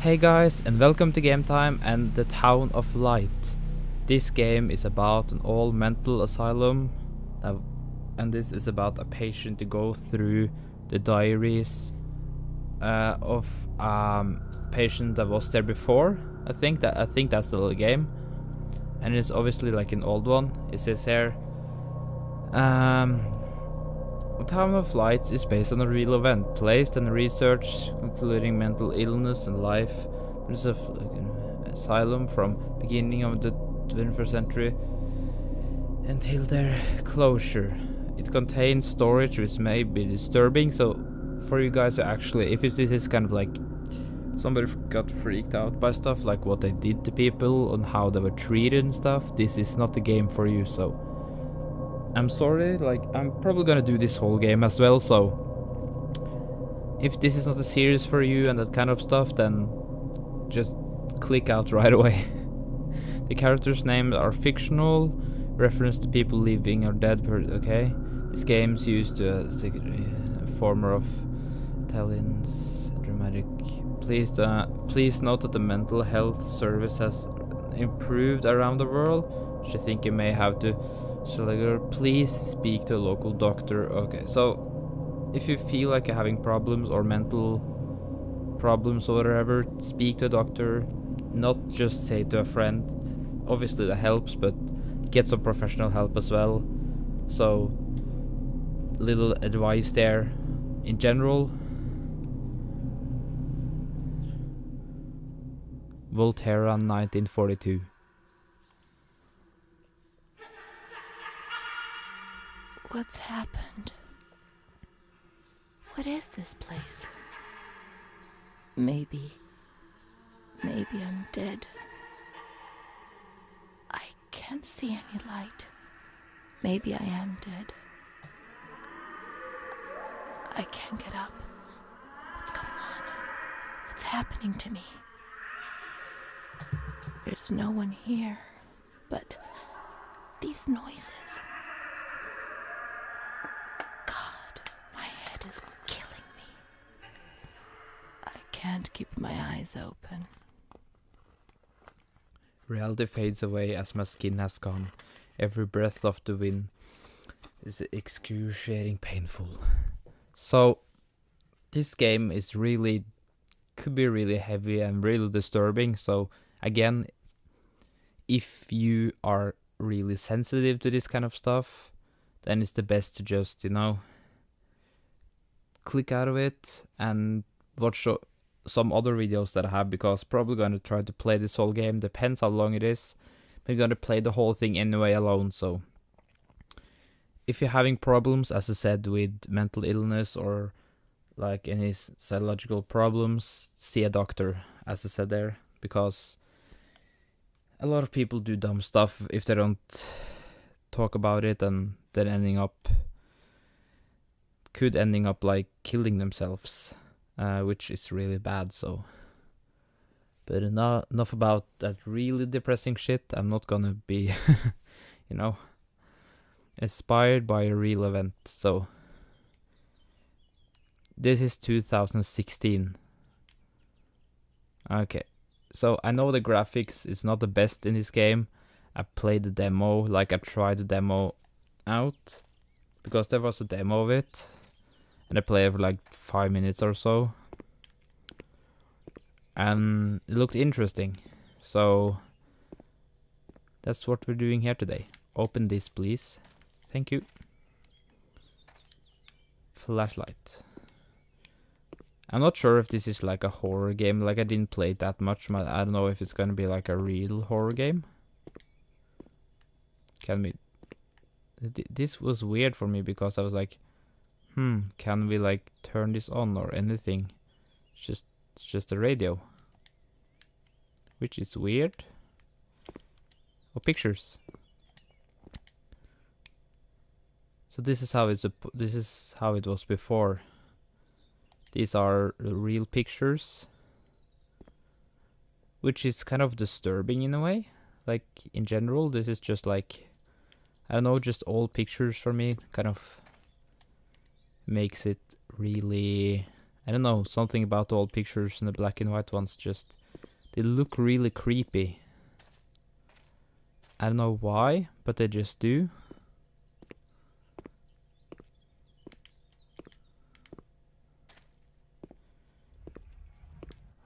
Hey guys, and welcome to Game Time and the Town of Light. This game is about an old mental asylum, and this is about a patient to go through the diaries of patient that was there before. I think that's the game, and it's obviously like an old one. It says here, Town of Lights is based on a real event, placed and research including mental illness and life. There's a asylum from beginning of the 21st century until their closure. It contains storage which may be disturbing, so for you guys who actually, if this is kind of like somebody got freaked out by stuff like what they did to people and how they were treated and stuff, this is not the game for you. So I'm sorry, like I'm probably gonna do this whole game as well, so if this is not a series for you and that kind of stuff, then just click out right away. The characters' names are fictional, reference to people living or dead, okay? This game's used to a former of Italians dramatic. Please note that the mental health service has improved around the world. So I think you may have to please speak to a local doctor. Okay, so if you feel like you're having problems or mental problems or whatever, speak to a doctor. Not just say to a friend. Obviously that helps, but get some professional help as well. So, little advice there. In general, Volterra 1942. What's happened? What is this place? Maybe I'm dead. I can't see any light. Maybe I am dead. I can't get up. What's going on? What's happening to me? There's no one here, but these noises. God, my head is killing me. I can't keep my eyes open. Reality fades away as my skin has gone. Every breath of the wind is excruciating painful. So, this game is could be really heavy and really disturbing. So, again, if you are really sensitive to this kind of stuff, then it's the best to just, click out of it and watch some other videos that I have, because probably going to try to play this whole game. Depends how long it is. We're going to play the whole thing anyway alone, so if you're having problems, as I said, with mental illness or like any psychological problems, see a doctor, as I said there, because a lot of people do dumb stuff if they don't talk about it, and then could ending up like killing themselves, which is really bad. So, but enough about that really depressing shit. I'm not gonna be, inspired by a real event. So, this is 2016. Okay, so I know the graphics is not the best in this game. I played the demo, like I tried the demo out, because there was a demo of it, and I played for like 5 minutes or so, and it looked interesting. So that's what we're doing here today. Open this, please. Thank you. Flashlight. I'm not sure if this is like a horror game. Like, I didn't play it that much. I don't know if it's gonna be like a real horror game. This was weird for me, because I was like, can we like turn this on or anything? It's just a radio, which is weird. Oh, pictures. So this is how it was before. These are real pictures, which is kind of disturbing in a way. Like, in general, this is just like, I don't know, just old pictures for me kind of makes it really I don't know, something about the old pictures and the black and white ones just, they look really creepy. I don't know why, but they just do.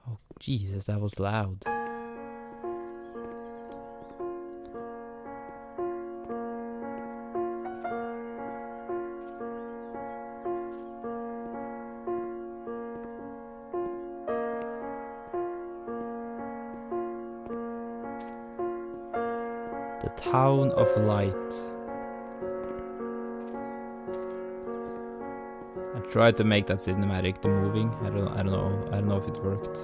Oh, Jesus, that was loud. The Town of Light. I tried to make that cinematic, the moving. I don't know if it worked.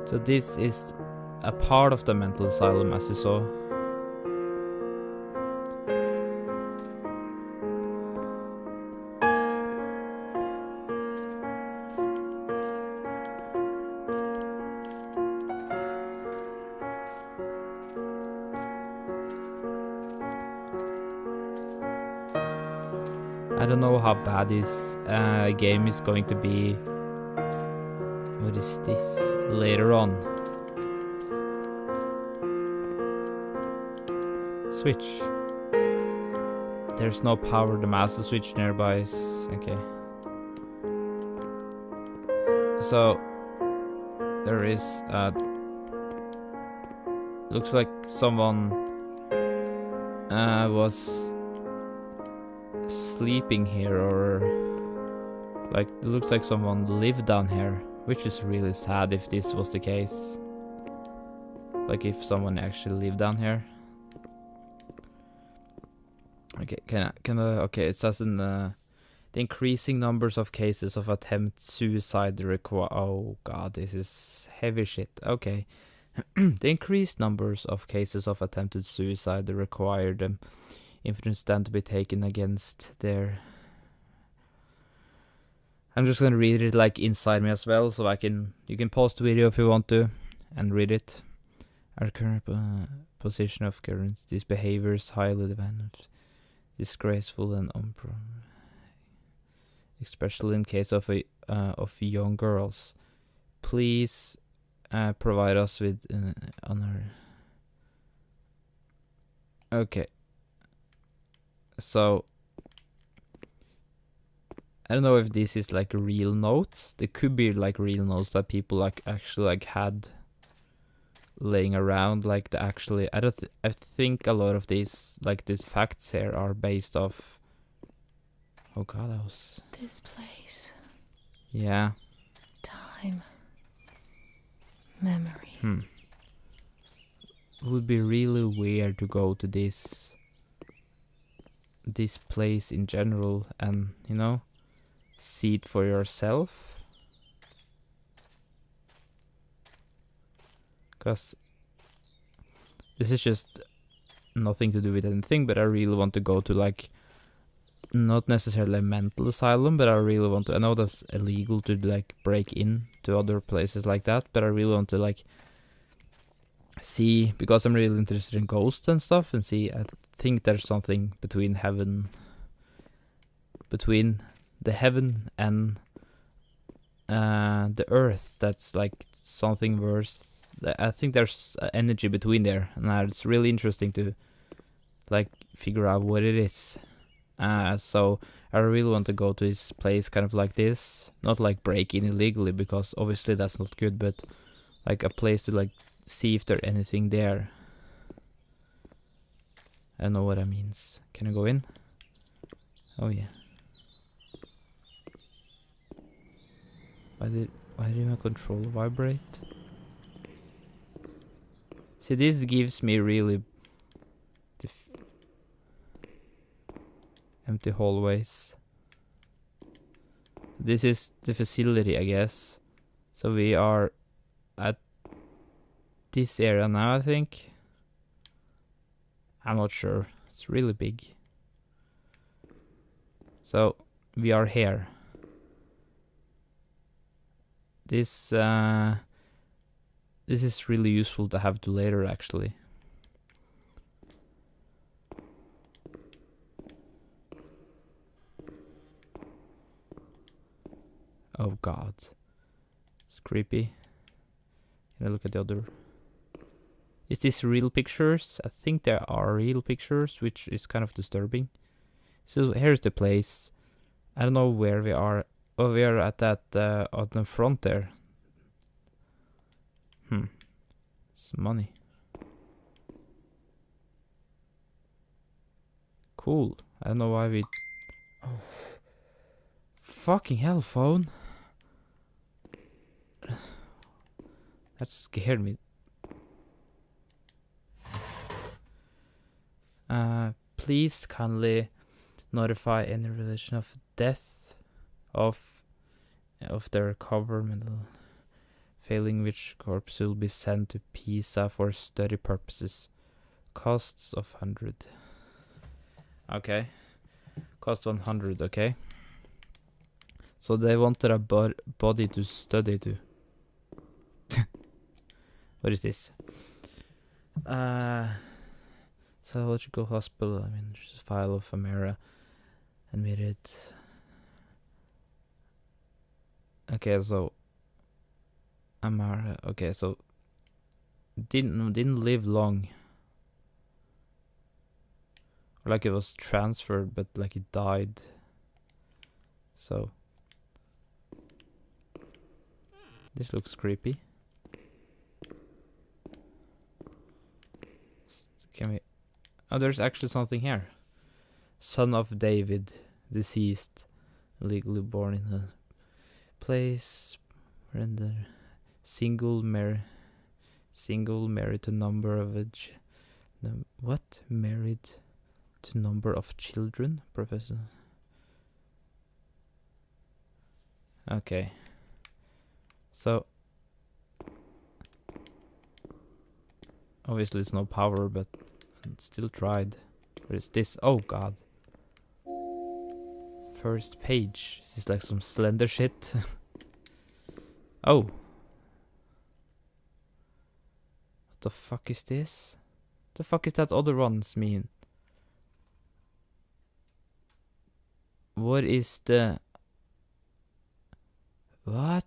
So this is a part of the mental asylum, as you saw. I don't know how bad this game is going to be. What is this? Later on. Switch. There's no power. The master switch nearby is... okay. So... there is... looks like someone... was... sleeping here, or... like, it looks like someone lived down here. Which is really sad if this was the case. Like, if someone actually lived down here. Okay, okay, it says in the increasing numbers of cases of attempt suicide require... oh god, this is heavy shit. Okay. The increased numbers of cases of attempted suicide require them infinite stand to be taken against their... I'm just gonna read it like inside me as well, so you can pause the video if you want to, and read it. Our current position of current, these behaviors highly developed, disgraceful and especially in case of young girls. Please provide us with honor. Okay. So I don't know if this is like real notes. There could be like real notes that people like actually like had laying around, like the actually... I think a lot of these facts here are based off... oh god, that was... this place. Yeah. Time. Memory. It would be really weird to go to this place in general and, you know, see it for yourself. Because this is just nothing to do with anything, but I really want to go to, like, not necessarily a mental asylum, but I really want to... I know that's illegal to, like, break in to other places like that, but I really want to, like, see, because I'm really interested in ghosts and stuff, and see, I think there's something between the heaven and the earth that's like something worse. I think there's energy between there, and it's really interesting to like figure out what it is. So I really want to go to this place kind of like this, not like break in illegally, because obviously that's not good, but like a place to like see if there's anything there. I don't know what that means. Can I go in? Oh yeah. Why did my controller vibrate? See, this gives me really empty hallways. This is the facility, I guess. So we are at this area now, I think. I'm not sure. It's really big. So we are here. This is really useful to have to later, actually. Oh god. It's creepy. Can I look at the other? Is this real pictures? I think there are real pictures, which is kind of disturbing. So here's the place. I don't know where we are. Oh, we are at that, on the front there. Some money. Cool. I don't know why we... Oh. Fucking hell, phone. That scared me. Please kindly notify any relation of death of their government, failing which corpse will be sent to Pisa for study purposes. Costs of 100. Okay. Cost 100, okay. So they wanted a body to study to. What is this? Psychological hospital, I mean, there's a file of Amara admitted. Okay, so Amara, okay, so didn't live long. Or like it was transferred, but like it died. So this looks creepy. Can we... Oh, there's actually something here. Son of David, deceased, legally born in a place, render single married to number of what? Married to number of children, Professor. Okay. So obviously it's no power, but still tried. What is this? Oh god. First page. Is this like some Slender shit? Oh. What the fuck is this? The fuck is that other ones mean? What is the... What?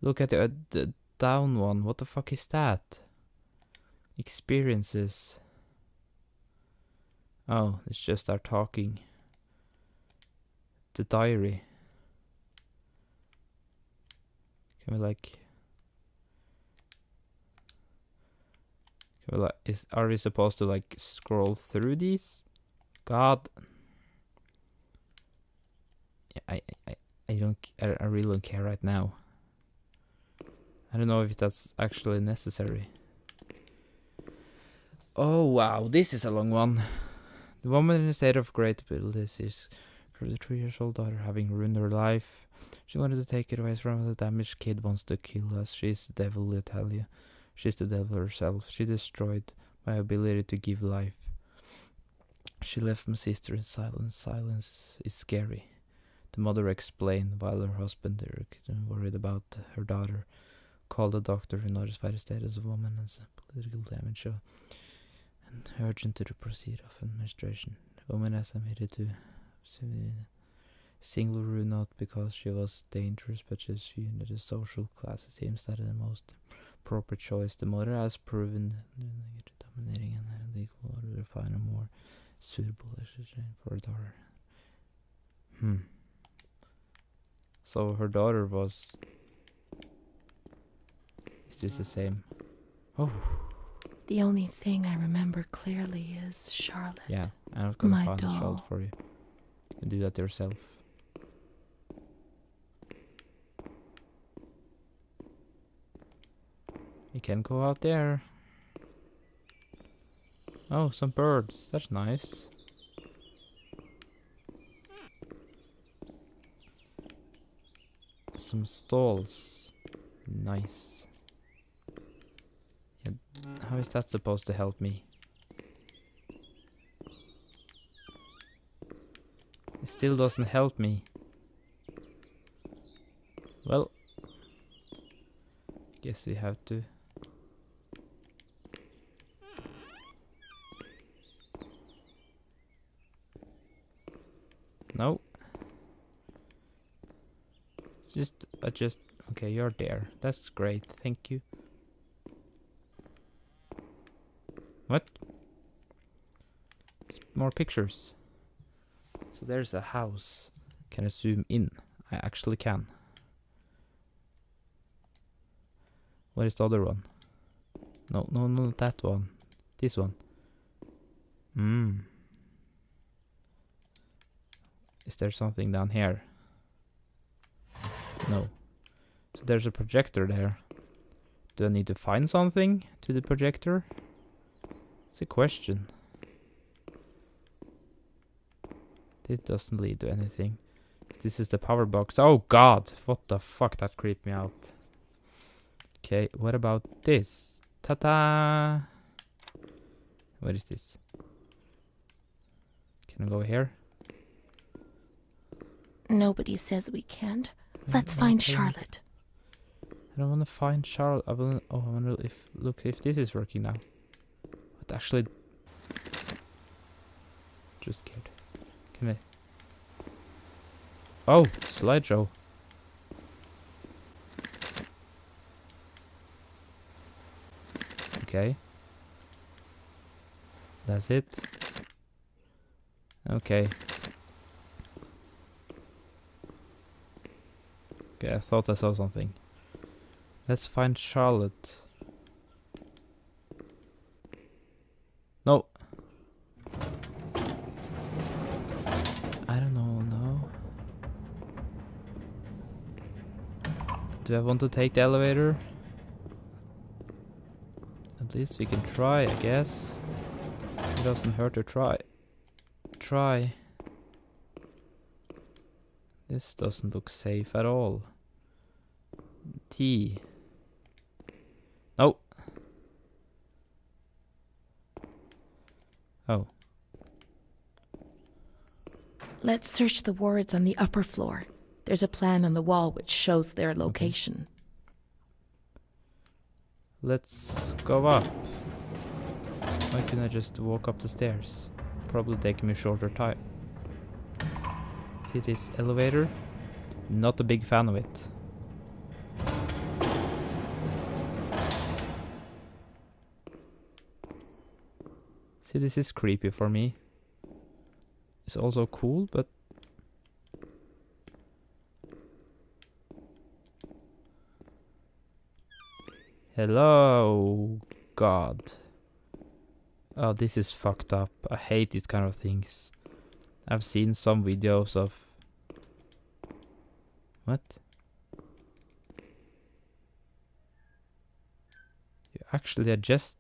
Look at the down one. What the fuck is that? Experiences. Oh, it's just our talking. The diary. Can we like... are we supposed to like scroll through these? God. Yeah, I really don't care right now. I don't know if that's actually necessary. Oh wow, this is a long one. The woman in a state of great illness is her 3-year-old daughter having ruined her life. She wanted to take it away from her. The damaged kid wants to kill us. She's the devil, Italia. She's the devil herself. She destroyed my ability to give life. She left my sister in silence. Silence is scary. The mother explained while her husband, Eric, worried about her daughter, called a doctor who notified the status of woman as a political damage and urgent to the proceed of administration. The woman has admitted to single rule not because she was dangerous, but just viewed as a social class. It seems that the most proper choice. The mother has proven dominating and unequal order to find a more suitable for her daughter. So her daughter was... Is this the same? Oh. The only thing I remember clearly is Charlotte. Yeah, I'm not gonna my find doll. Charlotte for you. You can do that yourself. You can go out there. Oh, some birds. That's nice. Some stalls. Nice. Yeah, how is that supposed to help me? It still doesn't help me. Well, guess we have to. No. Just adjust. Okay, you're there. That's great. Thank you. What? More pictures. So there's a house. Can I zoom in? I actually can. What is the other one? No, not that one. This one. Is there something down here? No. So there's a projector there. Do I need to find something to the projector? It's a question. This doesn't lead to anything. This is the power box. Oh god! What the fuck? That creeped me out. Okay, what about this? Ta-da! What is this? Can I go here? Nobody says we can't. Let's find Charlotte. I don't want to find Charlotte. I wonder if if this is working now. But actually, just scared. Can I? Oh, slideshow. Okay. That's it. Okay. Okay, I thought I saw something. Let's find Charlotte. No. I don't know, no. Do I want to take the elevator? At least we can try, I guess. It doesn't hurt to try. Try. This doesn't look safe at all. T. No. Oh. Let's search the wards on the upper floor. There's a plan on the wall which shows their location. Let's go up. Why can't I just walk up the stairs? Probably taking me a shorter time. See this elevator? Not a big fan of it. See, this is creepy for me. It's also cool, but... Hello, God. Oh, this is fucked up. I hate these kind of things. I've seen some videos of... What? You actually adjust...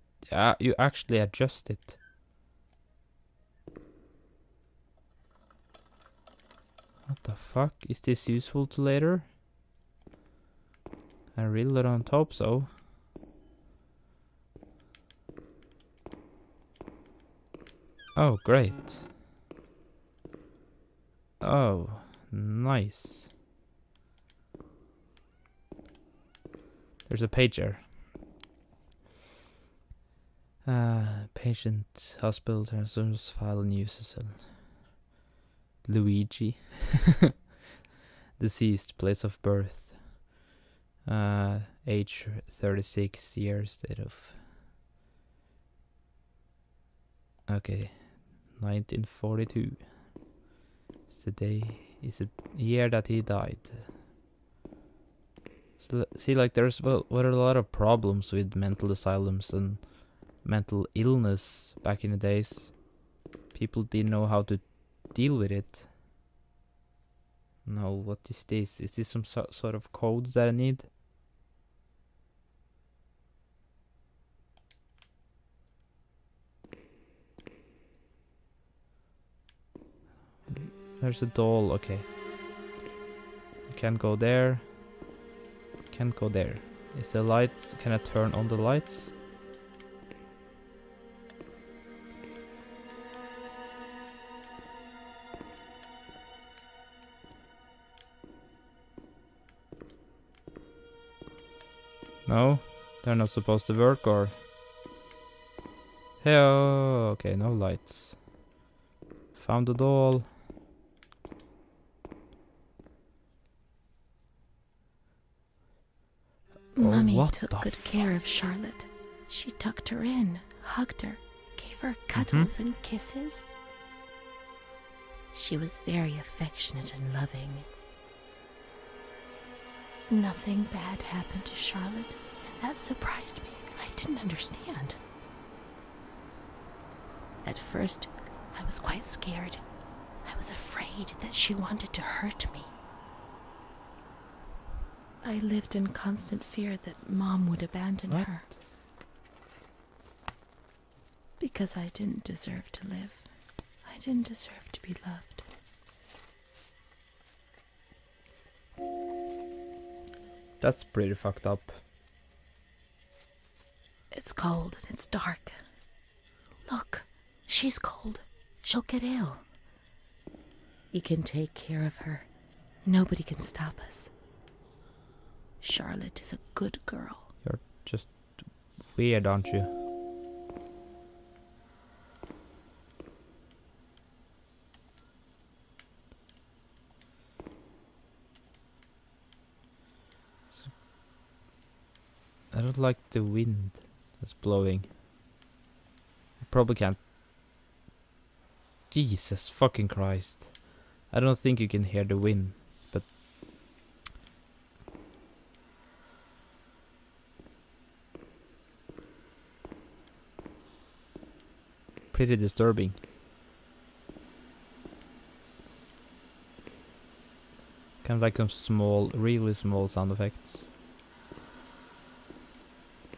you actually adjust it. What the fuck? Is this useful to later? I really don't hope so. Oh, great. Oh, nice. There's a pager. Patient, hospital, transfers, file and uses Luigi. Deceased, place of birth. Age 36 years, date of... Okay, 1942. It's the day, is the year that he died. So, see, like, there were a lot of problems with mental asylums and mental illness back in the days. People didn't know how to deal with it. No, what is this? Is this some sort of code that I need? There's a doll, okay. Can't go there. Can't go there. Is the lights? Can I turn on the lights? No? They're not supposed to work, or... Hey, oh, okay, no lights. Found the doll. Mommy What took the good care of Charlotte. She tucked her in, hugged her, gave her cuddles and kisses. She was very affectionate and loving. Nothing bad happened to Charlotte, and that surprised me. I didn't understand. At first, I was quite scared. I was afraid that she wanted to hurt me. I lived in constant fear that Mom would abandon What? her. Because I didn't deserve to live. I didn't deserve to be loved. That's pretty fucked up. It's cold and it's dark. Look, she's cold. She'll get ill. We can take care of her. Nobody can stop us. Charlotte is a good girl. You're just weird, aren't you? I don't like the wind that's blowing. I probably can't. Jesus fucking Christ. I don't think you can hear the wind, but pretty disturbing. Kind of like some small, really small sound effects.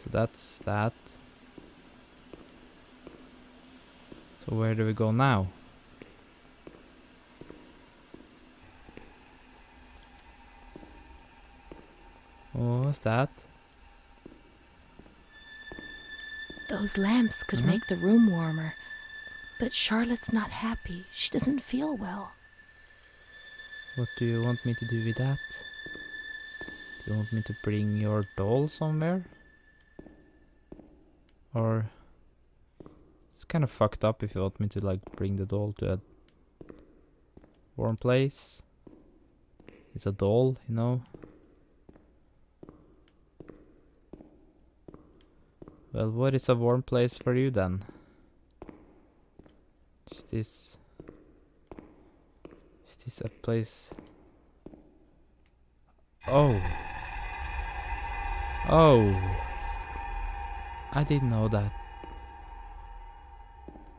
So that's that. So where do we go now? What was that? Those lamps could make the room warmer. But Charlotte's not happy. She doesn't feel well. What do you want me to do with that? Do you want me to bring your doll somewhere? Or it's kind of fucked up if you want me to like bring the doll to a warm place. It's a doll, you know. Well, what is a warm place for you then? Is this a place? Oh. Oh. I didn't know that.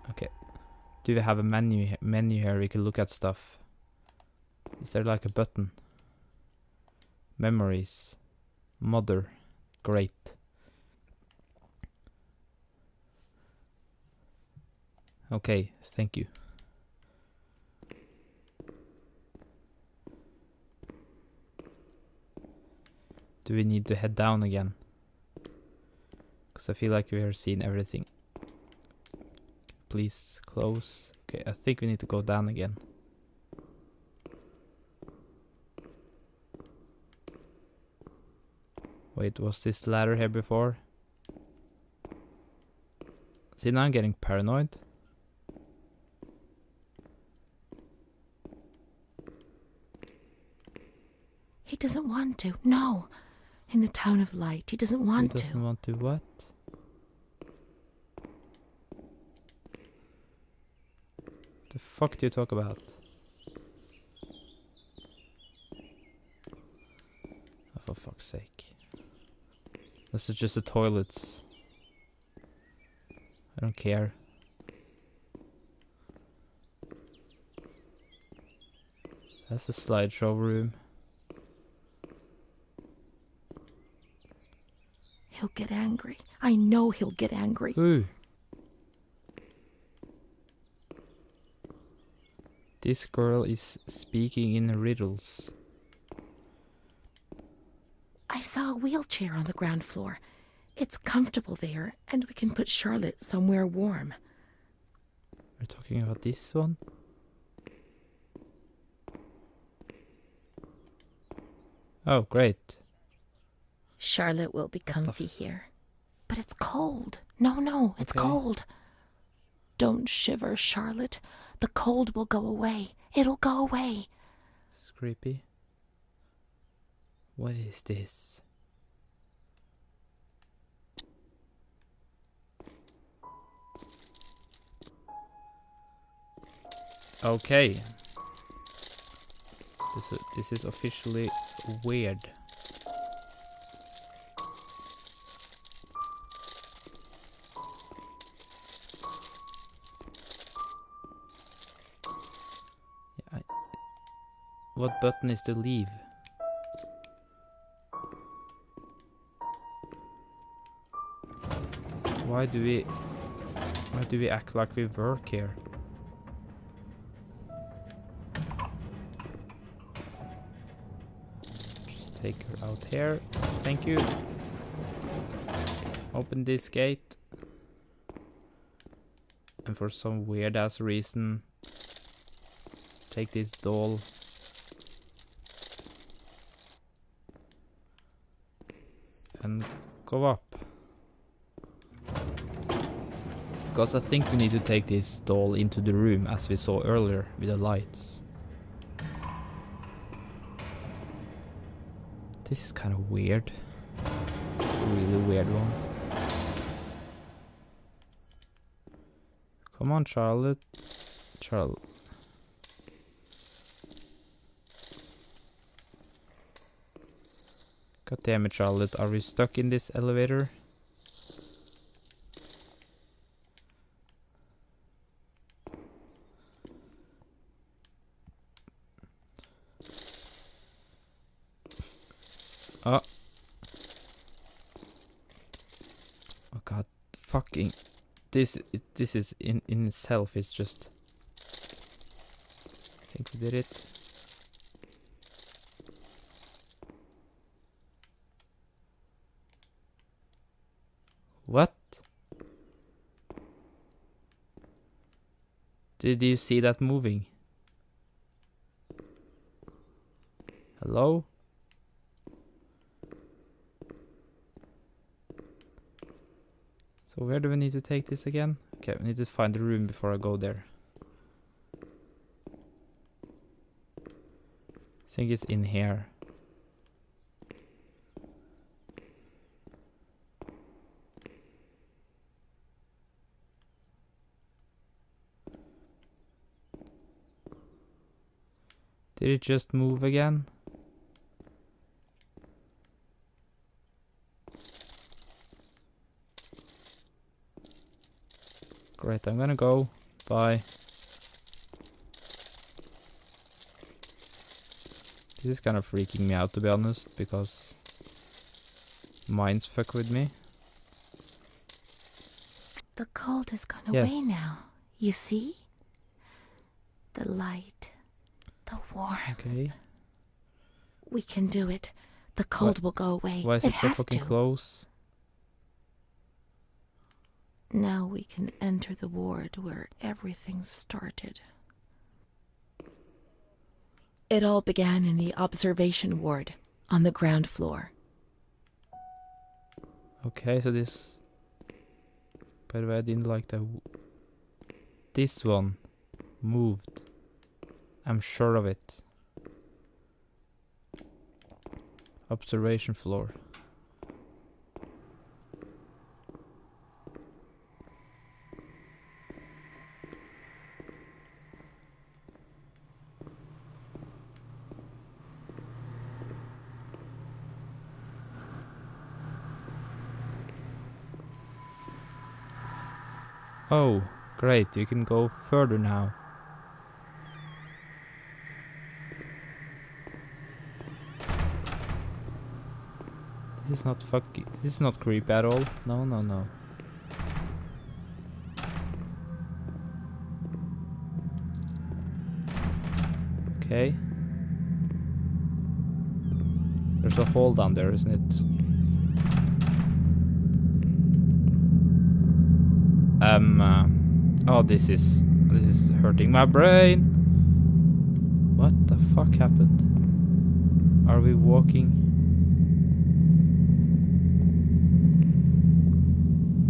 Okay. Do we have a menu here we can look at stuff? Is there like a button? Memories. Mother. Great. Okay, thank you. Do we need to head down again? Because I feel like we have seen everything. Please close. Okay, I think we need to go down again. Wait, was this ladder here before? See, now I'm getting paranoid. He doesn't want to. No. In the Town of Light, he doesn't want to. He doesn't want to what? The fuck do you talk about? Oh, for fuck's sake. This is just the toilets. I don't care. That's the slideshow room. He'll get angry. I know he'll get angry. Ooh. This girl is speaking in riddles. I saw a wheelchair on the ground floor. It's comfortable there, and we can put Charlotte somewhere warm. We're talking about this one? Oh, great. Charlotte will be comfy here. But it's cold. No, it's Okay. cold. Don't shiver, Charlotte. The cold will go away. It'll go away. It's creepy. What is this? Okay. This is officially weird. Yeah, what button is to leave? Why do we act like we work here? Just take her out here. Thank you. Open this gate. And for some weird ass reason, take this doll. And go up. Because I think we need to take this doll into the room as we saw earlier with the lights. This is kind of weird. A really weird one. Come on, Charlotte. God damn it, Charlotte. Are we stuck in this elevator? Oh. Oh god, fucking this is in itself is just, I think we did it. What? Did you see that moving? Hello? So where do we need to take this again? Okay, we need to find the room before I go there. I think it's in here. Did it just move again? Great, I'm gonna go. Bye. This is kind of freaking me out, to be honest, because minds fuck with me. The cold has gone Yes. away now. You see? The light. The warmth. Okay. We can do it. The cold will go away. Why is it so has fucking to. close? Now we can enter the ward where everything started. It all began in the observation ward on the ground floor. Okay, so this... By the way, I didn't like the... This one moved. I'm sure of it. Observation floor. Oh, great, you can go further now. This is not this is not creepy at all. No, no, no. Okay. There's a hole down there, isn't it? Oh, this is hurting my brain. What the fuck happened? Are we walking?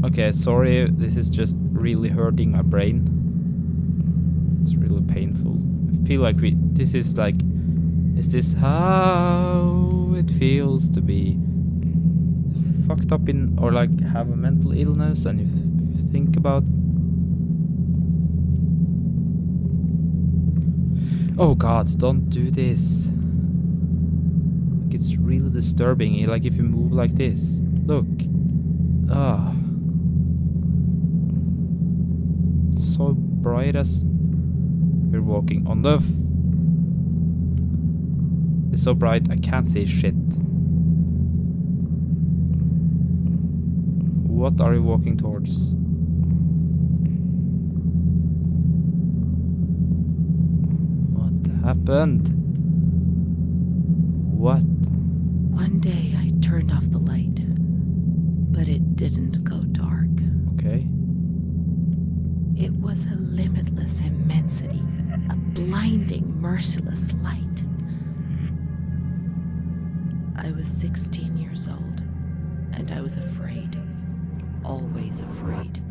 Okay, sorry, this is just really hurting my brain. It's really painful. I feel like this is like, is this how it feels to be fucked up in, or like have a mental illness, and you think about Oh god, don't do this. It's really disturbing, like if you move like this. Look. Ah. So bright as we're walking on the it's so bright I can't see shit. What are you walking towards? What happened? What? One day I turned off the light, but it didn't go dark. Okay. It was a limitless immensity, a blinding, merciless light. I was 16 years old, and I was afraid. Always afraid.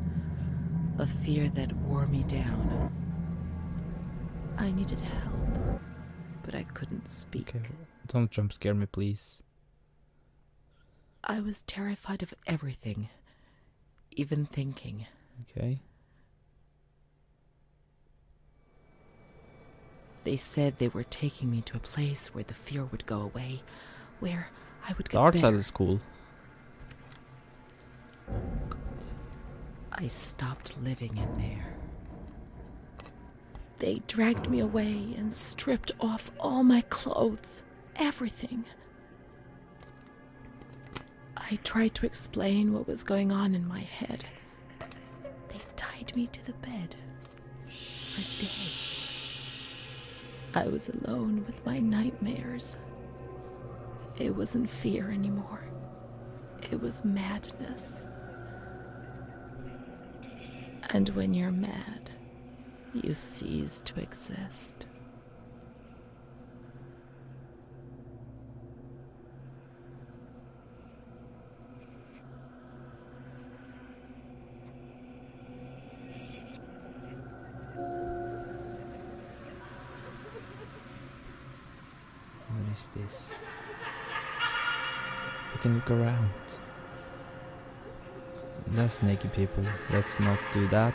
A fear that wore me down. I needed help, but I couldn't speak. Okay. Don't jump scare me, please. I was terrified of everything, even thinking. Okay. They said they were taking me to a place where the fear would go away, where I would The get art side better. is cool. I stopped living in there. They dragged me away and stripped off all my clothes, everything. I tried to explain what was going on in my head. They tied me to the bed for days. I was alone with my nightmares. It wasn't fear anymore. It was madness. And when you're mad, you cease to exist. What is this? We can look around. That's naked people. Let's not do that.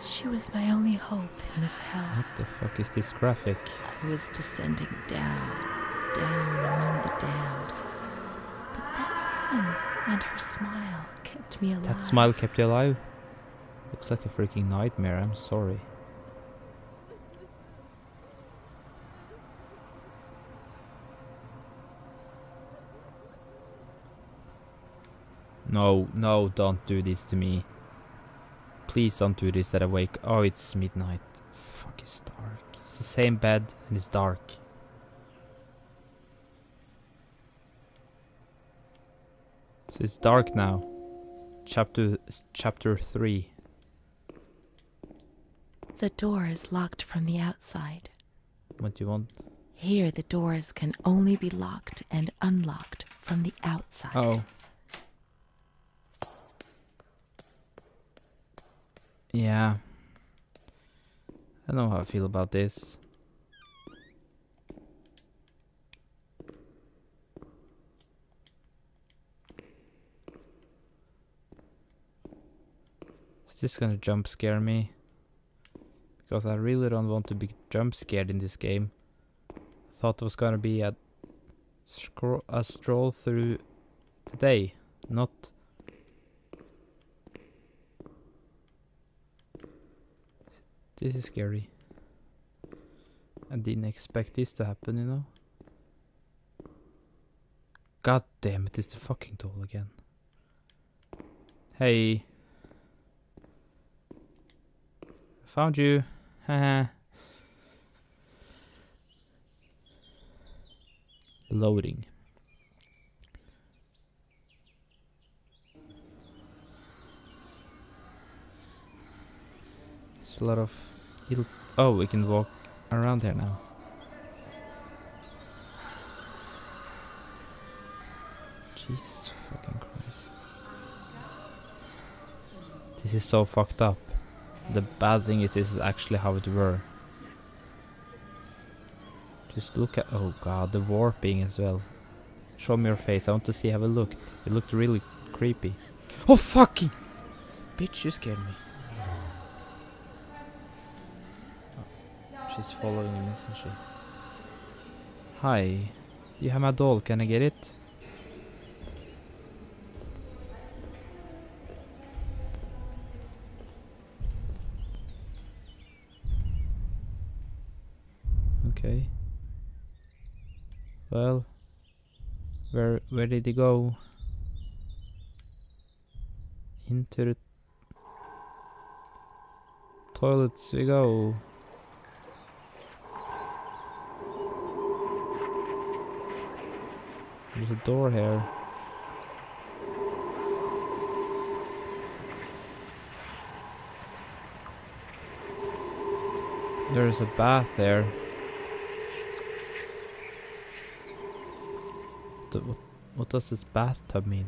She was my only hope in this hell. What the fuck is this graphic? I was descending down, down among the damned. But that woman and her smile kept me alive. That smile kept you alive? Looks like a freaking nightmare, I'm sorry. No, no, don't do this to me. Please don't do this that I wake. Oh, it's midnight. Fuck, it's dark. It's the same bed and it's dark. So it's dark now. Chapter 3. The door is locked from the outside. What do you want? Here, the doors can only be locked and unlocked from the outside. Oh. Yeah. I know how I feel about this. Is this gonna jump scare me? Because I really don't want to be jump scared in this game. I thought it was gonna be a stroll through the day, not... This is scary. I didn't expect this to happen, you know? God damn it, it's the fucking doll again. Hey. Found you. Haha. Loading. There's a lot of... Oh, we can walk around here now. Jesus fucking Christ. This is so fucked up. The bad thing is this is actually how it were. Just look at... Oh god, the warping as well. Show me your face. I want to see how it looked. It looked really creepy. Oh fucking... Bitch, you scared me. She's following him, isn't she? Hi. Do you have my doll? Can I get it? Okay. Well, where did he go? Into the toilets we go. There's a door here. There's a bath there. What does this bathtub mean?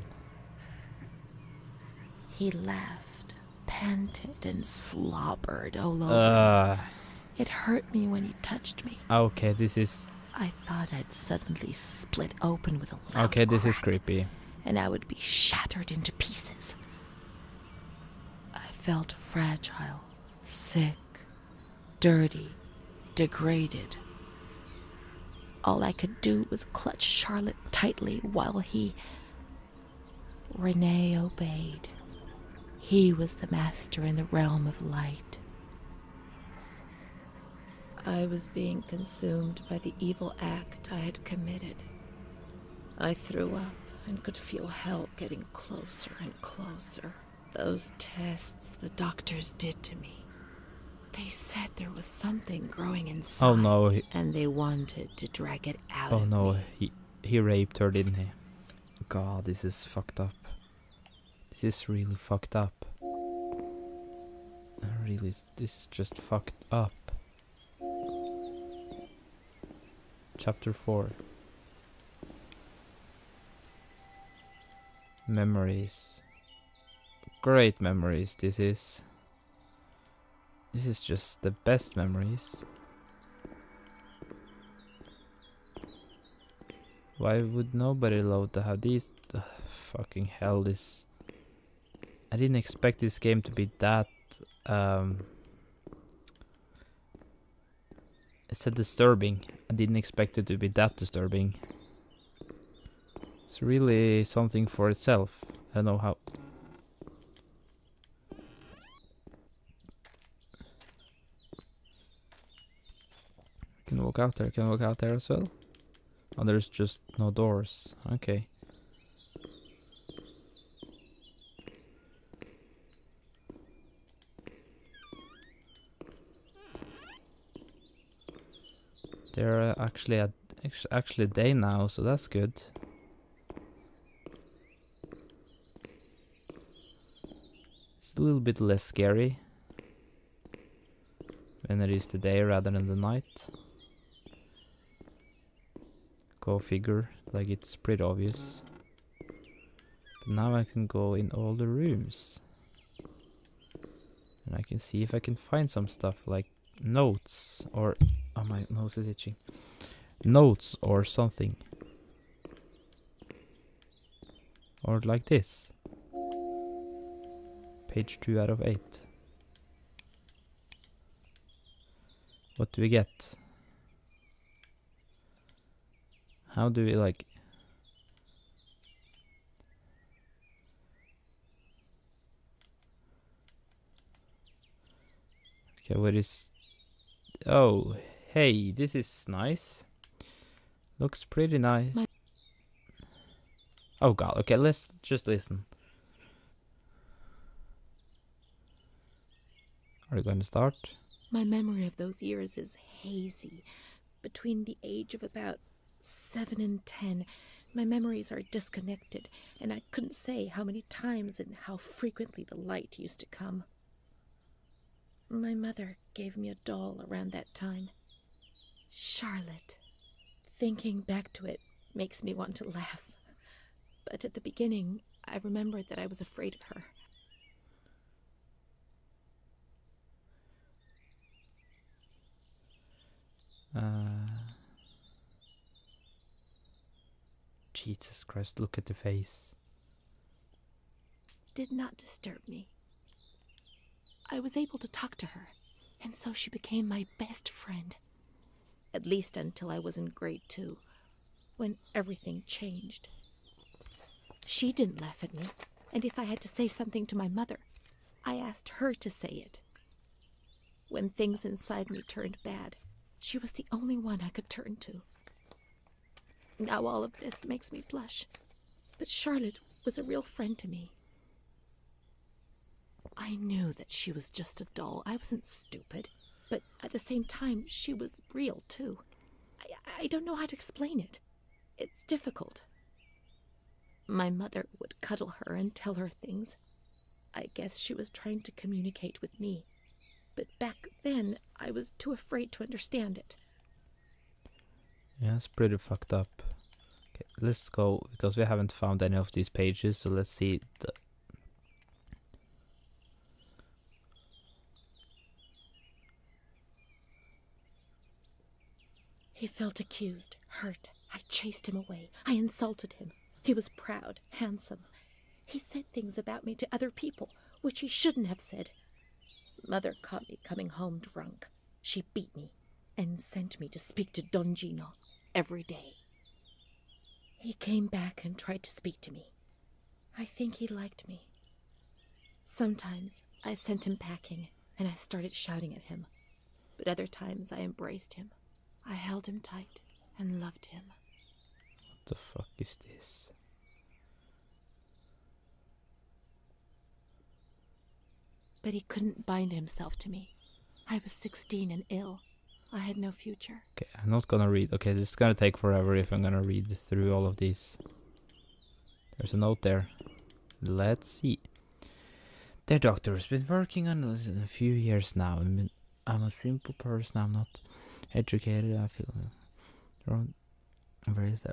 He laughed, panted, and slobbered all over. It hurt me when he touched me. Okay, this is... I thought I'd suddenly split open with a loud Okay, this is crack, creepy. and I would be shattered into pieces. I felt fragile, sick, dirty, degraded. All I could do was clutch Charlotte tightly while Renee obeyed. He was the master in the realm of light. I was being consumed by the evil act I had committed. I threw up and could feel hell getting closer and closer. Those tests the doctors did to me. They said there was something growing inside. Oh no. And they wanted to drag it out Oh of no, me. he raped her, didn't he? God, this is fucked up. This is really fucked up. Really, this is just fucked up. Chapter 4. Memories. Great memories, this is. This is just the best memories. Why would nobody love to have these? Fucking hell, this... I didn't expect this game to be that... It's disturbing. I didn't expect it to be that disturbing. It's really something for itself. I don't know how... Can walk out there. Can walk out there as well? Oh, there's just no doors. Okay. They're actually day now, so that's good. It's a little bit less scary when it is the day rather than the night. Go figure, like it's pretty obvious. But now I can go in all the rooms. And I can see if I can find some stuff like notes or... Oh, my nose is itching. Notes or something. Or like this. Page 2 out of 8. What do we get? How do we like... Okay, what is... Oh, hey, this is nice. Looks pretty nice. Oh god, okay, let's just listen. Are you going to start? My memory of those years is hazy. Between the age of about 7 and 10, my memories are disconnected, and I couldn't say how many times and how frequently the light used to come. My mother gave me a doll around that time. Charlotte. Thinking back to it makes me want to laugh. But at the beginning, I remembered that I was afraid of her. Jesus Christ, look at the face. Did not disturb me. I was able to talk to her, And so she became my best friend. At least until I was in grade 2, when everything changed. She didn't laugh at me, and if I had to say something to my mother, I asked her to say it. When things inside me turned bad, she was the only one I could turn to. Now all of this makes me blush, but Charlotte was a real friend to me. I knew that she was just a doll. I wasn't stupid, but at the same time, she was real too. I don't know how to explain it. It's difficult. My mother would cuddle her and tell her things. I guess she was trying to communicate with me. But back then, I was too afraid to understand it. Yeah, it's pretty fucked up. Okay, let's go, because we haven't found any of these pages, so let's see the... He felt accused, hurt. I chased him away. I insulted him. He was proud, handsome. He said things about me to other people, which he shouldn't have said. Mother caught me coming home drunk. She beat me and sent me to speak to Don Gino every day. He came back and tried to speak to me. I think he liked me. Sometimes I sent him packing and I started shouting at him. But other times I embraced him. I held him tight and loved him. What the fuck is this? But he couldn't bind himself to me. I was 16 and ill. I had no future. Okay, I'm not gonna read. Okay, this is gonna take forever if I'm gonna read through all of these. There's a note there. Let's see. Dear doctor, has been working on this in a few years now. I'm a simple person. I'm not educated. I feel wrong.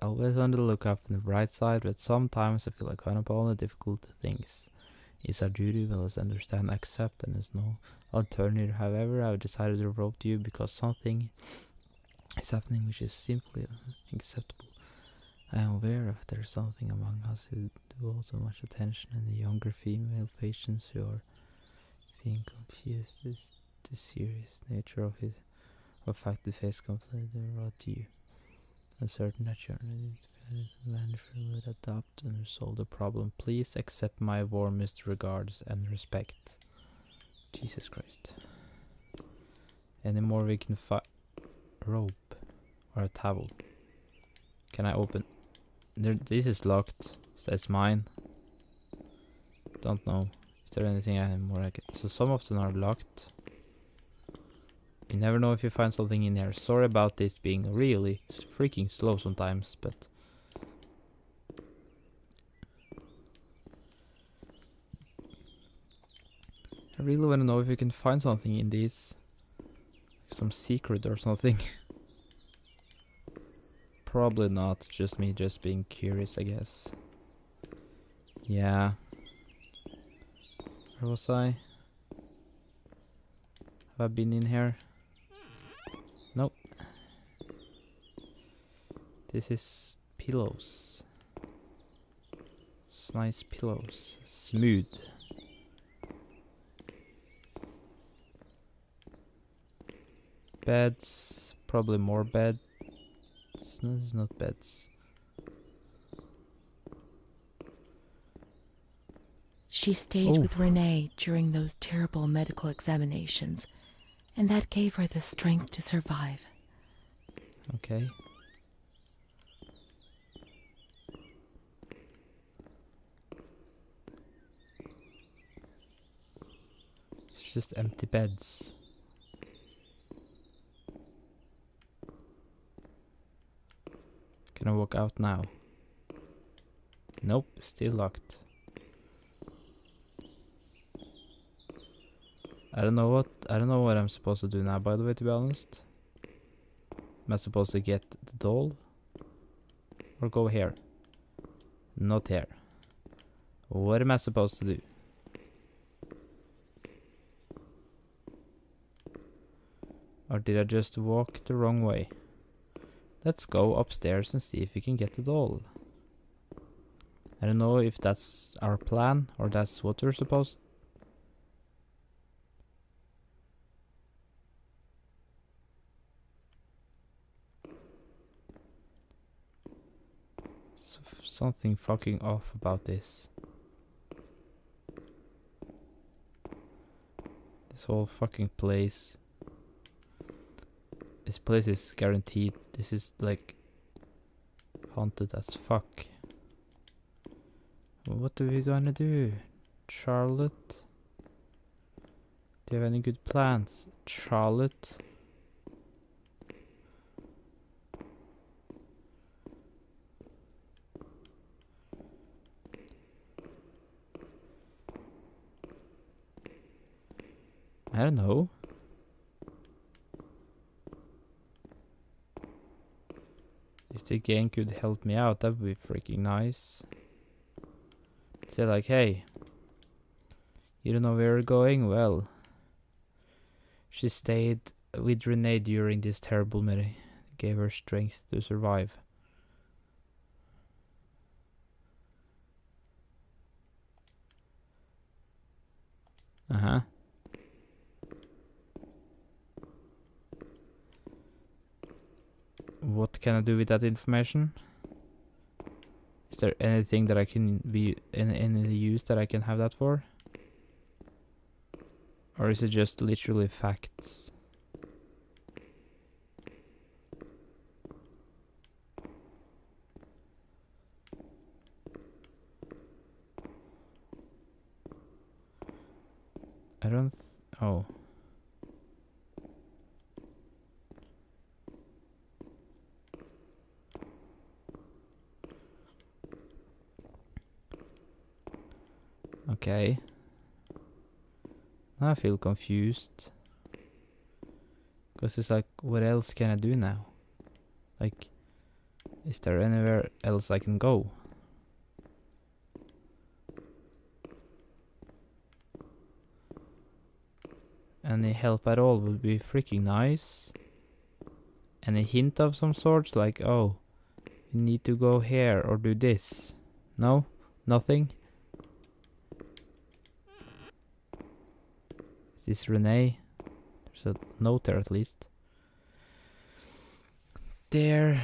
Always on the lookout for the bright side, but sometimes I feel like kind of all the difficult things. It's our duty, well as understand, accept, and there's no alternative. However, I've decided to write to you because something is happening which is simply unacceptable. I am aware of there's something among us who devote so much attention, and the younger female patients who are being confused is the serious nature of his fact the face completely brought to you. I'm certain that your manager will adopt and resolve the problem. Please accept my warmest regards and respect. Jesus Christ. Any more we can find? Rope or a towel. Can I open? This is locked. That's mine. Don't know. Is there anything more I can? So some of them are locked. You never know if you find something in here. Sorry about this being really freaking slow sometimes, but I really want to know if you can find something in these. Some secret or something. Probably not, just me just being curious, I guess. Yeah. Where was I? Have I been in here? Nope. This is pillows. It's nice pillows. Smooth. Beds. Probably more beds. No, this is not beds. She stayed with Renee during those terrible medical examinations, and that gave her the strength to survive. Okay. It's just empty beds. Can I walk out now? Nope, still locked. I don't know what I'm supposed to do now, by the way, to be honest. Am I supposed to get the doll? Or go here? Not here. What am I supposed to do? Or did I just walk the wrong way? Let's go upstairs and see if we can get the doll. I don't know if that's our plan or that's what we're supposed. Something fucking off about this. This whole fucking place. This place is guaranteed. This is like haunted as fuck. What are we gonna do, Charlotte? Do you have any good plans, Charlotte? I don't know. If the game could help me out, that would be freaking nice. Say like, hey, you don't know where we're going? Well, she stayed with Renee during this terrible meeting. Gave her strength to survive. Uh-huh. What can I do with that information? Is there anything that I can be in any use that I can have that for? Or is it just literally facts? I don't oh. Okay. Now I feel confused. Because it's like, what else can I do now? Like, is there anywhere else I can go? Any help at all would be freaking nice. Any hint of some sort, like, oh, you need to go here or do this. No? Nothing? Is this Renee? There's a note there at least. Dear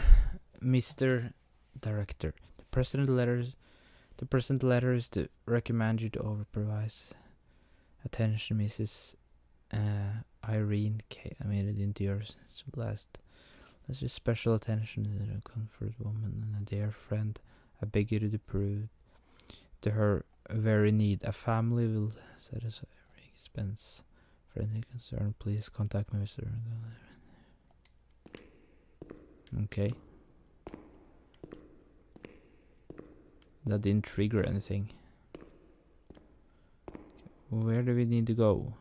Mr. Director, the present letter is to recommend you to overprovise attention, Mrs. Irene K. I made it into yours blast. Let's just special attention to the comfort woman and a dear friend. I beg you to prove to her very need. A family will satisfy every expense. For any concern, please contact me, Mr. Okay. That didn't trigger anything. Where do we need to go?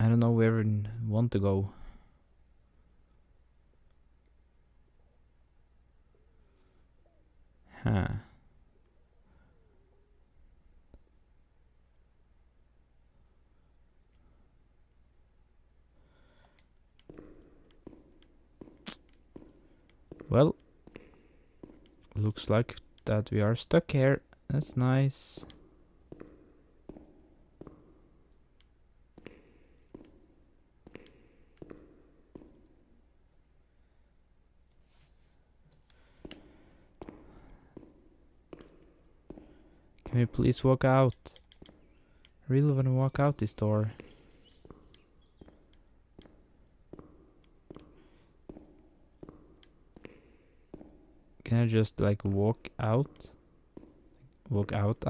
I don't know where we want to go. Huh. Well, looks like that we are stuck here. That's nice. Can we please walk out? I really want to walk out this door. Can I just like walk out? Walk out?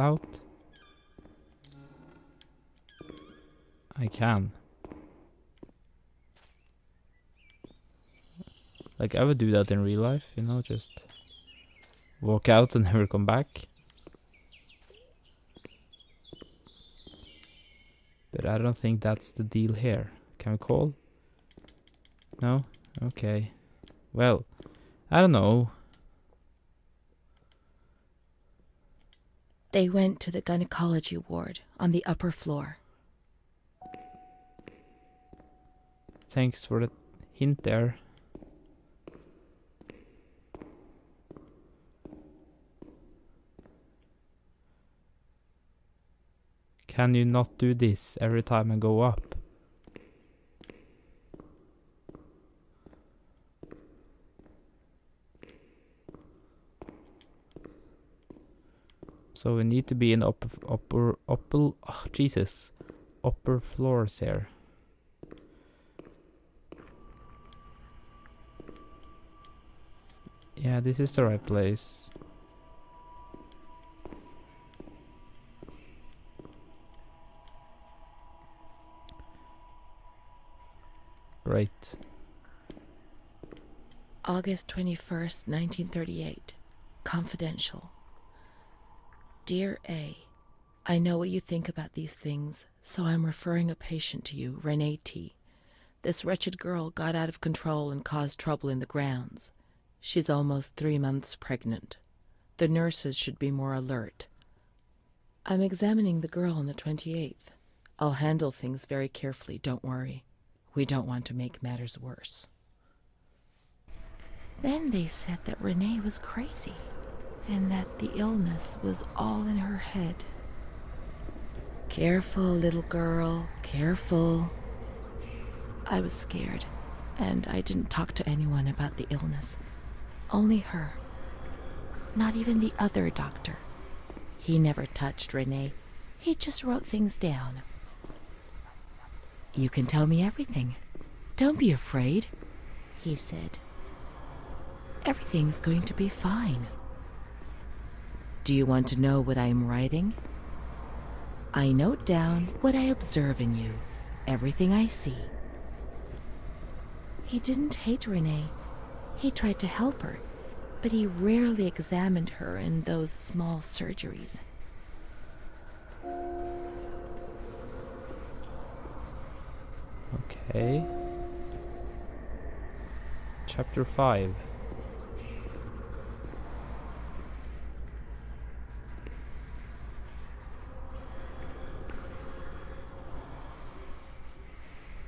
I can. Like I would do that in real life, you know, just walk out and never come back. But I don't think that's the deal here. Can we call? No? Okay. Well, I don't know. They went to the gynecology ward on the upper floor. Thanks for the hint there. Can you not do this every time I go up? So we need to be in upper floors here. Yeah, this is the right place. Great. August 21st, 1938. Confidential. Dear A, I know what you think about these things, so I'm referring a patient to you, Renee T. This wretched girl got out of control and caused trouble in the grounds. She's almost 3 months pregnant. The nurses should be more alert. I'm examining the girl on the 28th. I'll handle things very carefully, don't worry. We don't want to make matters worse. Then they said that Renee was crazy, and that the illness was all in her head. Careful, little girl, careful. I was scared, and I didn't talk to anyone about the illness. Only her. Not even the other doctor. He never touched Renee. He just wrote things down. You can tell me everything. Don't be afraid, he said. Everything's going to be fine. Do you want to know what I'm writing? I note down what I observe in you, everything I see. He didn't hate Renee. He tried to help her, but he rarely examined her in those small surgeries. Okay. Chapter 5.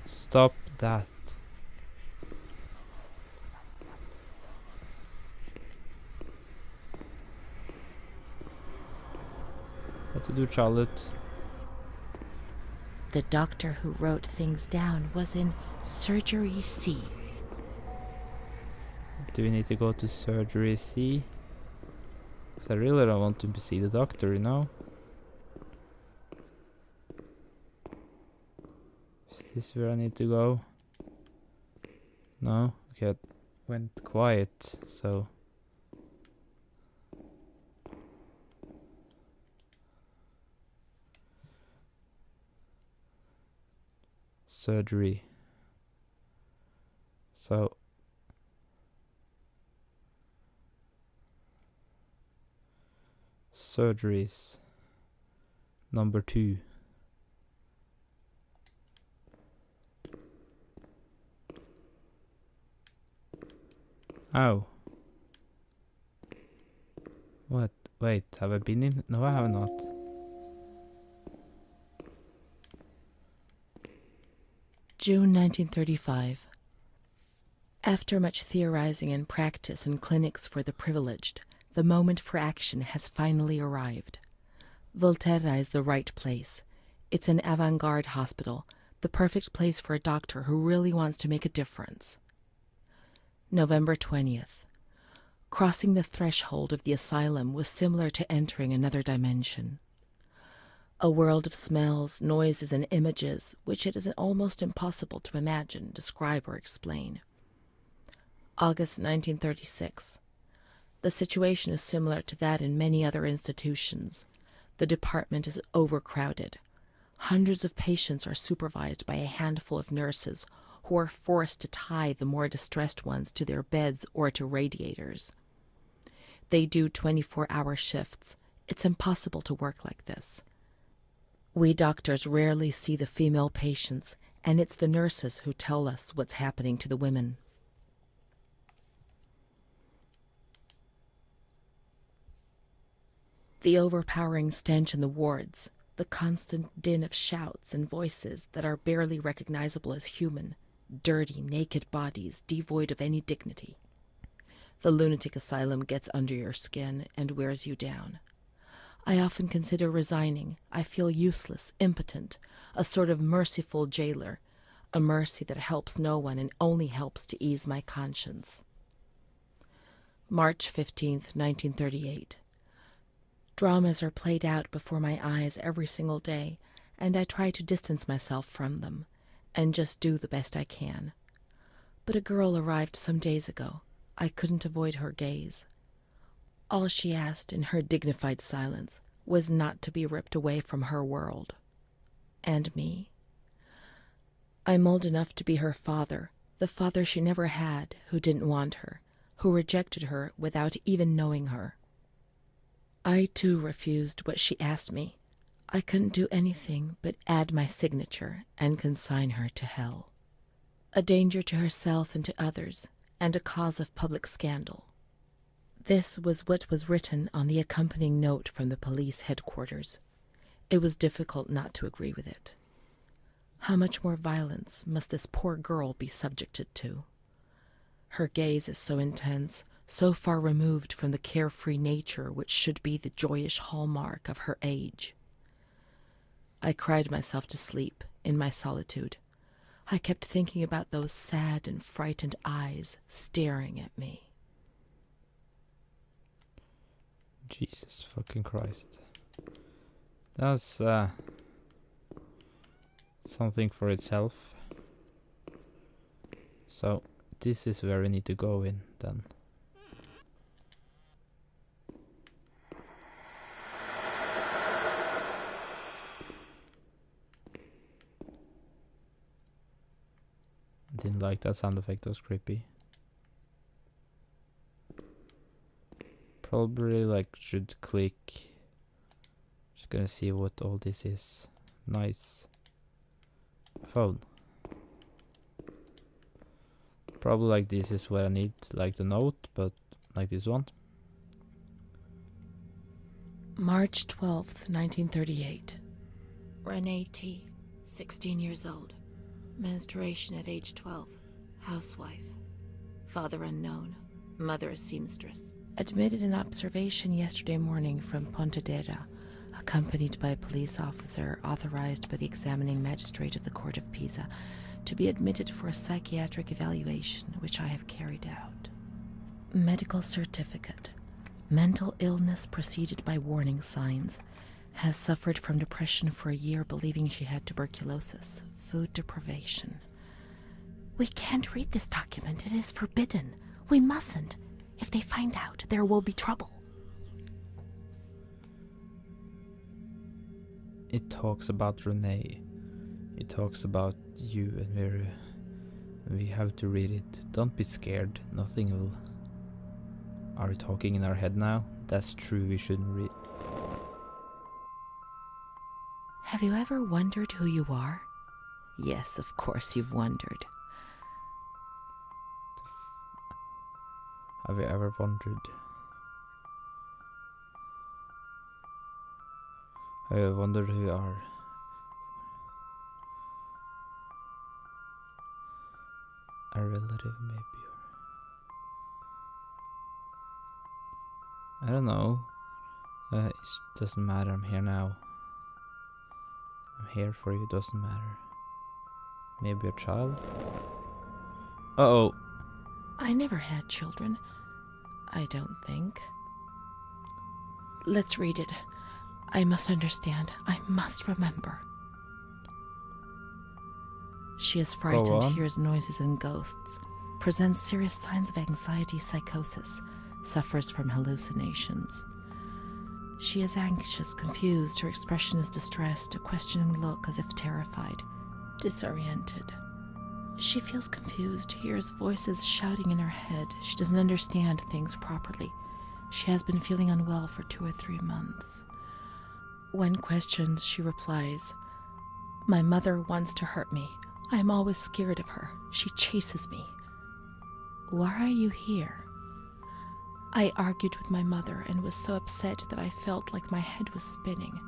Stop that. What to do, Charlotte? The doctor who wrote things down was in Surgery C. Do we need to go to Surgery C? Because I really don't want to see the doctor, you know? Is this where I need to go? No? Okay, it went quiet, so... Surgery. So... Surgeries. Number 2. Oh. What? Wait, have I been in? No, I have not. June 1935. After much theorizing and practice in clinics for the privileged, the moment for action has finally arrived. Volterra is the right place. It's an avant-garde hospital, the perfect place for a doctor who really wants to make a difference. November 20th. Crossing the threshold of the asylum was similar to entering another dimension. A world of smells, noises, and images which it is almost impossible to imagine, describe, or explain. August 1936. The situation is similar to that in many other institutions. The department is overcrowded. Hundreds of patients are supervised by a handful of nurses who are forced to tie the more distressed ones to their beds or to radiators. They do 24-hour shifts. It's impossible to work like this. We doctors rarely see the female patients, and it's the nurses who tell us what's happening to the women. The overpowering stench in the wards, the constant din of shouts and voices that are barely recognizable as human, dirty, naked bodies devoid of any dignity. The lunatic asylum gets under your skin and wears you down. I often consider resigning. I feel useless, impotent, a sort of merciful jailer, a mercy that helps no one and only helps to ease my conscience. March 15th, 1938. Dramas are played out before my eyes every single day, and I try to distance myself from them and just do the best I can. But a girl arrived some days ago. I couldn't avoid her gaze. All she asked in her dignified silence was not to be ripped away from her world. And me. I'm old enough to be her father, the father she never had, who didn't want her, who rejected her without even knowing her. I too refused what she asked me. I couldn't do anything but add my signature and consign her to hell. A danger to herself and to others, and a cause of public scandal. This was what was written on the accompanying note from the police headquarters. It was difficult not to agree with it. How much more violence must this poor girl be subjected to? Her gaze is so intense, so far removed from the carefree nature which should be the joyous hallmark of her age. I cried myself to sleep in my solitude. I kept thinking about those sad and frightened eyes staring at me. Jesus fucking Christ. That's something for itself. So this is where we need to go in then. Didn't like that sound effect, that was creepy. Probably like should click. Just gonna see what all this is. Nice. Phone. Probably like this is what I need, like the note, but like this one. March 12th, 1938. Renee T., 16 years old. Menstruation at age 12. Housewife. Father unknown. Mother a seamstress. Admitted in observation yesterday morning from Pontedera, accompanied by a police officer authorized by the examining magistrate of the Court of Pisa to be admitted for a psychiatric evaluation, which I have carried out. Medical certificate. Mental illness preceded by warning signs. Has suffered from depression for a year, believing she had tuberculosis. Food deprivation. We can't read this document. It is forbidden. We mustn't. If they find out, there will be trouble. It talks about Renee. It talks about you, and we have to read it. Don't be scared. Nothing will. Are we talking in our head now? That's true. We shouldn't read. Have you ever wondered who you are? Yes, of course you've wondered. Have you ever wondered? Have you wondered who you are? A relative, maybe. I don't know. It doesn't matter. I'm here now. I'm here for you. Doesn't matter. Maybe a child? Uh-oh. I never had children. I don't think. Let's read it. I must understand. I must remember. She is frightened, hears noises and ghosts, presents serious signs of anxiety, psychosis, suffers from hallucinations. She is anxious, confused, her expression is distressed, a questioning look as if terrified, disoriented. She feels confused, hears voices shouting in her head. She doesn't understand things properly. She has been feeling unwell for 2 or 3 months. When questioned, she replies, "My mother wants to hurt me. I am always scared of her. She chases me." "Why are you here?" "I argued with my mother and was so upset that I felt like my head was spinning.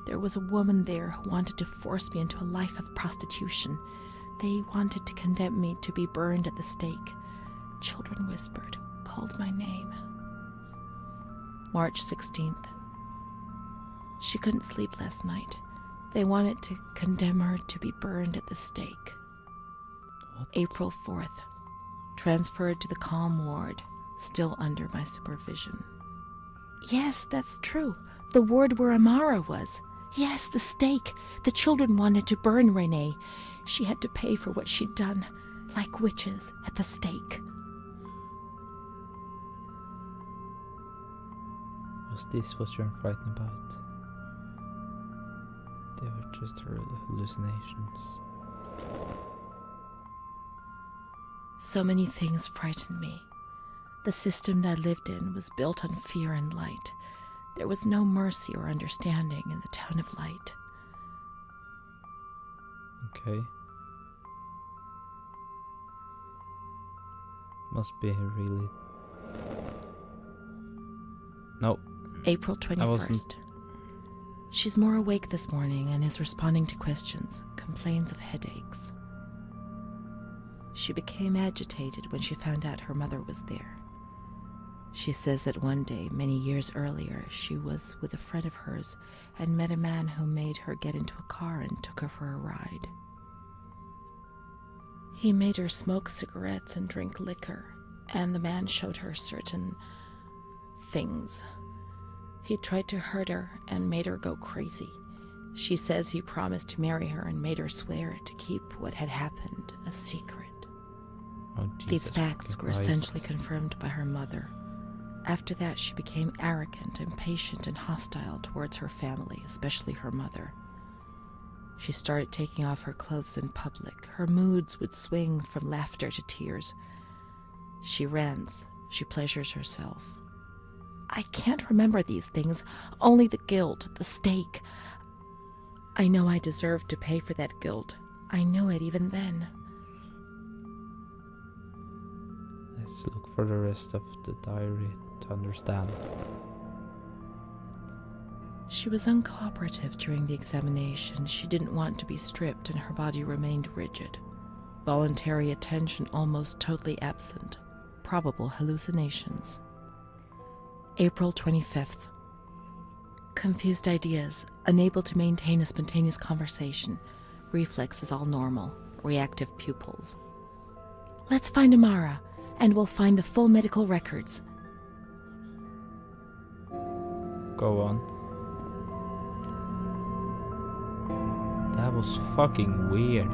There was a woman there who wanted to force me into a life of prostitution. They wanted to condemn me to be burned at the stake. Children whispered, called my name." March 16th. She couldn't sleep last night. They wanted to condemn her to be burned at the stake. What? April 4th. Transferred to the calm ward, still under my supervision. Yes, that's true. The ward where Amara was. Yes, the stake. The children wanted to burn Renee. She had to pay for what she'd done, like witches at the stake. Was this what you're frightened about? They were just hallucinations. So many things frightened me. The system that I lived in was built on fear and light. There was no mercy or understanding in the town of light. Okay. Must be really... No. April I wasn't- 21st. She's more awake this morning and is responding to questions, complains of headaches. She became agitated when she found out her mother was there. She says that one day, many years earlier, she was with a friend of hers and met a man who made her get into a car and took her for a ride. He made her smoke cigarettes and drink liquor, and the man showed her certain things. He tried to hurt her and made her go crazy. She says he promised to marry her and made her swear to keep what had happened a secret. Oh, These Jesus facts were Christ. essentially confirmed by her mother. After that, she became arrogant, impatient, and hostile towards her family, especially her mother. She started taking off her clothes in public. Her moods would swing from laughter to tears. She rants. She pleasures herself. I can't remember these things, only the guilt, the stake. I know I deserved to pay for that guilt. I knew it even then. Let's look for the rest of the diary to understand. She was uncooperative during the examination. She didn't want to be stripped and her body remained rigid. Voluntary attention almost totally absent. Probable hallucinations. April 25th. Confused ideas, unable to maintain a spontaneous conversation. Reflexes all normal. Reactive pupils. Let's find Amara, and we'll find the full medical records. Go on. That was fucking weird.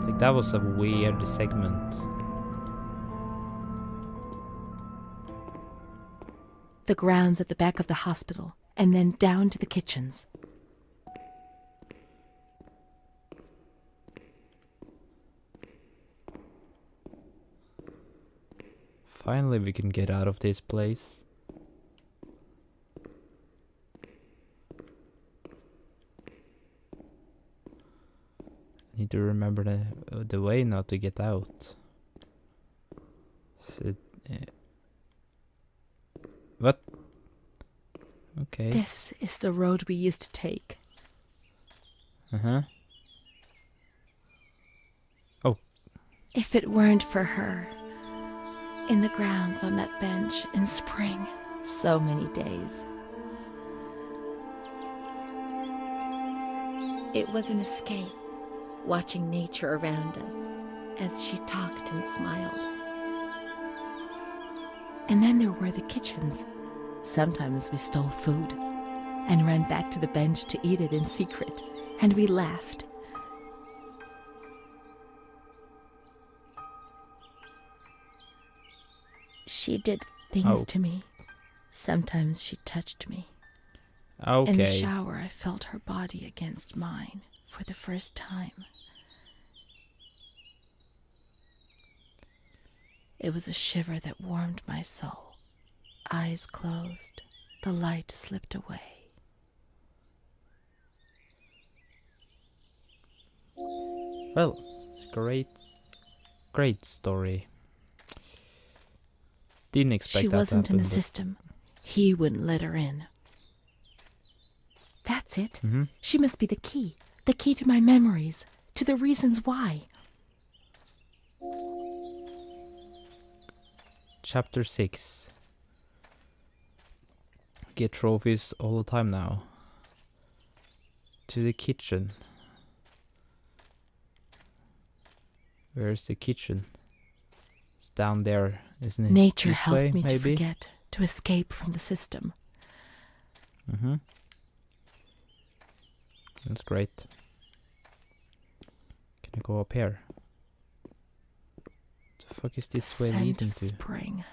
Like, that was a weird segment. The grounds at the back of the hospital, and then down to the kitchens. Finally, we can get out of this place. Need to remember the way now to get out. What? Okay. This is the road we used to take. Uh-huh. If it weren't for her, in the grounds on that bench in spring, so many days. It was an escape, watching nature around us as she talked and smiled. And then there were the kitchens. Sometimes we stole food and ran back to the bench to eat it in secret, and we laughed. She did things to me. Sometimes she touched me. Okay. In the shower, I felt her body against mine for the first time. It was a shiver that warmed my soul. Eyes closed, the light slipped away. Well, it's a great story. Didn't expect She that wasn't to in happen, the system. He wouldn't let her in. That's it. Mm-hmm. She must be the key to my memories, to the reasons why. Chapter 6. Get trophies all the time now. To the kitchen. Where's the kitchen? It's down there, isn't it? Nature This helped way, me to maybe? forget, to escape from the system. Mm-hmm. That's great. Can I go up here? What the fuck is this way Scent leading of to? spring.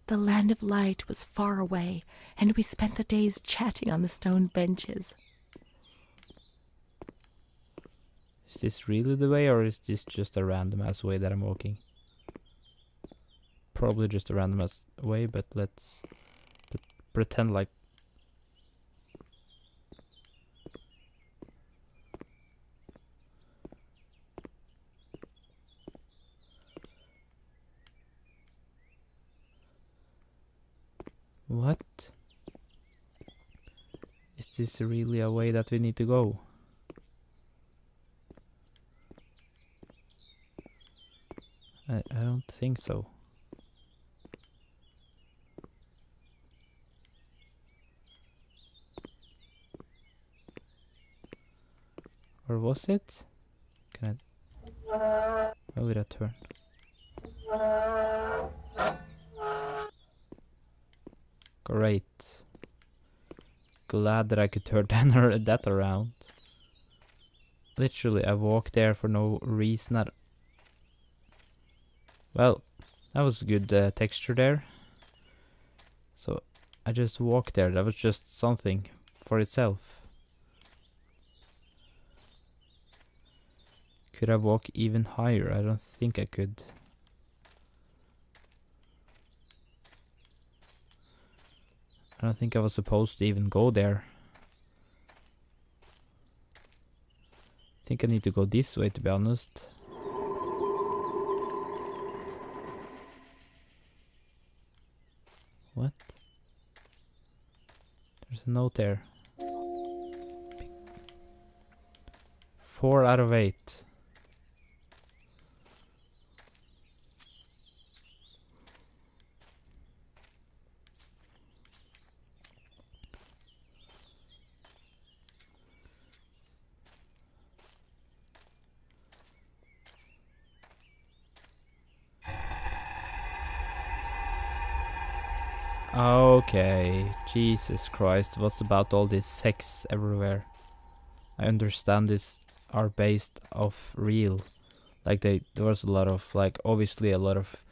The land of light was far away, and we spent the days chatting on the stone benches. Is this really the way, or is this just a random ass way that I'm walking? Probably just a random ass way, but let's pretend like. What? Is this really a way that we need to go? I don't think so. Or was it? Can I... Oh, did I turn? Great. Glad that I could turn that around. Literally, I walked there for no reason at... Well, that was good texture there. So, I just walked there. That was just something for itself. Could I walk even higher? I don't think I could. I don't think I was supposed to even go there. I think I need to go this way, to be honest. What? There's a note there. 4 out of 8. Okay, Jesus Christ, what's about all this sex everywhere? I understand this are based off real. Like there was a lot of, like, obviously a lot of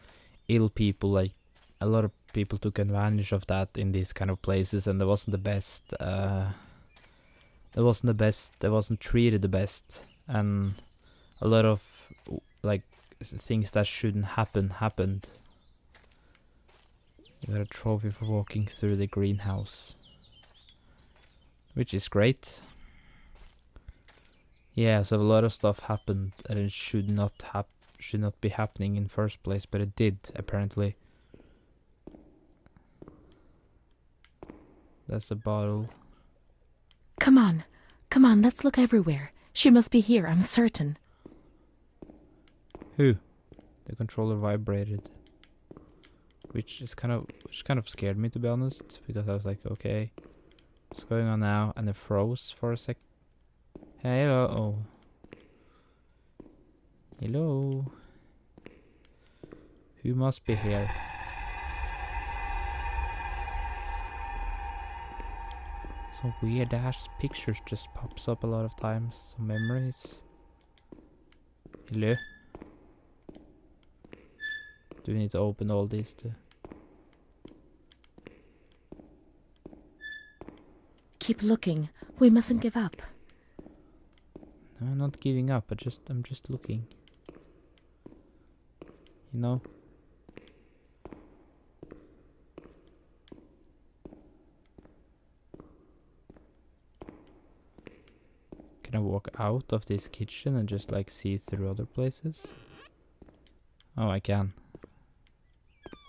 ill people, like a lot of people took advantage of that in these kind of places, and there wasn't the best, it wasn't treated the best, and a lot of, like, things that shouldn't happen, happened. You got a trophy for walking through the greenhouse, which is great. Yeah, so a lot of stuff happened and it should not be happening in first place, but it did, apparently. That's a bottle. Come on, let's look everywhere. She must be here, I'm certain. Who? The controller vibrated. Which kind of scared me, to be honest, because I was like, okay, what's going on now? And it froze for a sec. Hello. Oh. Hello. Who must be here? Some weird ass pictures just pops up a lot of times. Some memories. Hello. Do we need to open all these too? Keep looking. We mustn't give up. No, I'm not giving up. I'm just looking. You know? Can I walk out of this kitchen and just like see through other places? Oh, I can.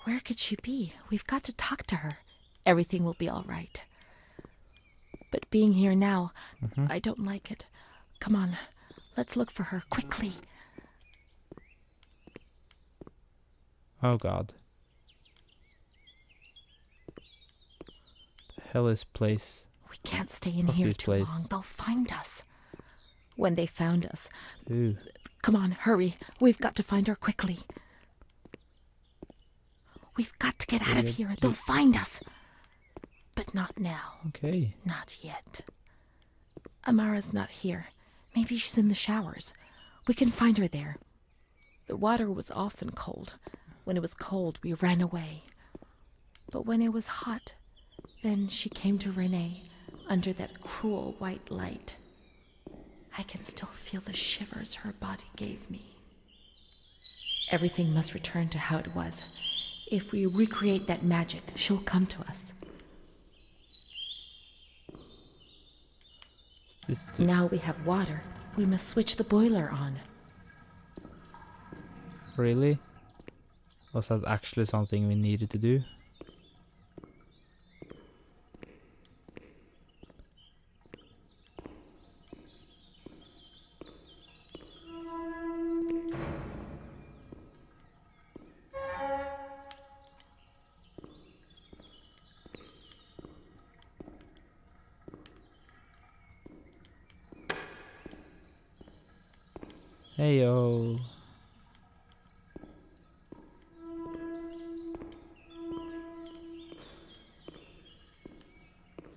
Where could she be? We've got to talk to her. Everything will be all right. But being here now, I don't like it. Come on, let's look for her, quickly. Oh god. The hell is place? We can't stay in here too long. They'll find us. When they found us... Ooh. Come on, hurry. We've got to find her quickly. We've got to get out of Yeah, here. They'll find us. But not now. Okay. Not yet. Amara's not here. Maybe she's in the showers. We can find her there. The water was often cold. When it was cold, we ran away. But when it was hot, then she came to Renee under that cruel white light. I can still feel the shivers her body gave me. Everything must return to how it was. If we recreate that magic, she'll come to us. Now we have water. We must switch the boiler on. Really? Was that actually something we needed to do? Heyo.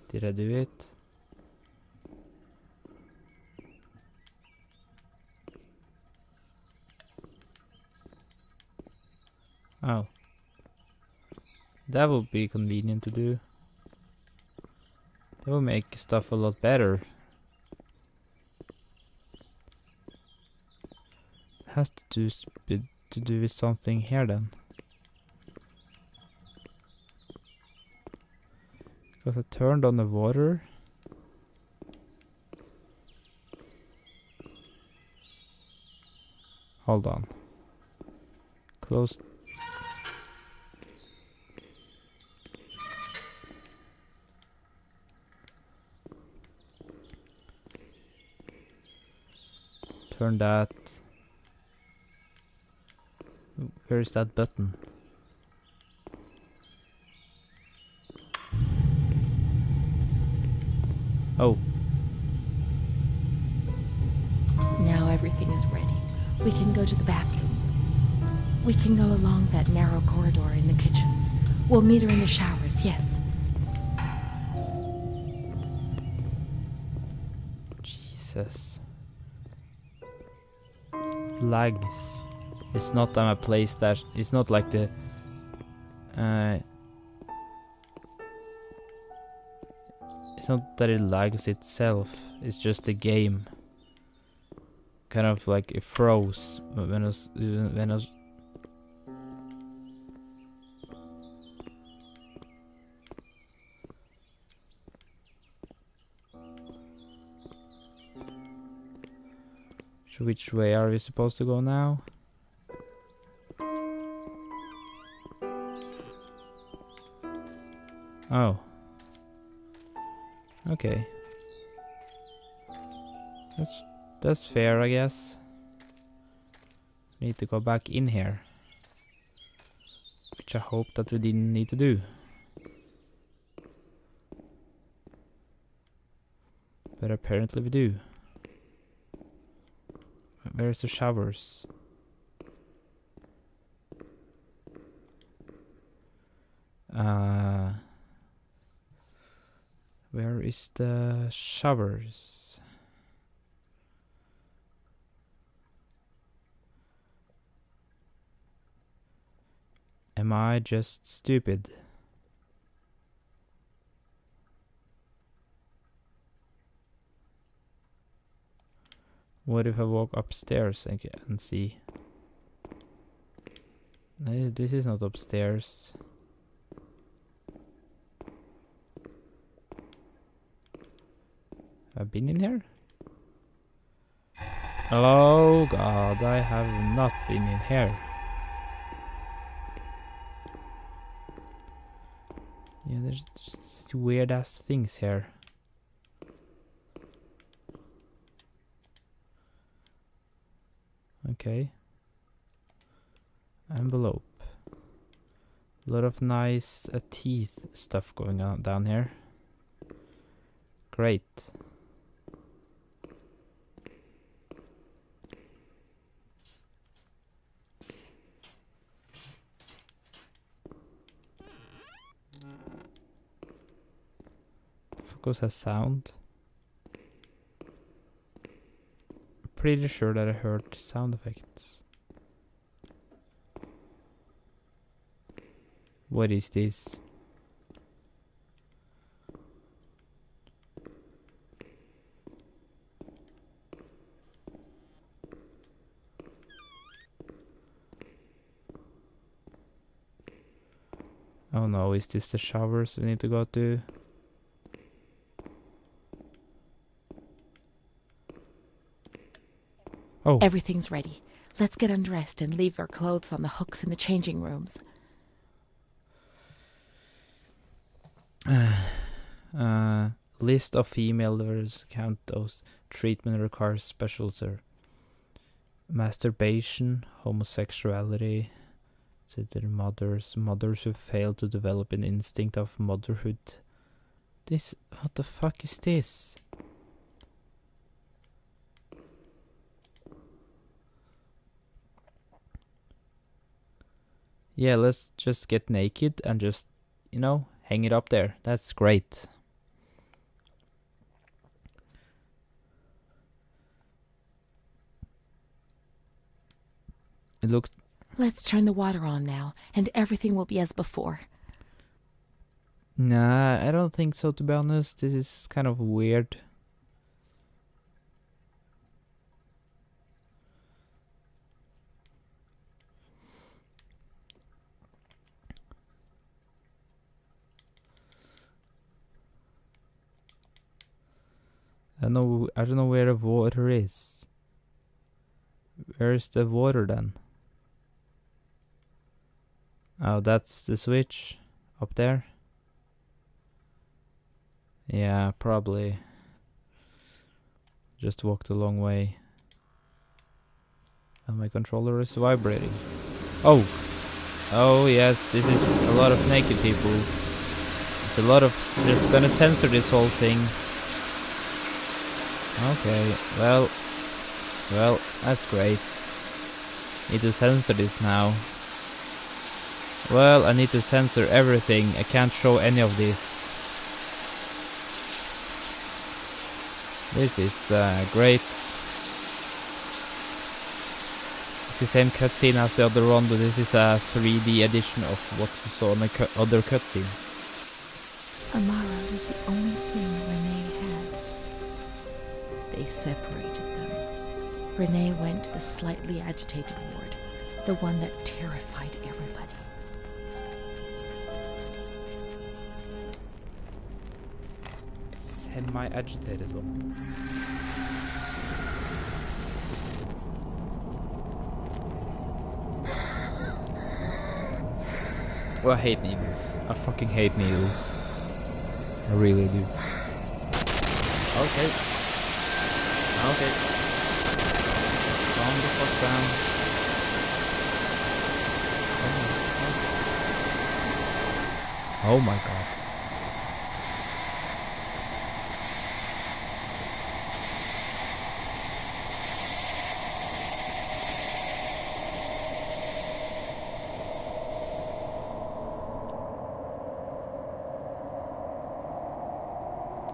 Did I do it? Oh. That would be convenient to do. That would make stuff a lot better. Has to do with something here then. Because I turned on the water. Hold on. Close. Turn that. Where is that button? Oh. Now everything is ready. We can go to the bathrooms. We can go along that narrow corridor in the kitchens. We'll meet her in the showers, yes. Jesus. Lags. It's not a place that... It's not like the... it's not that it lags itself. It's just the game. Kind of like it froze when I was... So which way are we supposed to go now? Oh. Okay. That's fair, I guess. Need to go back in here. Which I hope that we didn't need to do. But apparently we do. Where's the showers? Where is the showers? Am I just stupid? What if I walk upstairs and see? No, this is not upstairs. I've been in here? Oh god, I have not been in here. Yeah, there's just weird ass things here. Okay. Envelope. A lot of nice teeth stuff going on down here. Great. Marcos has sound. Pretty sure that I heard sound effects. What is this? Oh no, is this the showers we need to go to? Oh. Everything's ready. Let's get undressed and leave our clothes on the hooks in the changing rooms. List of female lovers count those. Treatment requires special masturbation, homosexuality, consider mothers who fail to develop an instinct of motherhood. What the fuck is this? Yeah, let's just get naked and just, hang it up there. That's great. It looked... Let's turn the water on now, and everything will be as before. Nah, I don't think so, to be honest. This is kind of weird. I don't know where the water is. Where's the water then? Oh, that's the switch up there. Yeah, probably. Just walked a long way. And my controller is vibrating. Oh! Oh yes, this is a lot of naked people. It's a lot of... Just gonna censor this whole thing. Okay, well, that's great. Need to censor this now. Well, I need to censor everything. I can't show any of this. This is great. It's the same cutscene as the other one, but this is a 3D edition of what you saw in the other cutscene. Amara was the only thing Renee had. They separated them. Renee went to the slightly agitated ward, the one that terrified everybody. Semi-agitated one. Well, I hate needles. I fucking hate needles. I really do. Okay. Okay. Calm the fuck down. Oh my god.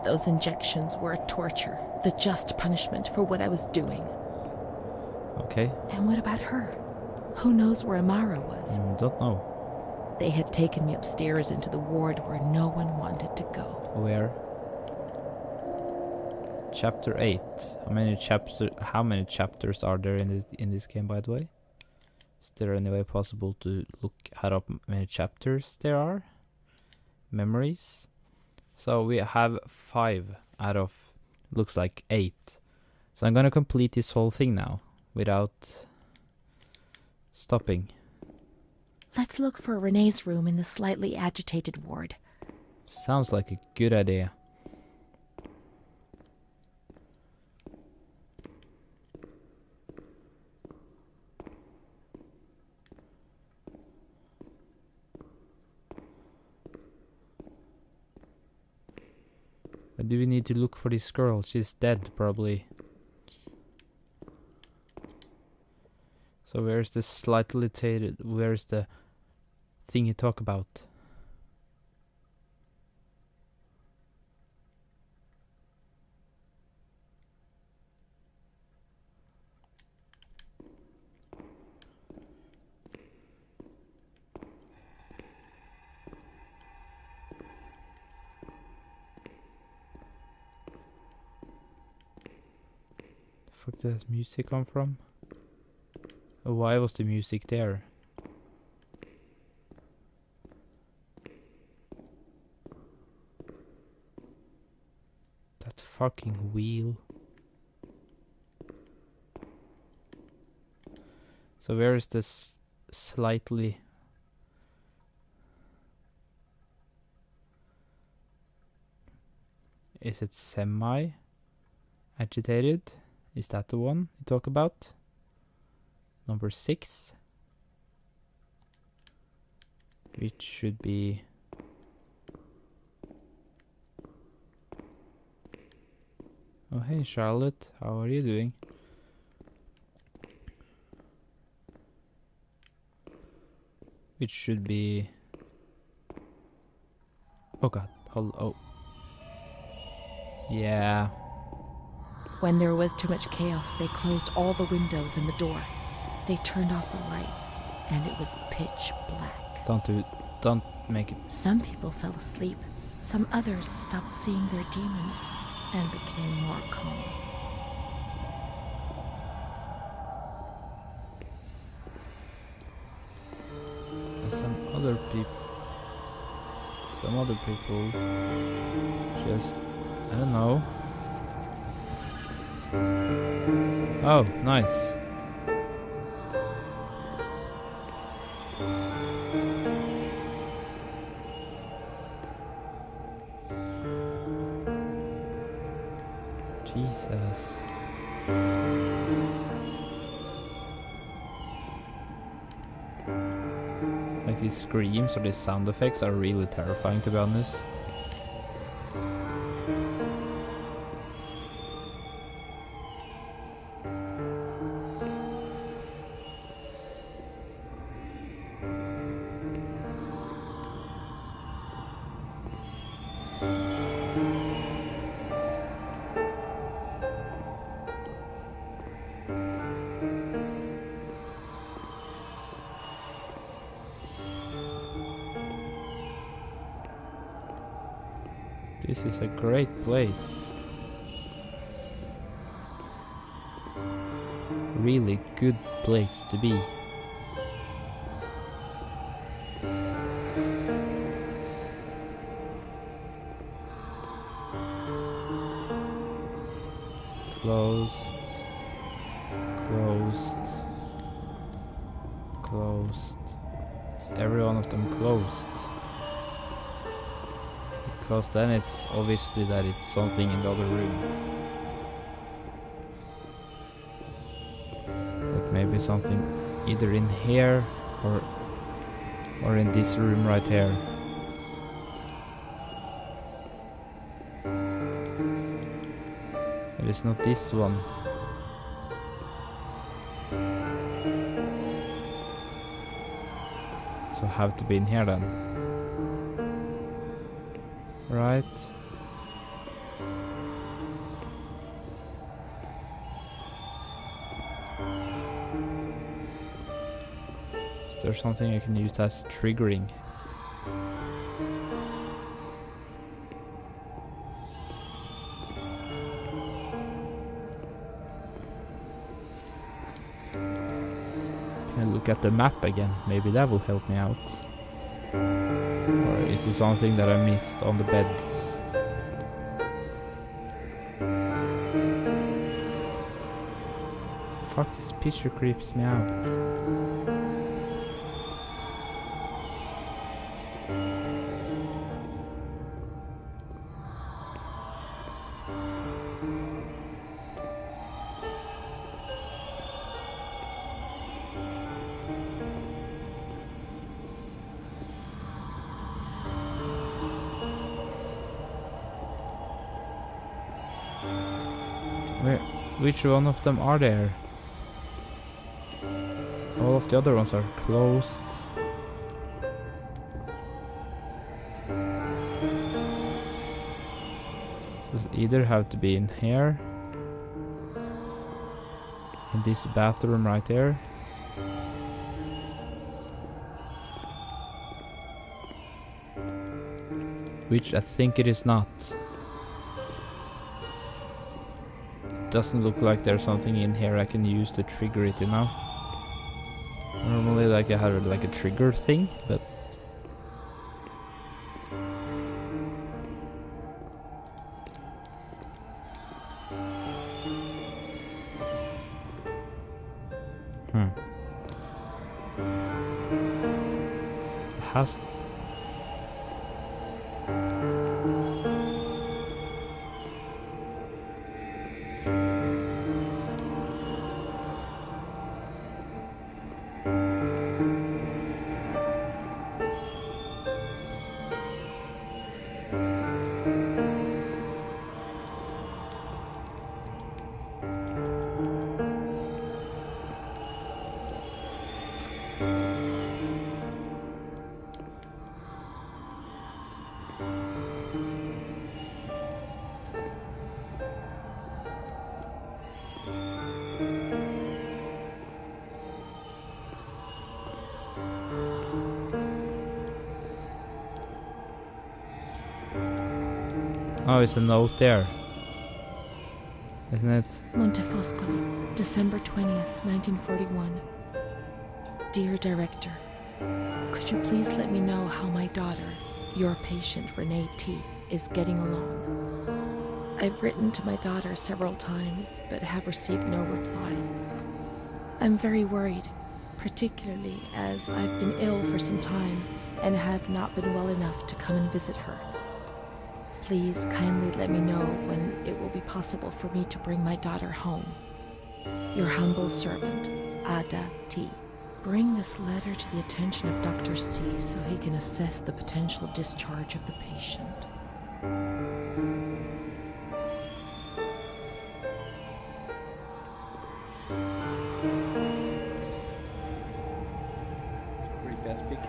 Those injections were a torture, the just punishment for what I was doing. Okay. And what about her? Who knows where Amara was? Don't know. They had taken me upstairs into the ward where no one wanted to go. Where? Chapter 8. How many chapters are there in this game, by the way? Is there any way possible to add up how many chapters there are? Memories? So we have 5 out of, looks like 8. So I'm gonna complete this whole thing now, without stopping. Let's look for Renee's room in the slightly agitated ward. Sounds like a good idea. But do we need to look for this girl? She's dead, probably. So where's the slightly agitated? Where's the thing you talk about? fuck did that music come from? Oh, why was the music there? That fucking wheel. So where is this slightly... Is it semi-agitated? Is that the one you talk about? Number 6. Which should be... Oh hey Charlotte, how are you doing? Which should be... Oh god, oh. Yeah. When there was too much chaos, they closed all the windows and the door. They turned off the lights, and it was pitch black. Don't make it... Some people fell asleep. Some others stopped seeing their demons and became more calm. Some other people just... I don't know. Oh, nice. Jesus. Like these screams or these sound effects are really terrifying, to be honest. This is a great place. Really good place to be. Closed. Closed. Closed. Is every one of them closed? Because then it's obviously that it's something in the other room. But maybe something either in here or in this room right here. It is not this one. So have to be in here then. Right. Is there something I can use as triggering? Can I look at the map again? Maybe that will help me out. Or is it something that I missed on the beds? Fuck, this picture creeps me out. Which one of them are there? All of the other ones are closed. So it either have to be in here, in this bathroom right there, which I think it is not. doesn't look like there's something in here I can use to trigger it, you know? Normally like I have like a trigger thing, but... Has... Oh, it's a note there. Isn't it? Montefoscolo, December 20th, 1941. Dear Director, could you please let me know how my daughter, your patient Renee T, is getting along? I've written to my daughter several times, but have received no reply. I'm very worried, particularly as I've been ill for some time and have not been well enough to come and visit her. Please kindly let me know when it will be possible for me to bring my daughter home. Your humble servant, Ada T. Bring this letter to the attention of Dr. C so he can assess the potential discharge of the patient. Pretty best picture.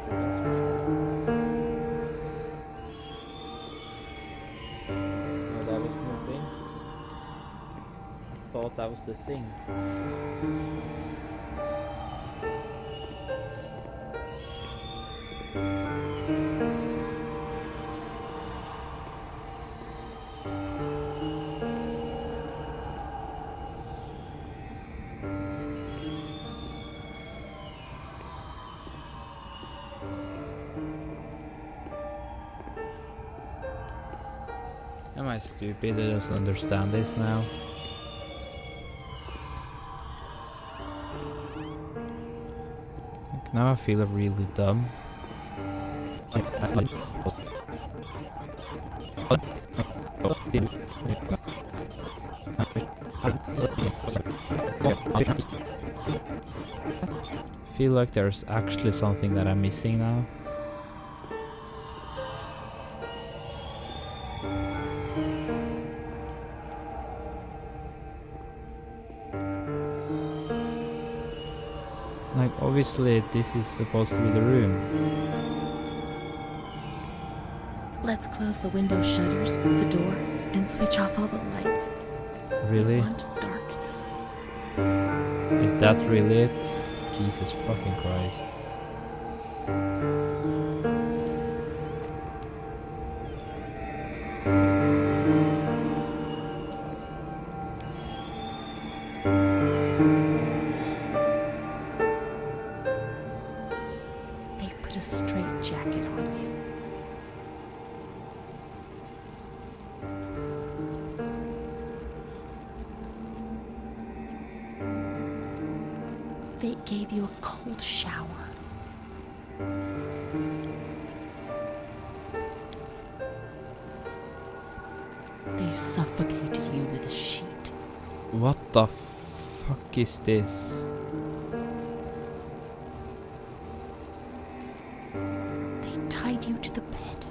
That wasn't the thing. I thought that was the thing. Am I stupid? I don't understand this now. Now I feel really dumb. Feel like there's actually something that I'm missing now. Like, obviously this is supposed to be the room. Let's close the window shutters, the door, and switch off all the lights. Really? I want darkness. Is that really it? Jesus fucking Christ. They put a straight jacket on you. They gave you a cold shower. They suffocated you with a sheet. What the fuck is this? They tied you to the bed.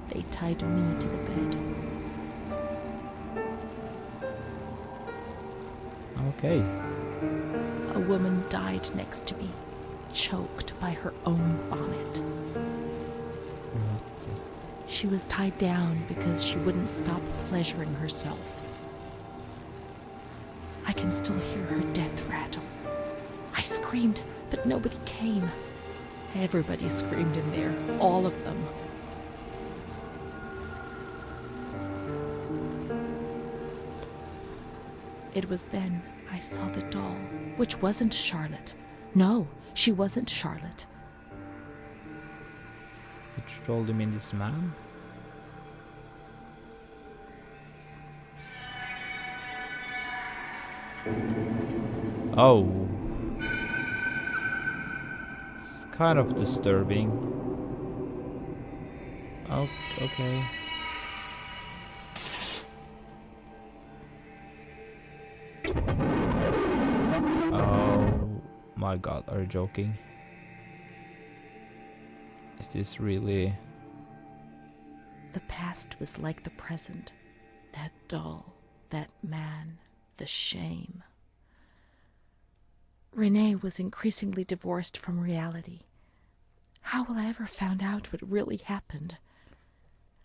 They tied me to the bed. Okay. A woman died next to me, choked by her own vomit. What? She was tied down because she wouldn't stop pleasuring herself. I can still hear her death rattle. I screamed, but nobody came. Everybody screamed in there, all of them. It was then I saw the doll, which wasn't Charlotte. No, she wasn't Charlotte. Which told him in this man? Oh. It's kind of disturbing. Oh, okay. Oh my god, are you joking? Is this really... The past was like the present. That doll, that man, the shame. Renee was increasingly divorced from reality. How will I ever find out what really happened?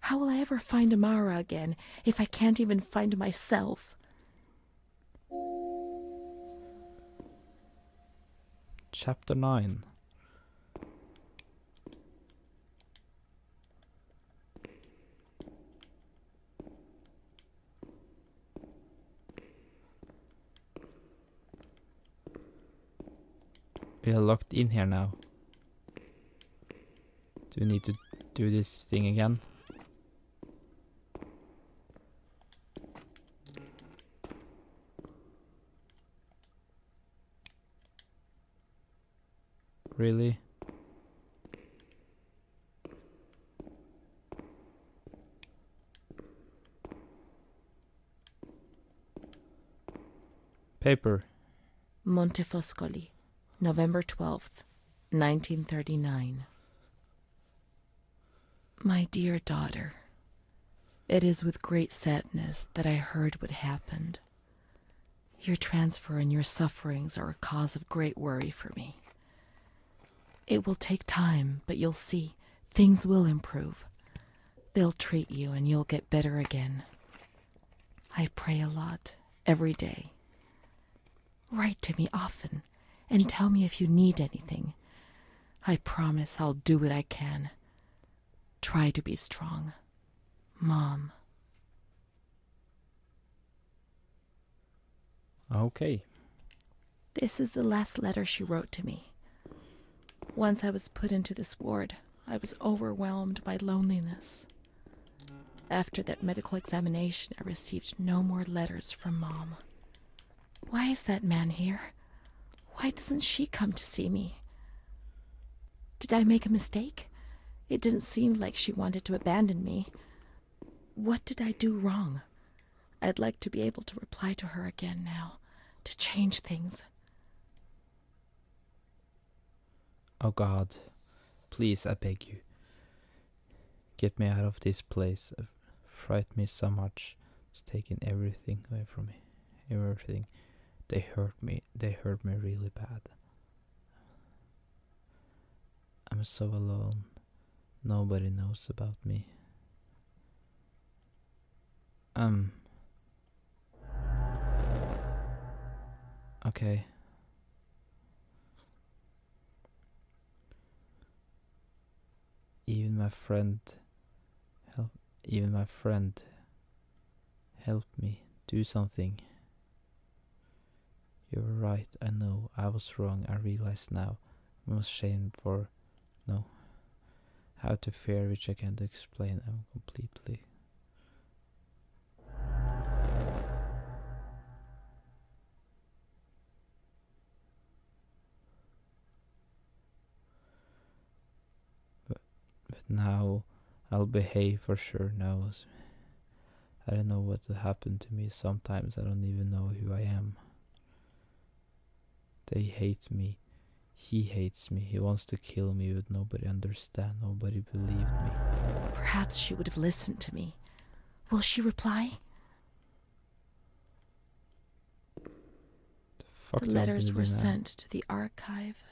How will I ever find Amara again if I can't even find myself? Chapter 9. We are locked in here now. Do we need to do this thing again? Really? Paper. Montefoscoli, November 12th, 1939. My dear daughter, it is with great sadness that I heard what happened. Your transfer and your sufferings are a cause of great worry for me. It will take time, but you'll see, things will improve. They'll treat you and you'll get better again. I pray a lot, every day. Write to me often and tell me if you need anything. I promise I'll do what I can. Try to be strong. Mom. Okay. This is the last letter she wrote to me. Once I was put into this ward, I was overwhelmed by loneliness. After that medical examination, I received no more letters from Mom. Why is that man here? Why doesn't she come to see me? Did I make a mistake? It didn't seem like she wanted to abandon me. What did I do wrong? I'd like to be able to reply to her again now, to change things. Oh God, please, I beg you. Get me out of this place. It frightened me so much. It's taken everything away from me. Everything. They hurt me. They hurt me really bad. I'm so alone. Nobody knows about me. Okay. Even my friend help me do something. You're right, I know, I was wrong, I realize now. I'm ashamed for how to fare, which I can't explain. I'm completely. But now I'll behave for sure now. I don't know what will happen to me. Sometimes I don't even know who I am. They hate me. He hates me. He wants to kill me, but nobody understands. Nobody believed me. Perhaps she would have listened to me. Will she reply? The letters were sent to the archive.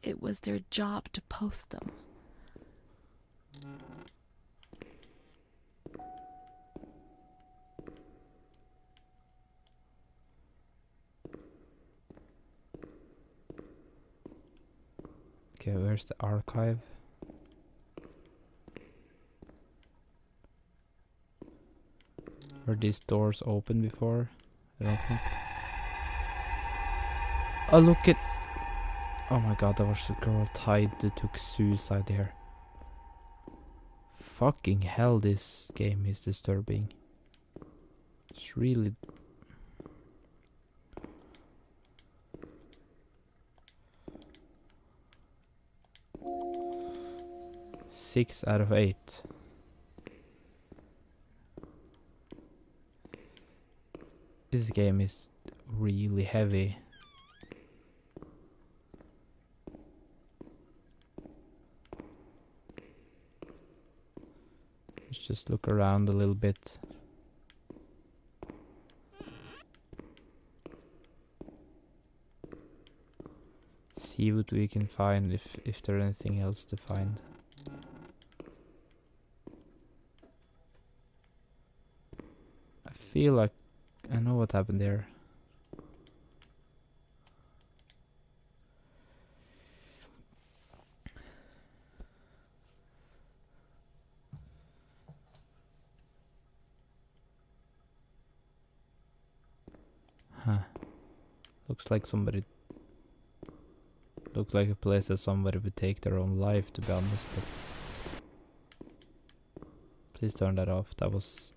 It was their job to post them. Okay, where's the archive? Were these doors open before? I don't think. Oh, look at... Oh my god, there was a girl tied that took suicide here. Fucking hell, this game is disturbing. It's really... Six out of 8. This game is really heavy. Let's just look around a little bit. See what we can find, if there's anything else to find. I feel like I know what happened there. Huh. Looks like a place that somebody would take their own life, to be honest, but please turn that off. That was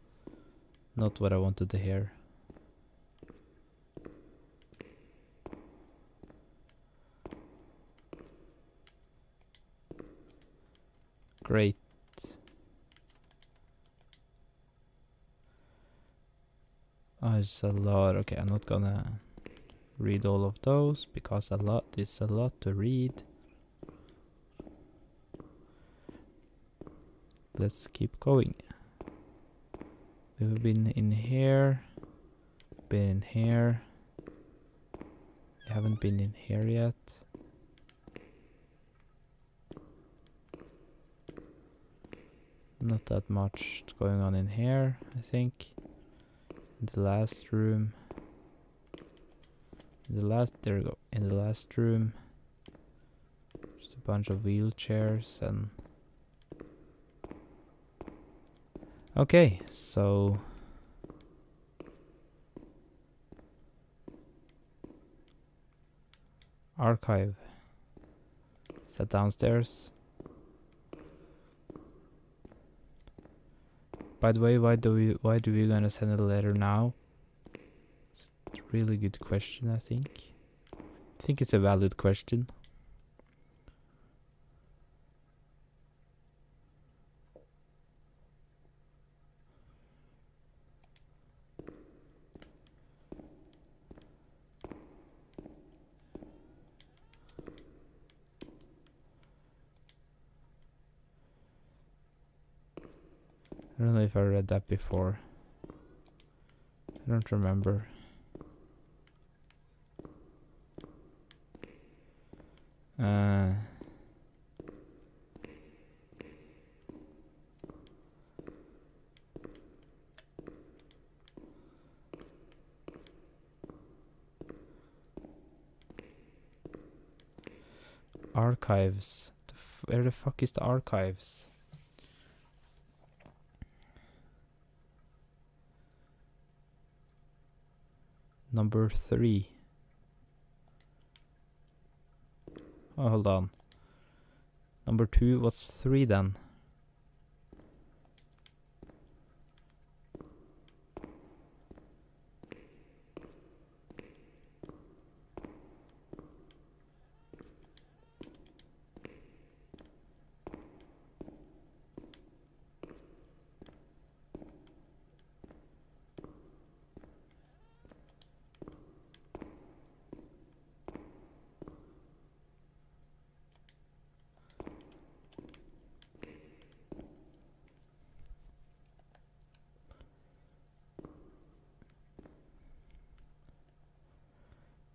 not what I wanted to hear. Great. Oh, it's a lot. Okay, I'm not gonna read all of those because is a lot to read. Let's keep going. We've been in here, been in here. We haven't been in here yet. Not that much going on in here, I think. In the last room. There we go. In the last room. Just a bunch of wheelchairs and... Okay, so... Archive. Is that downstairs? By the way, why do we gonna send a letter now? It's a really good question, I think. I think it's a valid question. I don't know if I read that before. I don't remember. Archives. Where the fuck is the archives? Number 3. Oh, hold on. Number 2, what's 3 then?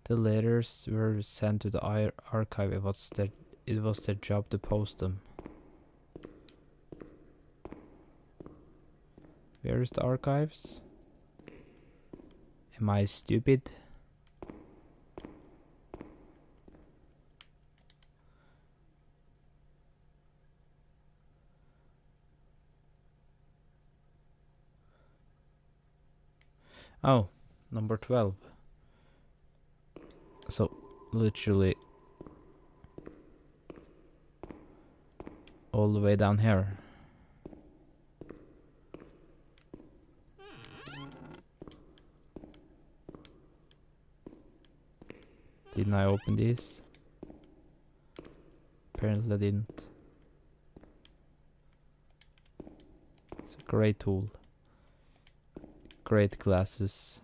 The letters were sent to the archive. It was their job to post them. Where is the archives? Am I stupid? Oh, number 12. So, literally all the way down here. Didn't I open these? Apparently I didn't. It's a great tool. Great glasses.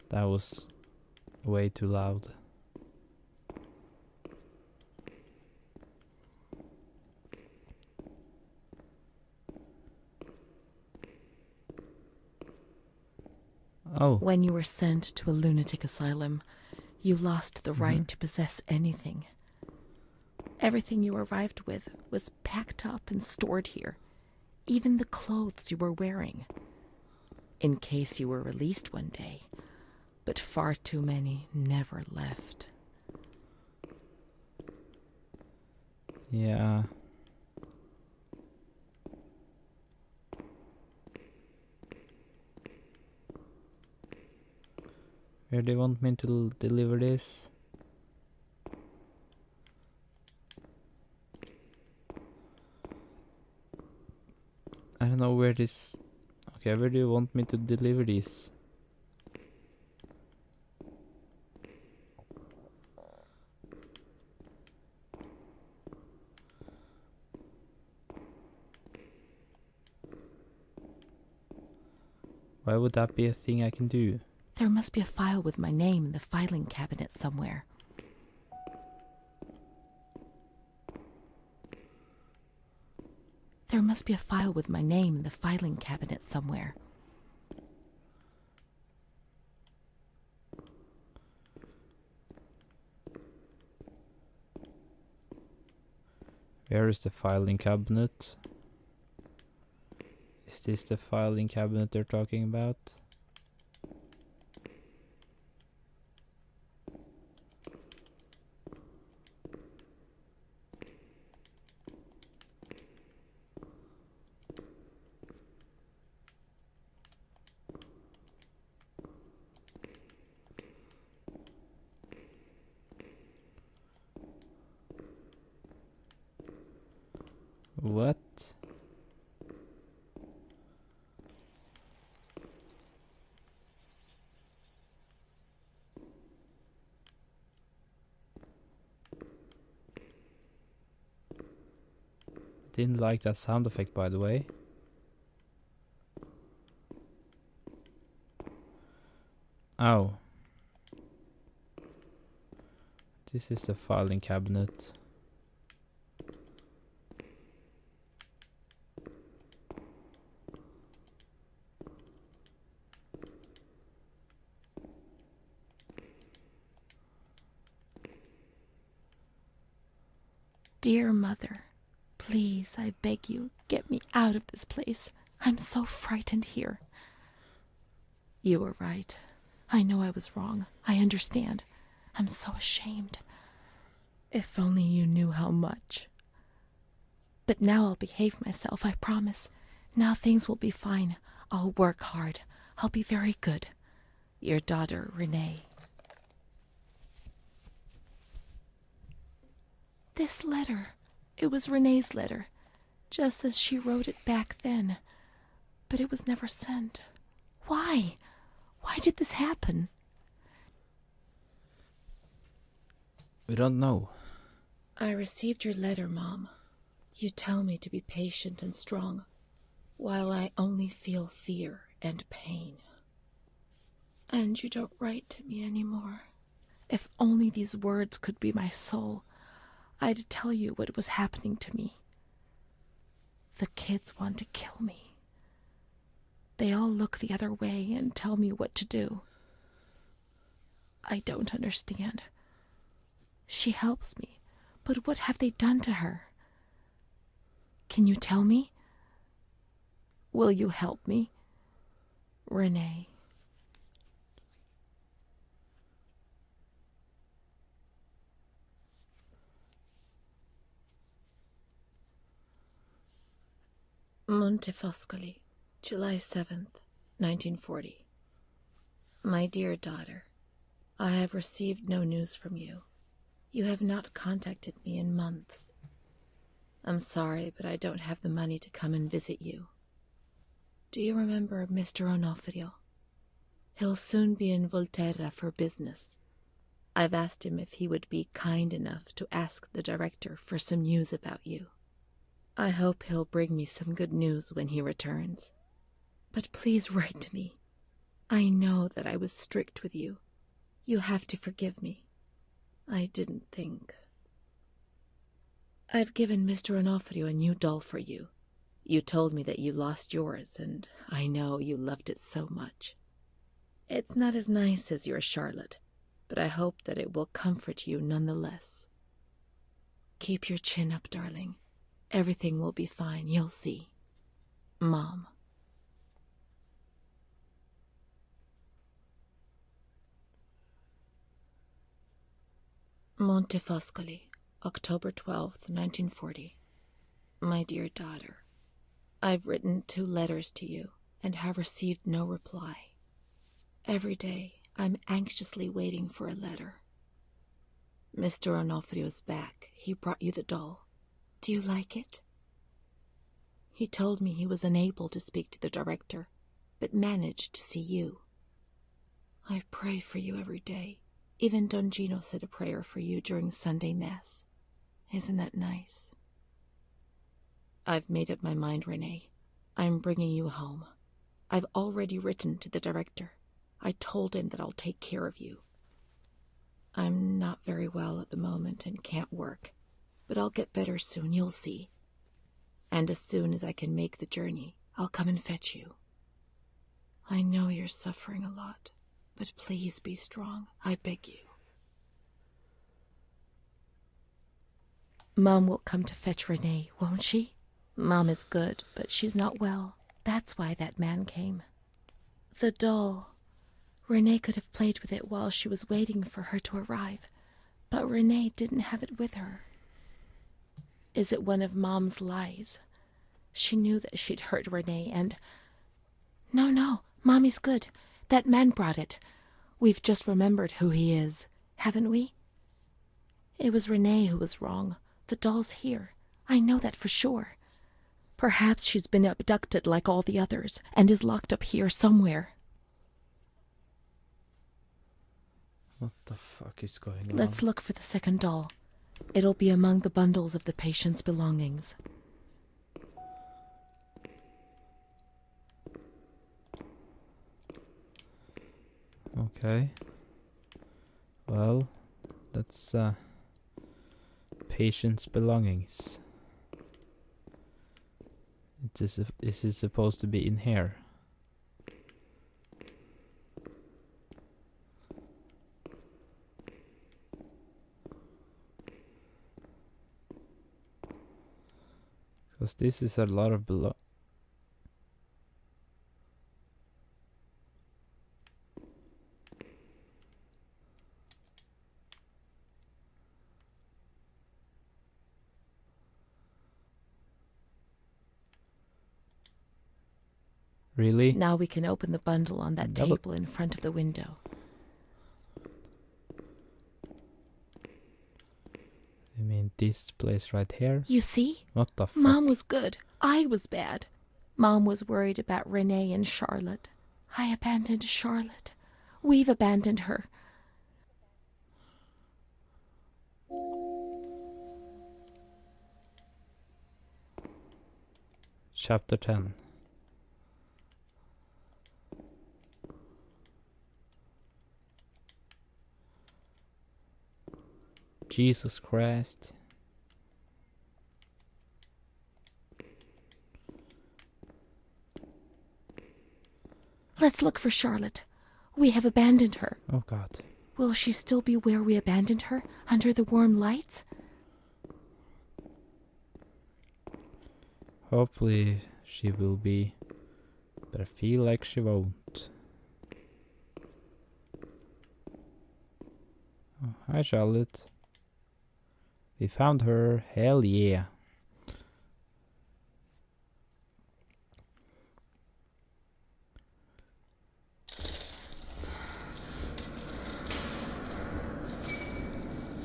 That was way too loud. Oh. When you were sent to a lunatic asylum, you lost the right to possess anything. Everything you arrived with was packed up and stored here, even the clothes you were wearing, in case you were released one day. But far too many never left. Yeah. Where do you want me to deliver this? I don't know where this... Okay, where do you want me to deliver these? Why would that be a thing I can do? There must be a file with my name in the filing cabinet somewhere. There must be a file with my name in the filing cabinet somewhere. Where is the filing cabinet? Is this the filing cabinet they're talking about? What? Didn't like that sound effect, by the way. Oh. This is the filing cabinet. Dear Mother, please, I beg you, get me out of this place. I'm so frightened here. You were right. I know I was wrong. I understand. I'm so ashamed. If only you knew how much. But now I'll behave myself, I promise. Now things will be fine. I'll work hard. I'll be very good. Your daughter, Renee. This letter. It was Renee's letter, just as she wrote it back then. But it was never sent. Why? Why did this happen? We don't know. I received your letter, Mom. You tell me to be patient and strong, while I only feel fear and pain. And you don't write to me anymore. If only these words could be my soul, I'd tell you what was happening to me. The kids want to kill me. They all look the other way and tell me what to do. I don't understand. She helps me, but what have they done to her? Can you tell me? Will you help me? Renee. Montefoscoli, July 7th, 1940. My dear daughter, I have received no news from you. You have not contacted me in months. I'm sorry, but I don't have the money to come and visit you. Do you remember Mr. Onofrio? He'll soon be in Volterra for business. I've asked him if he would be kind enough to ask the director for some news about you. I hope he'll bring me some good news when he returns. But please write to me. I know that I was strict with you. You have to forgive me. I didn't think. I've given Mr. Onofrio a new doll for you. You told me that you lost yours, and I know you loved it so much. It's not as nice as your Charlotte, but I hope that it will comfort you nonetheless. Keep your chin up, darling. Everything will be fine, you'll see. Mom. Montefoscoli, October 12th, 1940. My dear daughter, I've written 2 letters to you and have received no reply. Every day I'm anxiously waiting for a letter. Mr. Onofrio's back. He brought you the doll. Do you like it? He told me he was unable to speak to the director, but managed to see you. I pray for you every day. Even Don Gino said a prayer for you during Sunday Mass. Isn't that nice? I've made up my mind, Renee. I'm bringing you home. I've already written to the director. I told him that I'll take care of you. I'm not very well at the moment and can't work, but I'll get better soon, you'll see. And as soon as I can make the journey, I'll come and fetch you. I know you're suffering a lot, but please be strong, I beg you. Mom will come to fetch Renee, won't she? Mom is good, but she's not well. That's why that man came. The doll. Renee could have played with it while she was waiting for her to arrive, but Renee didn't have it with her. Is it one of Mom's lies? She knew that she'd hurt Renee and... No, Mommy's good. That man brought it. We've just remembered who he is, haven't we? It was Renee who was wrong. The doll's here. I know that for sure. Perhaps she's been abducted like all the others and is locked up here somewhere. What the fuck is going on? Let's look for the second doll. It'll be among the bundles of the patient's belongings. Okay. Well, that's patient's belongings. Is it supposed to be in here? Because this is a lot of Really? Now we can open the bundle on that Double. table in front of the window. You mean this place right here? You see? What the fuck? Mom was good. I was bad. Mom was worried about Renee and Charlotte. I abandoned Charlotte. We've abandoned her. Chapter 10. Jesus Christ. Let's look for Charlotte. We have abandoned her. Oh God. Will she still be where we abandoned her, under the warm lights? Hopefully she will be, but I feel like she won't. Oh, hi Charlotte. We found her. Hell yeah.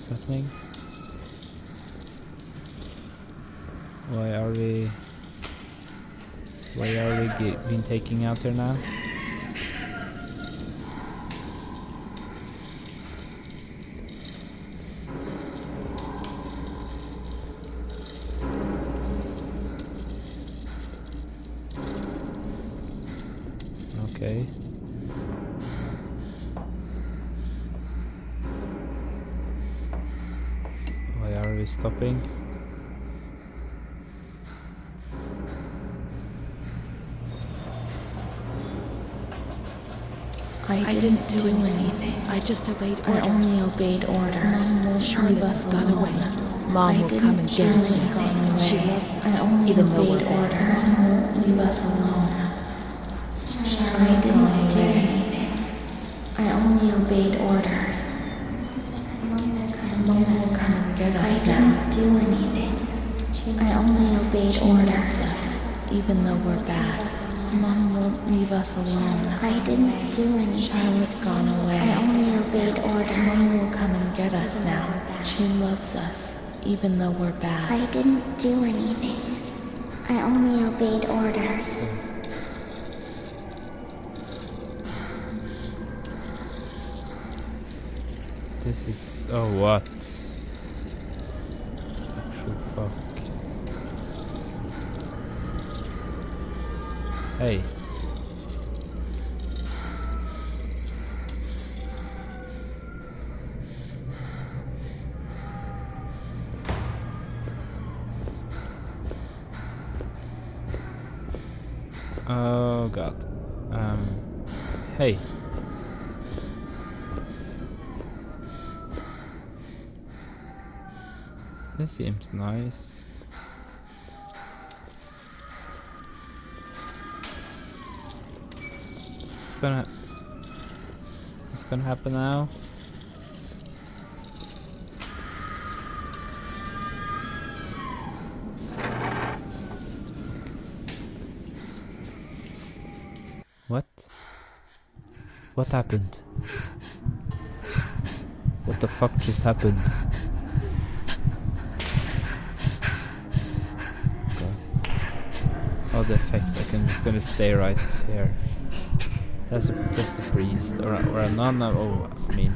What's happening? Why are we being taken out there now? Okay. Why are we stopping? I didn't do anything. I just obeyed orders. I only obeyed orders. Charlotte's gone away. Mom will come and get me. She loves us, I only even though obeyed we're orders. Leave us alone. I didn't do anything. I only obeyed orders. Mom will come and get us now. I didn't do anything. I only obeyed orders. even though we're bad. Mom won't leave us alone. I didn't do anything. Charlotte gone away. I only obeyed orders. Mom will come and get us now. She loves us, even though we're bad. I didn't do anything. I only obeyed orders. This is... oh, what? Actual fuck. Hey. Oh god. Hey. This seems nice. What's gonna happen now? What? What happened? What the fuck just happened? Oh, the effect! I'm just gonna stay right here. That's the priest or a nun. Oh, I mean.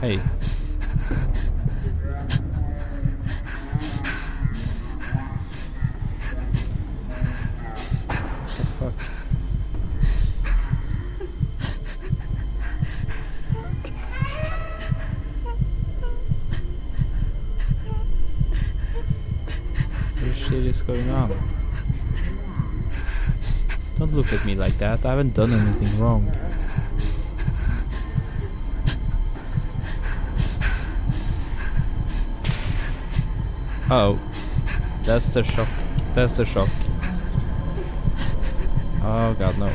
Hey. What the fuck? What shit is going on? Don't look at me like that. I haven't done anything wrong. Oh, that's the shock. That's the shock. Oh god, no.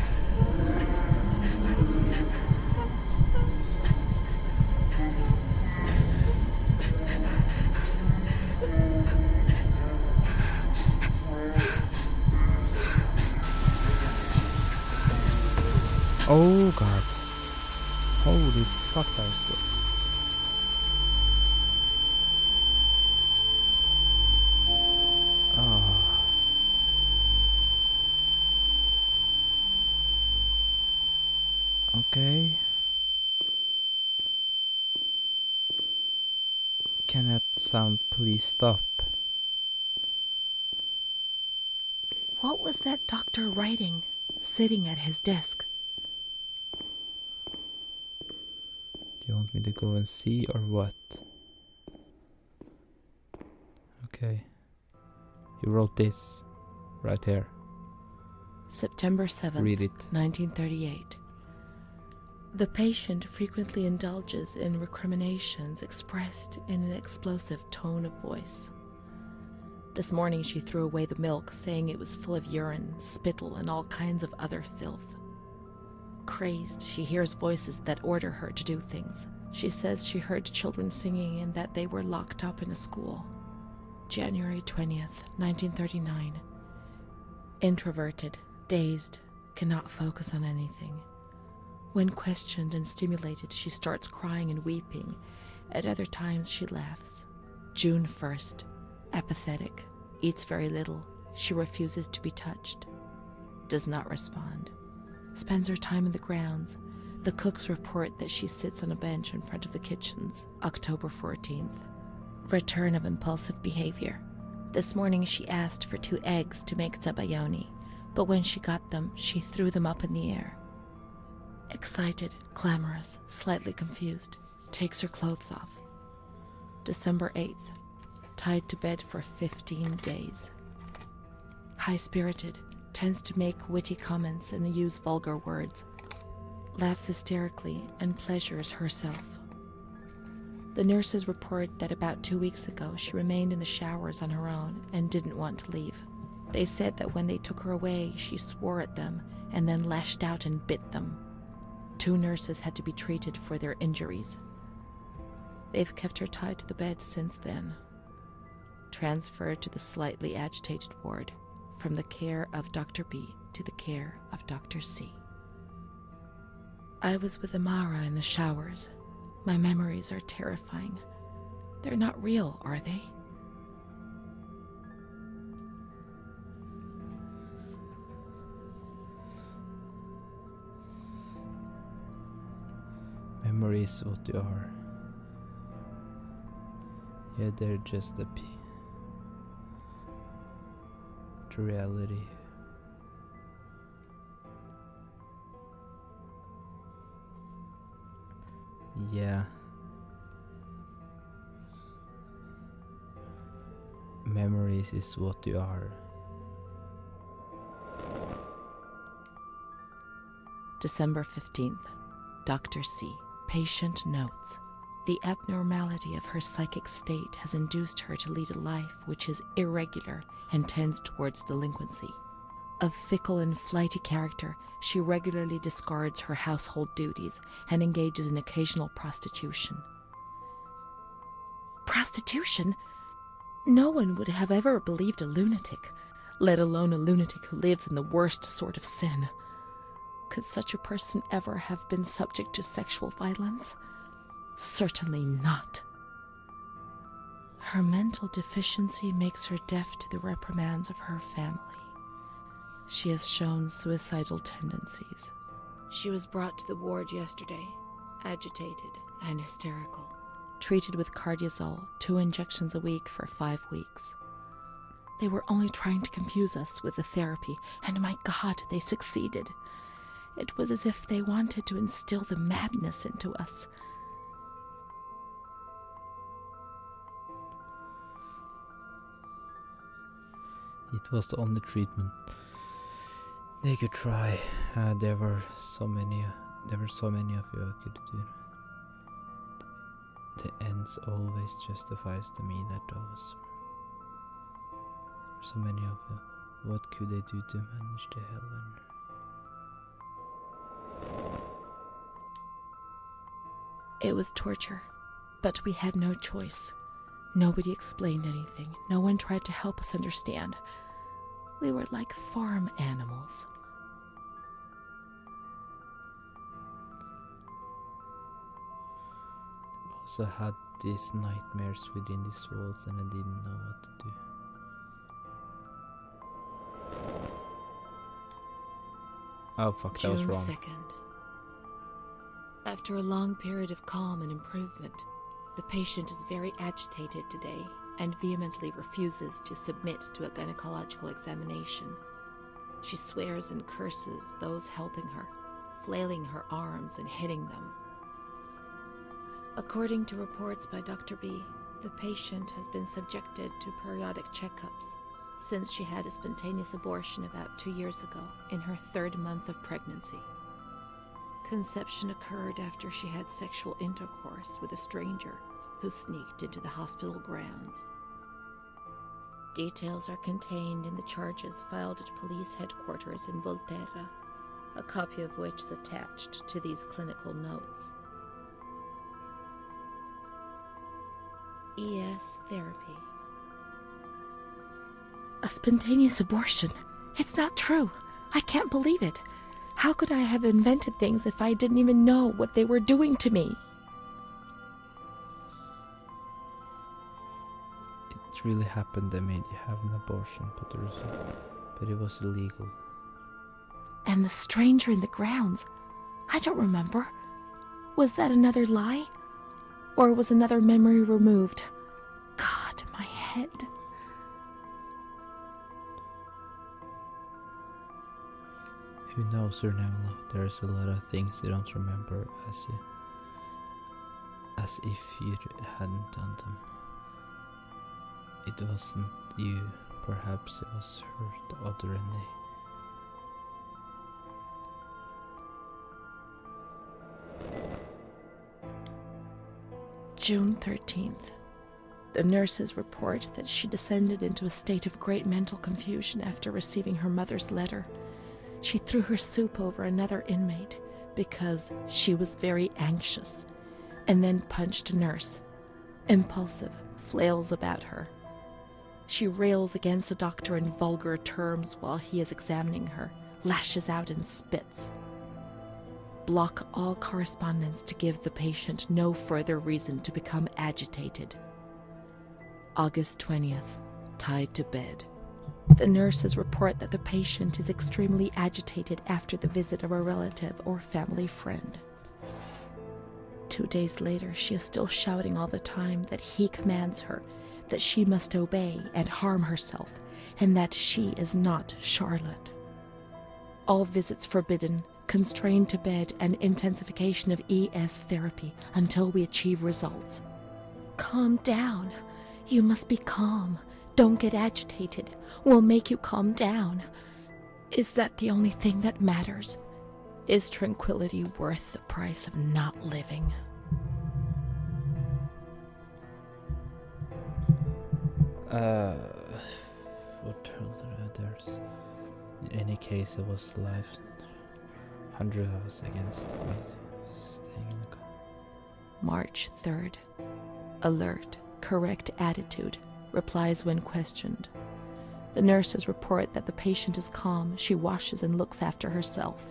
Oh god. Holy fuck, that was good. Ah. Okay. Can that sound please stop? What was that doctor writing, sitting at his desk? Do you want me to go and see or what? Okay. He wrote this right here. September 7th, Read it. 1938. The patient frequently indulges in recriminations expressed in an explosive tone of voice. This morning she threw away the milk, saying it was full of urine, spittle, and all kinds of other filth. Crazed, she hears voices that order her to do things. She says she heard children singing and that they were locked up in a school. January 20th, 1939. Introverted, dazed, cannot focus on anything. When questioned and stimulated, she starts crying and weeping. At other times, she laughs. June 1st. Apathetic. Eats very little. She refuses to be touched. Does not respond. Spends her time in the grounds. The cooks report that she sits on a bench in front of the kitchens. October 14th. Return of impulsive behavior. This morning she asked for 2 eggs to make zabayoni, but when she got them, she threw them up in the air. Excited, clamorous, slightly confused. Takes her clothes off. December 8th. Tied to bed for 15 days. High-spirited, tends to make witty comments and use vulgar words. Laughs hysterically and pleasures herself. The nurses report that about 2 weeks ago she remained in the showers on her own and didn't want to leave. They said that when they took her away, she swore at them and then lashed out and bit them. 2 nurses had to be treated for their injuries. They've kept her tied to the bed since then. Transferred to the slightly agitated ward, from the care of Dr. B to the care of Dr. C. I was with Amara in the showers. My memories are terrifying. They're not real, are they? Memories what you are. Yeah, they're just the reality. Yeah. Memories is what you are. December 15th. Dr. C. Patient notes. The abnormality of her psychic state has induced her to lead a life which is irregular and tends towards delinquency. Of fickle and flighty character, she regularly discards her household duties and engages in occasional prostitution. Prostitution? No one would have ever believed a lunatic, let alone a lunatic who lives in the worst sort of sin. Could such a person ever have been subject to sexual violence? Certainly not. Her mental deficiency makes her deaf to the reprimands of her family. She has shown suicidal tendencies. She was brought to the ward yesterday, agitated and hysterical. Treated with cardiazol, 2 injections a week for 5 weeks. They were only trying to confuse us with the therapy, and my God, they succeeded. It was as if they wanted to instill the madness into us. It was the only treatment they could try. There were so many of you I could do. The ends always justifies the mean at those. So many of you. What could they do to manage the Hellbender? It was torture, but we had no choice. Nobody explained anything. No one tried to help us understand. We were like farm animals. Also had these nightmares within these walls and I didn't know what to do. Oh fuck, that was June wrong. 2nd. After a long period of calm and improvement, the patient is very agitated today and vehemently refuses to submit to a gynecological examination. She swears and curses those helping her, flailing her arms and hitting them. According to reports by Dr. B, the patient has been subjected to periodic checkups since she had a spontaneous abortion about 2 years ago in her 3rd month of pregnancy. Conception occurred after she had sexual intercourse with a stranger who sneaked into the hospital grounds. Details are contained in the charges filed at police headquarters in Volterra, a copy of which is attached to these clinical notes. ES therapy. A spontaneous abortion. It's not true. I can't believe it. How could I have invented things if I didn't even know what they were doing to me? It really happened. They made you have an abortion, but it was illegal. And the stranger in the grounds. I don't remember. Was that another lie? Or was another memory removed? God, my head. Who knows, Ernella? There's a lot of things you don't remember as if you hadn't done them. It wasn't you, perhaps it was her, the other Renee. June 13th. The nurses report that she descended into a state of great mental confusion after receiving her mother's letter. She threw her soup over another inmate because she was very anxious, and then punched a nurse. Impulsive, flails about her. She rails against the doctor in vulgar terms while he is examining her, lashes out and spits. Block all correspondence to give the patient no further reason to become agitated. August 20th, tied to bed. The nurses report that the patient is extremely agitated after the visit of a relative or family friend. 2 days later, she is still shouting all the time that he commands her, that she must obey and harm herself, and that she is not Charlotte. All visits forbidden, constrained to bed, and intensification of ES therapy until we achieve results. Calm down. You must be calm. Don't get agitated. We'll make you calm down. Is that the only thing that matters? Is tranquility worth the price of not living? What there's in any case it was life. 100 hours against me staying in the car. March 3rd. Alert, correct attitude, replies when questioned. The nurses report that the patient is calm, she washes and looks after herself.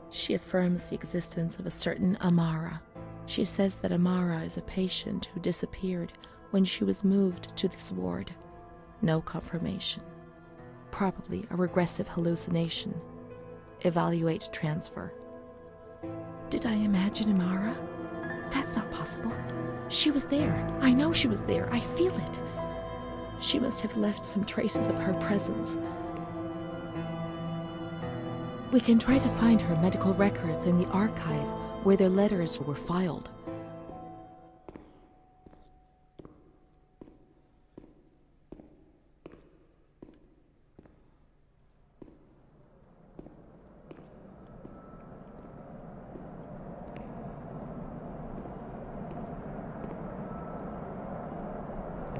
She affirms the existence of a certain Amara. She says that Amara is a patient who disappeared when she was moved to this ward. No confirmation. Probably a regressive hallucination. Evaluate transfer. Did I imagine Amara? That's not possible. She was there. I know she was there. I feel it. She must have left some traces of her presence. We can try to find her medical records in the archive where their letters were filed.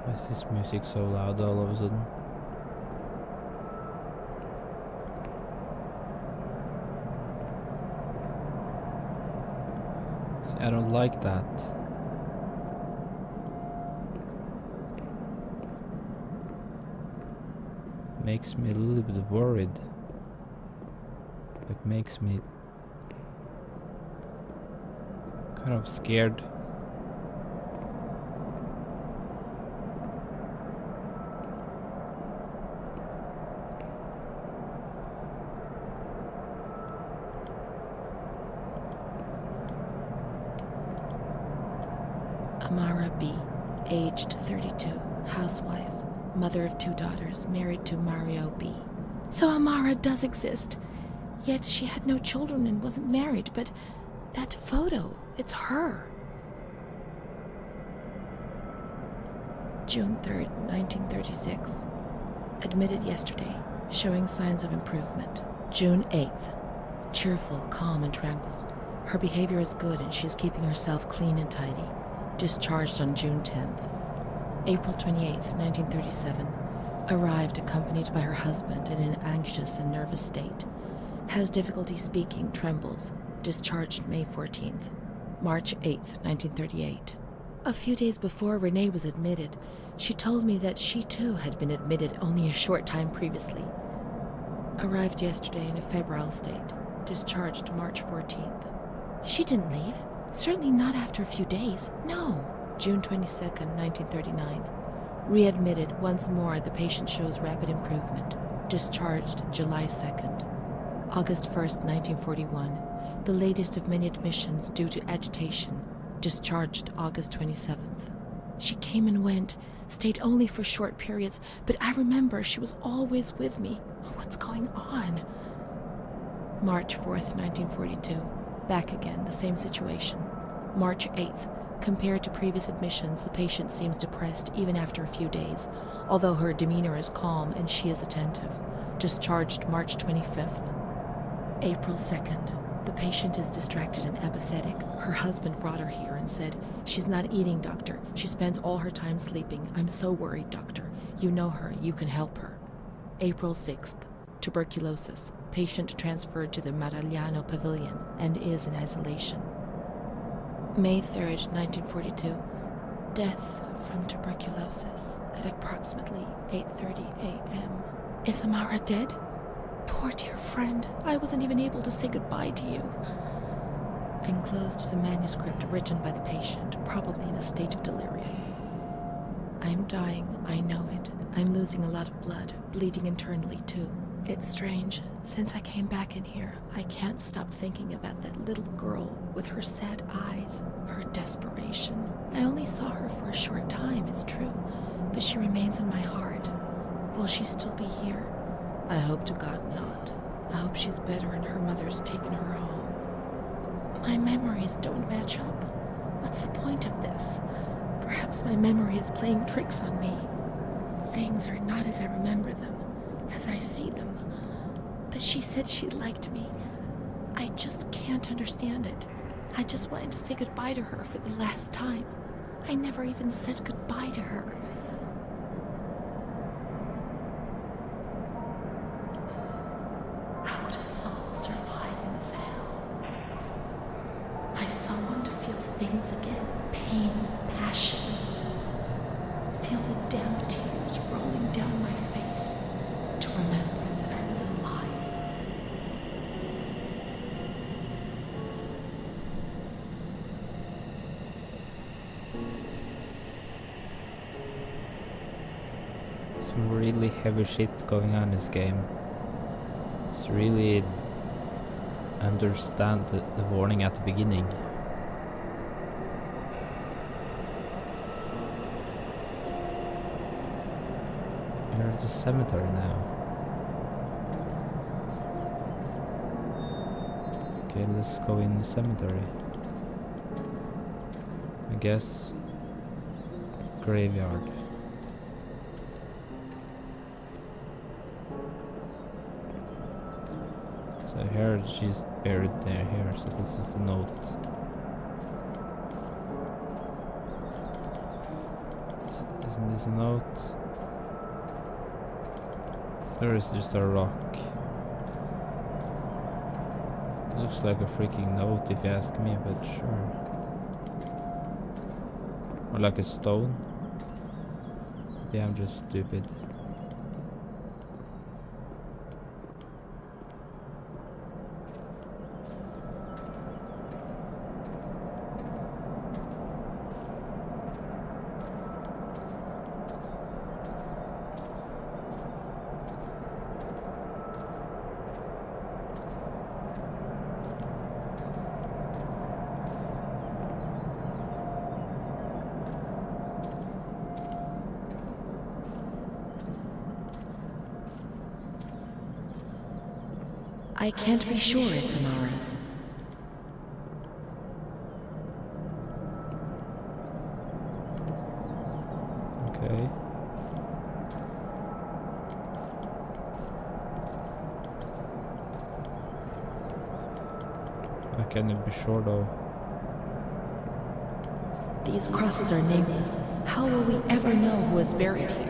Why is this music so loud all of a sudden? See, I don't like that. Makes me a little bit worried. Like makes me kind of scared. Amara B., aged 32, housewife, mother of 2 daughters, married to Mario B. So Amara does exist. Yet she had no children and wasn't married, but that photo, it's her. June 3rd, 1936. Admitted yesterday, showing signs of improvement. June 8th. Cheerful, calm, and tranquil. Her behavior is good and she is keeping herself clean and tidy. Discharged on June 10th. April 28th, 1937. Arrived accompanied by her husband in an anxious and nervous state. Has difficulty speaking, trembles. Discharged May 14th. March 8th, 1938. A few days before Renee was admitted, she told me that she too had been admitted only a short time previously. Arrived yesterday in a febrile state, discharged March 14th. She didn't leave, certainly not after a few days, no. June 22nd, 1939. Readmitted once more, the patient shows rapid improvement. Discharged July 2nd. August 1st, 1941. The latest of many admissions due to agitation. Discharged August 27th. She came and went, stayed only for short periods, but I remember she was always with me. What's going on? March 4th, 1942. Back again, the same situation. March 8th. Compared to previous admissions, the patient seems depressed even after a few days, although her demeanor is calm and she is attentive. Discharged March 25th. April 2nd. The patient is distracted and apathetic. Her husband brought her here and said, "She's not eating, doctor. She spends all her time sleeping. I'm so worried, doctor. You know her. You can help her." April 6th. Tuberculosis. Patient transferred to the Maragliano Pavilion and is in isolation. May 3rd, 1942. Death from tuberculosis at approximately 8:30 a.m. Is Amara dead? Poor dear friend, I wasn't even able to say goodbye to you. Enclosed is a manuscript written by the patient, probably in a state of delirium. I'm dying, I know it. I'm losing a lot of blood, bleeding internally too. It's strange. Since I came back in here, I can't stop thinking about that little girl with her sad eyes, her desperation. I only saw her for a short time, it's true, but she remains in my heart. Will she still be here? I hope to God not. I hope she's better and her mother's taken her home. My memories don't match up. What's the point of this? Perhaps my memory is playing tricks on me. Things are not as I remember them, as I see them. But she said she liked me. I just can't understand it. I just wanted to say goodbye to her for the last time. I never even said goodbye to her. How could a soul survive in this hell? I so want to feel things again. Pain, passion. Feel the damp tears rolling down my face. To remember that I was alive. Some really heavy shit going on in this game. Just really understand the warning at the beginning. We're at the cemetery now. Okay, let's go in the cemetery. I guess graveyard. So here she's buried there here, so this is the note. Isn't this a note? There is just a rock. Looks like a freaking note if you ask me, but sure. Or like a stone. Yeah, I'm just stupid. I can't be sure it's Amara's. Okay. I can't be sure though. These crosses are nameless. How will we ever know who is buried here?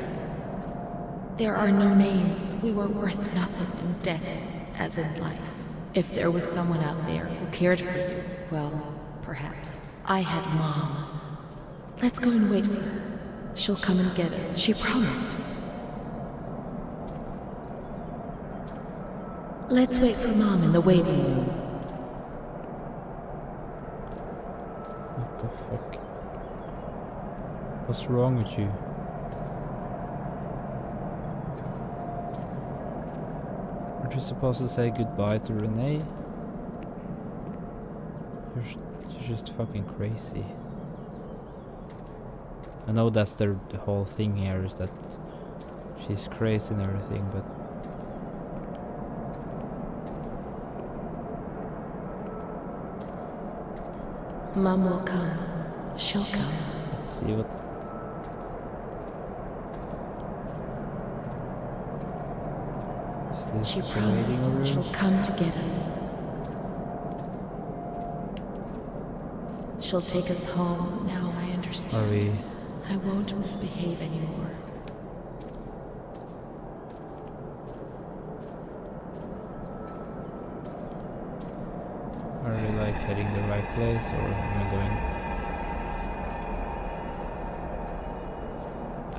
There are no names. We were worth nothing in death, as in life. If there was someone out there who cared for you, well, perhaps. I had Mom. Let's go and wait for her. She'll come and get us. She promised. Let's wait for Mom in the waiting room. What the fuck? What's wrong with you? Aren't you supposed to say goodbye to Renee? You're just fucking crazy. I know that's the whole thing here, is that she's crazy and everything, but Mom will come. She'll come. let's see what. Is this She the promised waiting room? she'll come to get us. She'll take us home. Now I understand. Are we? I won't misbehave anymore. Are we like heading the right place, or am I going?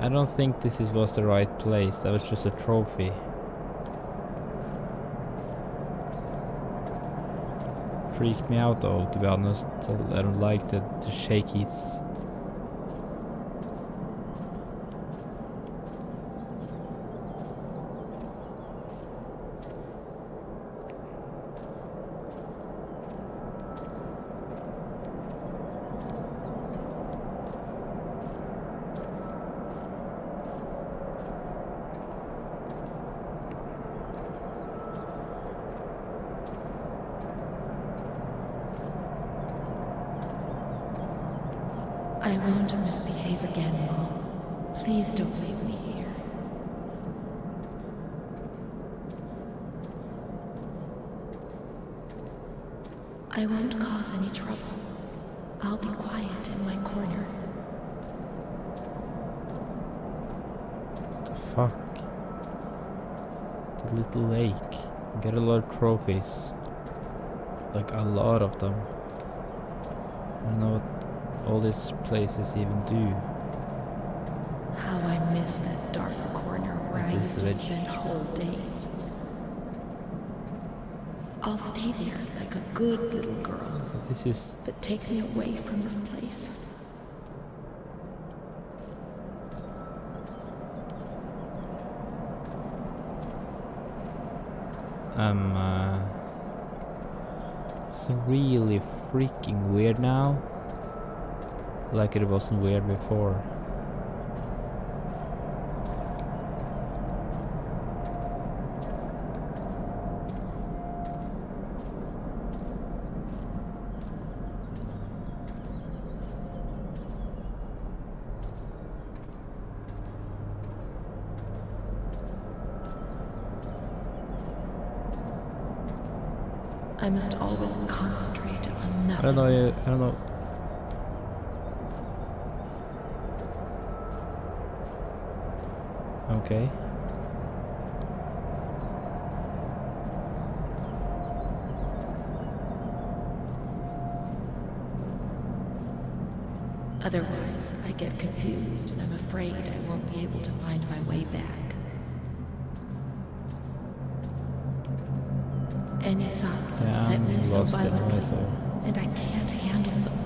I don't think was the right place. That was just a trophy. Freaked me out though, to be honest. I don't like the shakies. I won't misbehave again, Mom. Please don't leave me here. I won't cause any trouble. I'll be quiet in my corner. What the fuck? The little lake. Get a lot of trophies. Like a lot of them. I don't know what all these places even do. How I miss that dark corner where I This used is to rich. spend whole days. I'll stay there like a good little girl, But this is but take me away from this place. it's really freaking weird now. Like it wasn't weird before. I must always concentrate on I nothing don't know. else. I don't know. Okay. Otherwise, I get confused and I'm afraid I won't be able to find my way back. Any thoughts Yeah, upset me I'm so lost anyway, violently, so and I can't handle them.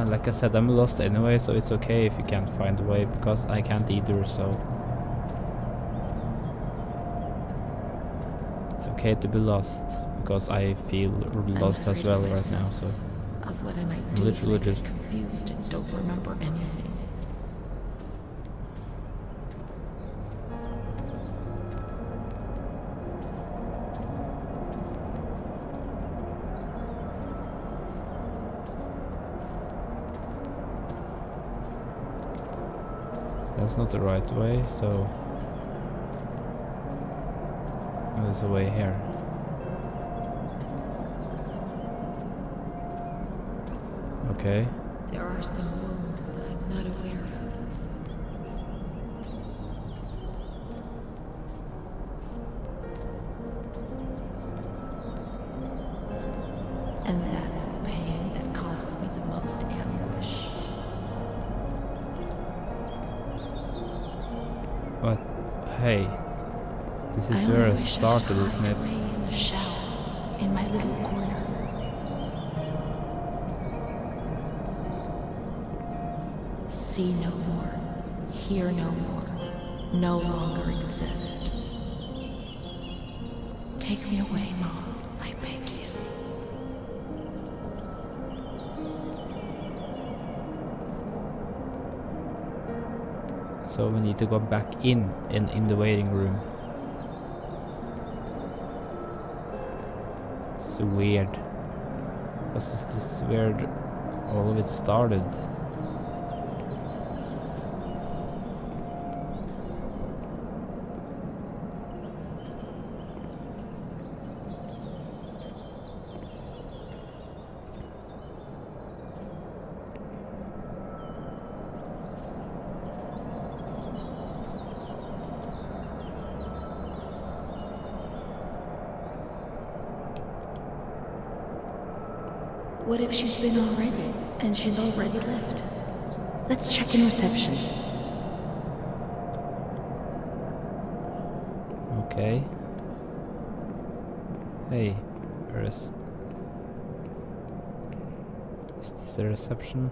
like I said, I'm lost anyway, so it's okay if you can't find the way, because I can't either, so it's okay to be lost, because I feel lost as afraid well of right now, myself. so Of what I might I'm do literally when I get just- confused and don't remember anything. that's not the right way, so there's a way here. Okay. There are some wounds I'm not aware of. But hey, this is I where I only wish started, I'd isn't hide it? away in a shell, in my little corner. See no more, hear no more, no longer exist. Take me away, Mom, I beg you. So we need to go back in the waiting room. It's weird. This is this weird. All of it started. What if she's been already, and she's already left? Let's check in reception. Okay. Hey, is this the reception?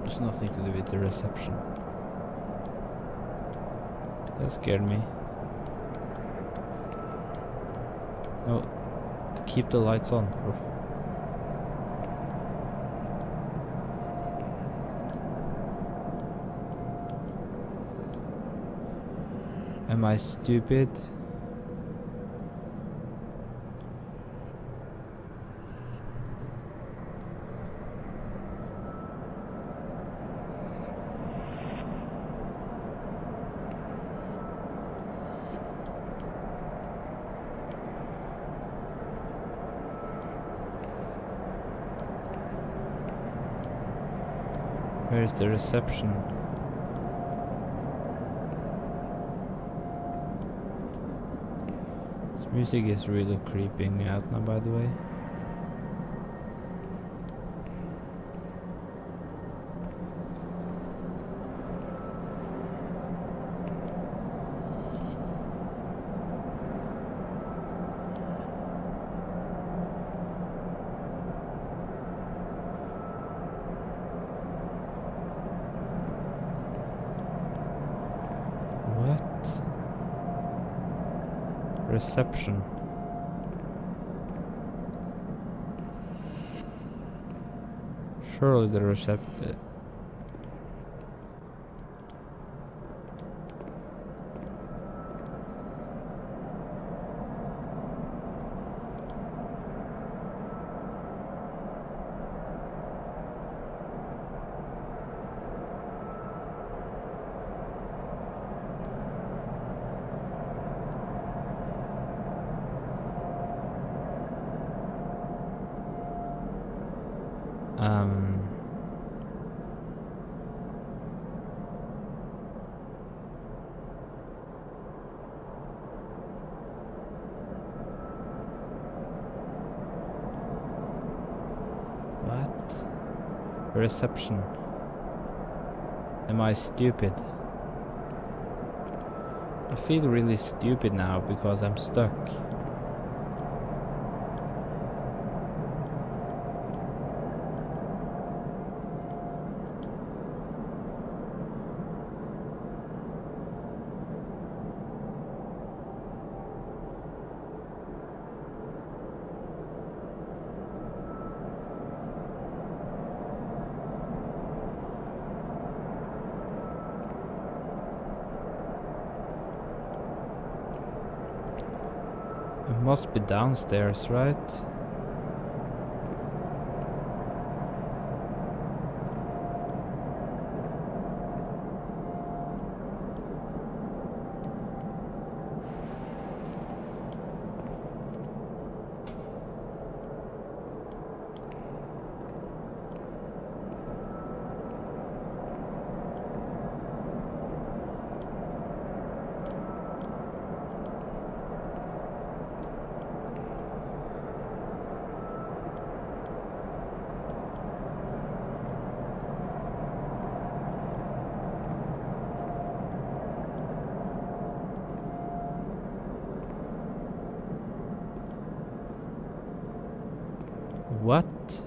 There's nothing to do with the reception. That scared me. No, to keep the lights on. Am I stupid? Where is the reception? This music is really creeping me out now, by the way. Reception. Surely the reception. What? Reception. Am I stupid? I feel really stupid now because I'm stuck. It must be downstairs, right? What?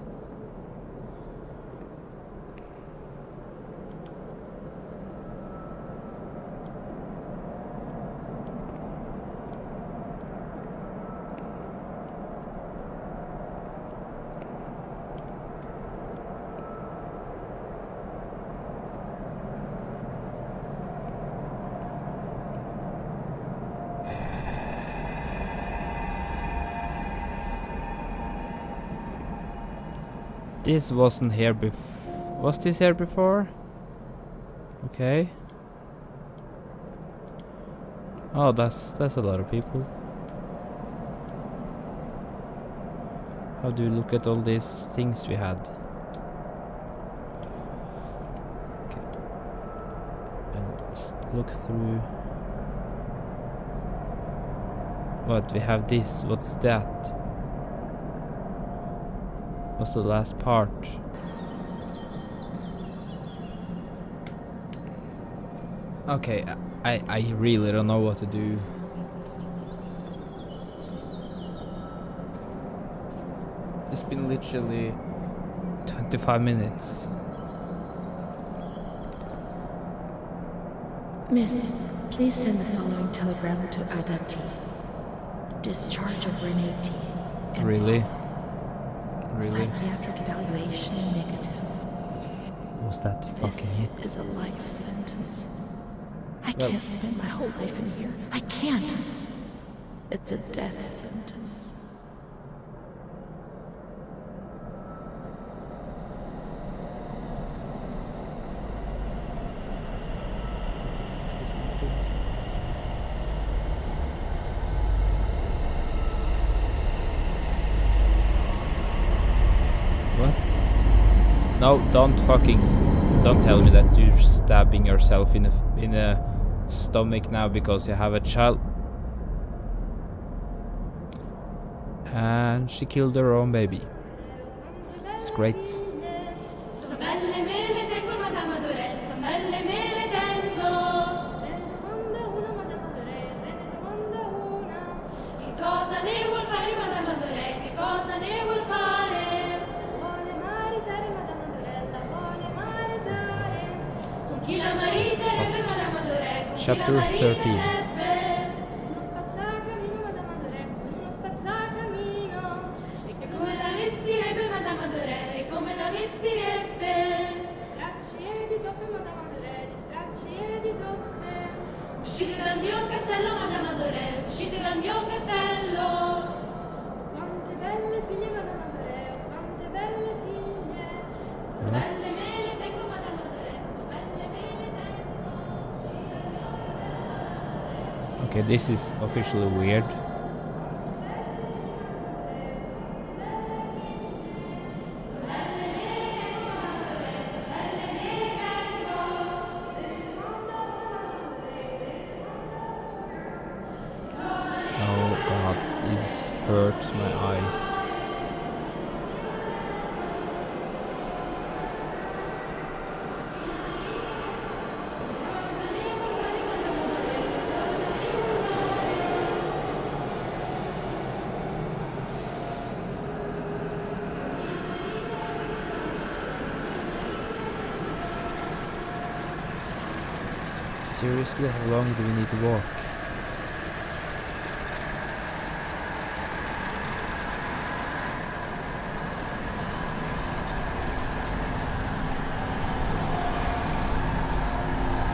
This wasn't here before. Was this here before? Okay. Oh, that's a lot of people. How do you look at all these things we had? Okay. And let's look through. What, we have this. What's that? What's the last part? Okay, I really don't know what to do. It's been literally 25 minutes. Miss, please send the following telegram to Adati. Discharge of Renee T. Really? Impossible. Really? Psychiatric evaluation negative. Was that fucking This it? is a life sentence. I Well- can't spend my whole life in here. I can't. It's a death sentence. What? No, don't fucking don't tell me that you're stabbing yourself in a stomach now because you have a child. And she killed her own baby. It's great. So belle mele tengo Madame Adoressa, belle mele tengo. Me ne domanda una Madame Adore, me ne domanda una. Che cosa ne vuol fare Madame Adore, che cosa ne vuol fare? Vuole maritare Madame Adorella, vuole maritare. Con chi la mariterebbe Madame Adore, con chi la Chapter 13. mariterebbe? Uno spazzacamino Madame Adore, uno spazzacamino. E come la vestirebbe Madame Adore, e come la vestirebbe? Stracci e di toppe Madame Adore, stracci e di toppe. Uscite dal mio castello Madame Adore, uscite dal mio castello. Quante belle figlie Madame Adore, quante belle figlie. So belle mele tengo Madame Adore, so belle mele tengo. Okay, this is officially weird. Oh god, this hurts my eyes. Seriously, how long do we need to walk?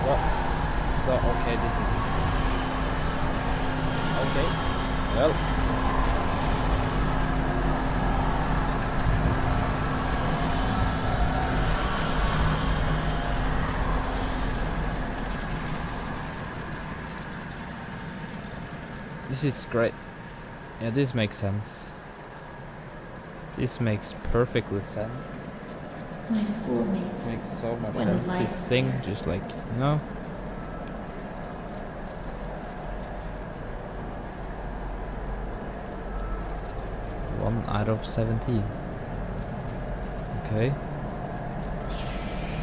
What? So, okay, this is... Okay, well... This is great. Yeah, this makes sense. This makes perfectly sense. My schoolmates. Makes so much When the sense. This lights thing, there. just like, you know. One out of 17. Okay.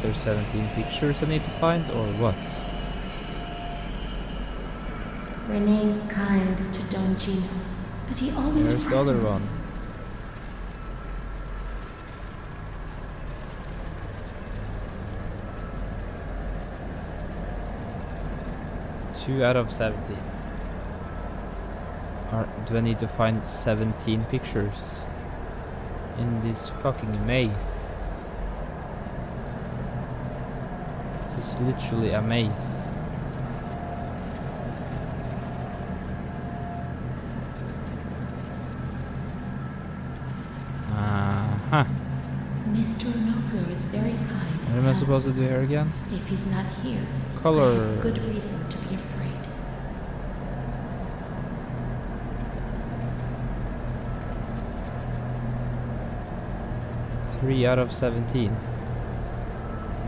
There's 17 pictures I need to find, or what? Renee's kind to Don Gino, but he always There's the other frightens me. one. 2 out of 17. Or do I need to find 17 pictures in this fucking maze? This is literally a maze. Uh-huh. Mr. Onofrio is very kind. What am I supposed to do here again? If he's not here, I Color. have good reason to be afraid. 3 out of 17.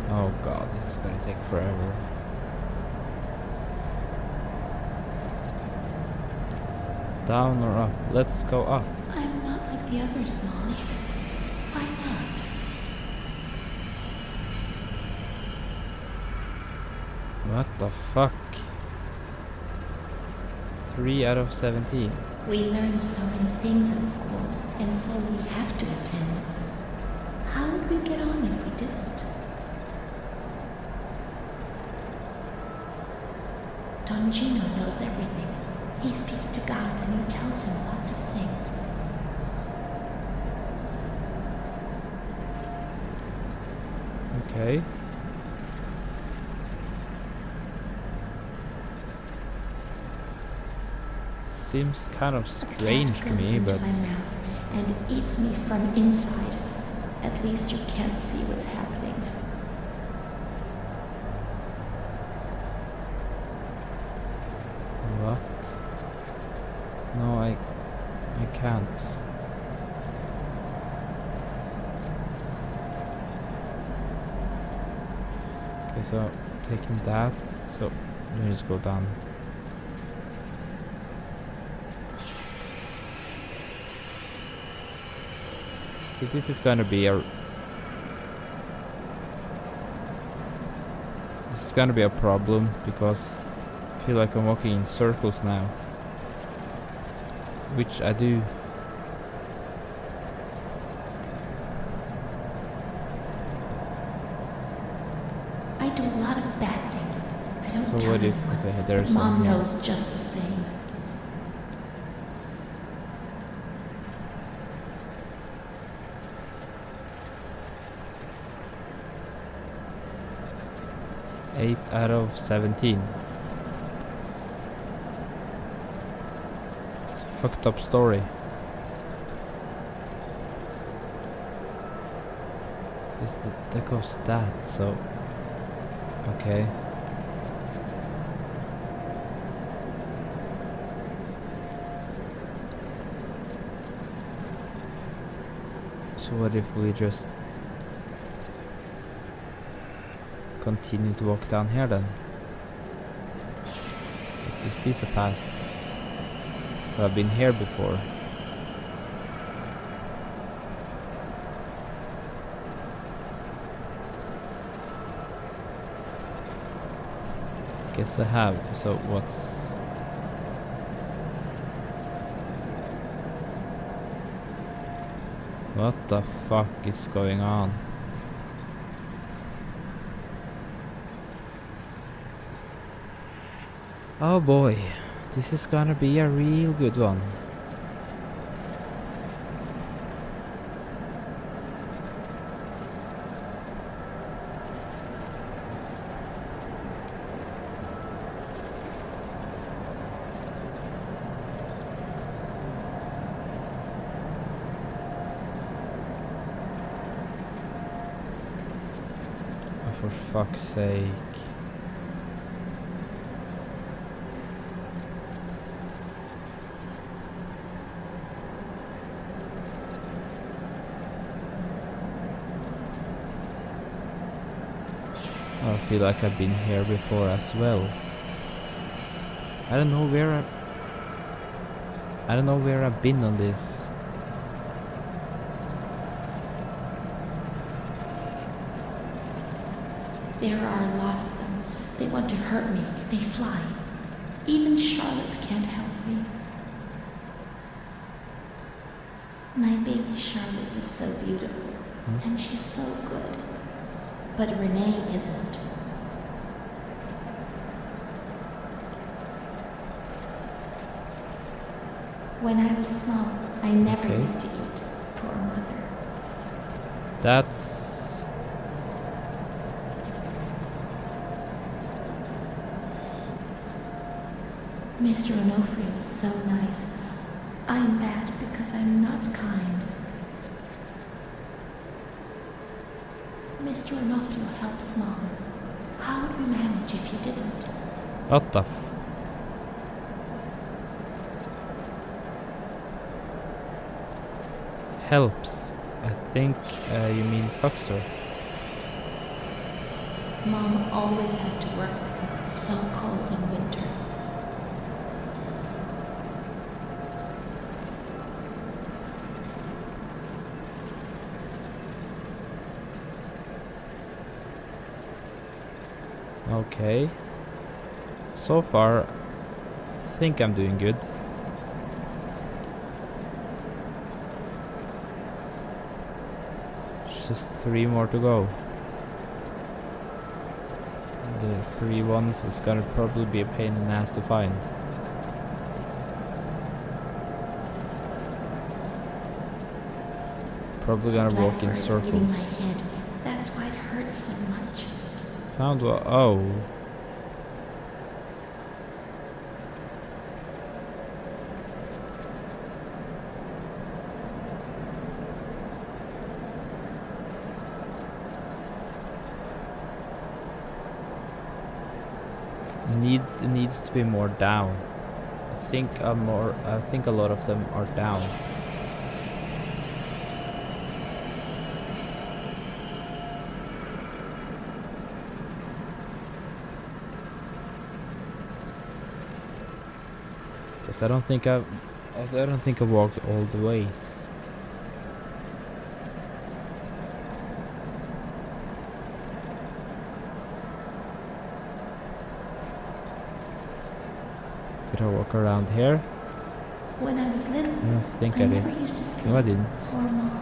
Oh god, this is gonna take forever. Down or up? Let's go up. I'm not like the others, Mom. Why not? What the fuck? 3 out of 17. We learned so many things at school, and so we have to attend. How would we get on if we didn't? Don Gino knows everything. He speaks to God and he tells him lots of things. Okay. Seems kind of strange A cat to goes me, into but my mouth and eats me from inside. At least you can't see what's happening. what? No, I can't. Okay, so taking that, so let me just go down. Okay, this is gonna be a problem because I feel like I'm walking in circles now, which I do. I do a lot of bad things. I don't So tell what if anyone, okay, but there's Mom some here. knows just the same. Eight out of 17. It's a fucked up story. That goes to that, so okay. So what if we just continue to walk down here then? Is this a path? Well, I've been here before. Guess I have. So what's... What the fuck is going on? Oh boy, this is gonna be a real good one. Oh, for fuck's sake. I feel like I've been here before as well. I don't know where I've been on this. There are a lot of them. They want to hurt me. They fly. Even Charlotte can't help me. My baby Charlotte is so beautiful, and she's so good. But Renee isn't. When I was small, I never Okay. used to eat. Poor mother. That's... Mr. Onofrio is so nice. I'm bad because I'm not kind. Mr. Onofrio helps Mom. How would we manage if you didn't? What the helps. I think you mean fucks her. Mom always has to work because it's so cold in winter. Okay. So far, I think I'm doing good. Just 3 more to go. And the 3 ones is gonna probably be a pain in the ass to find. Probably gonna walk in Blackbird's eating my circles. head. That's why it hurts so much. Found one. Oh. Needs to be more down. I think a lot of them are down. Cause I don't think I've walked all the ways. Did I walk around here? When I was little, I don't think I never did. used to sleep. No, I didn't. Poor Mom.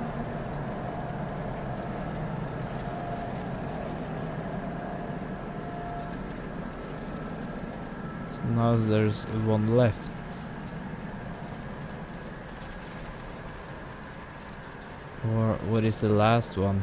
So now there's one left. Or what is the last one?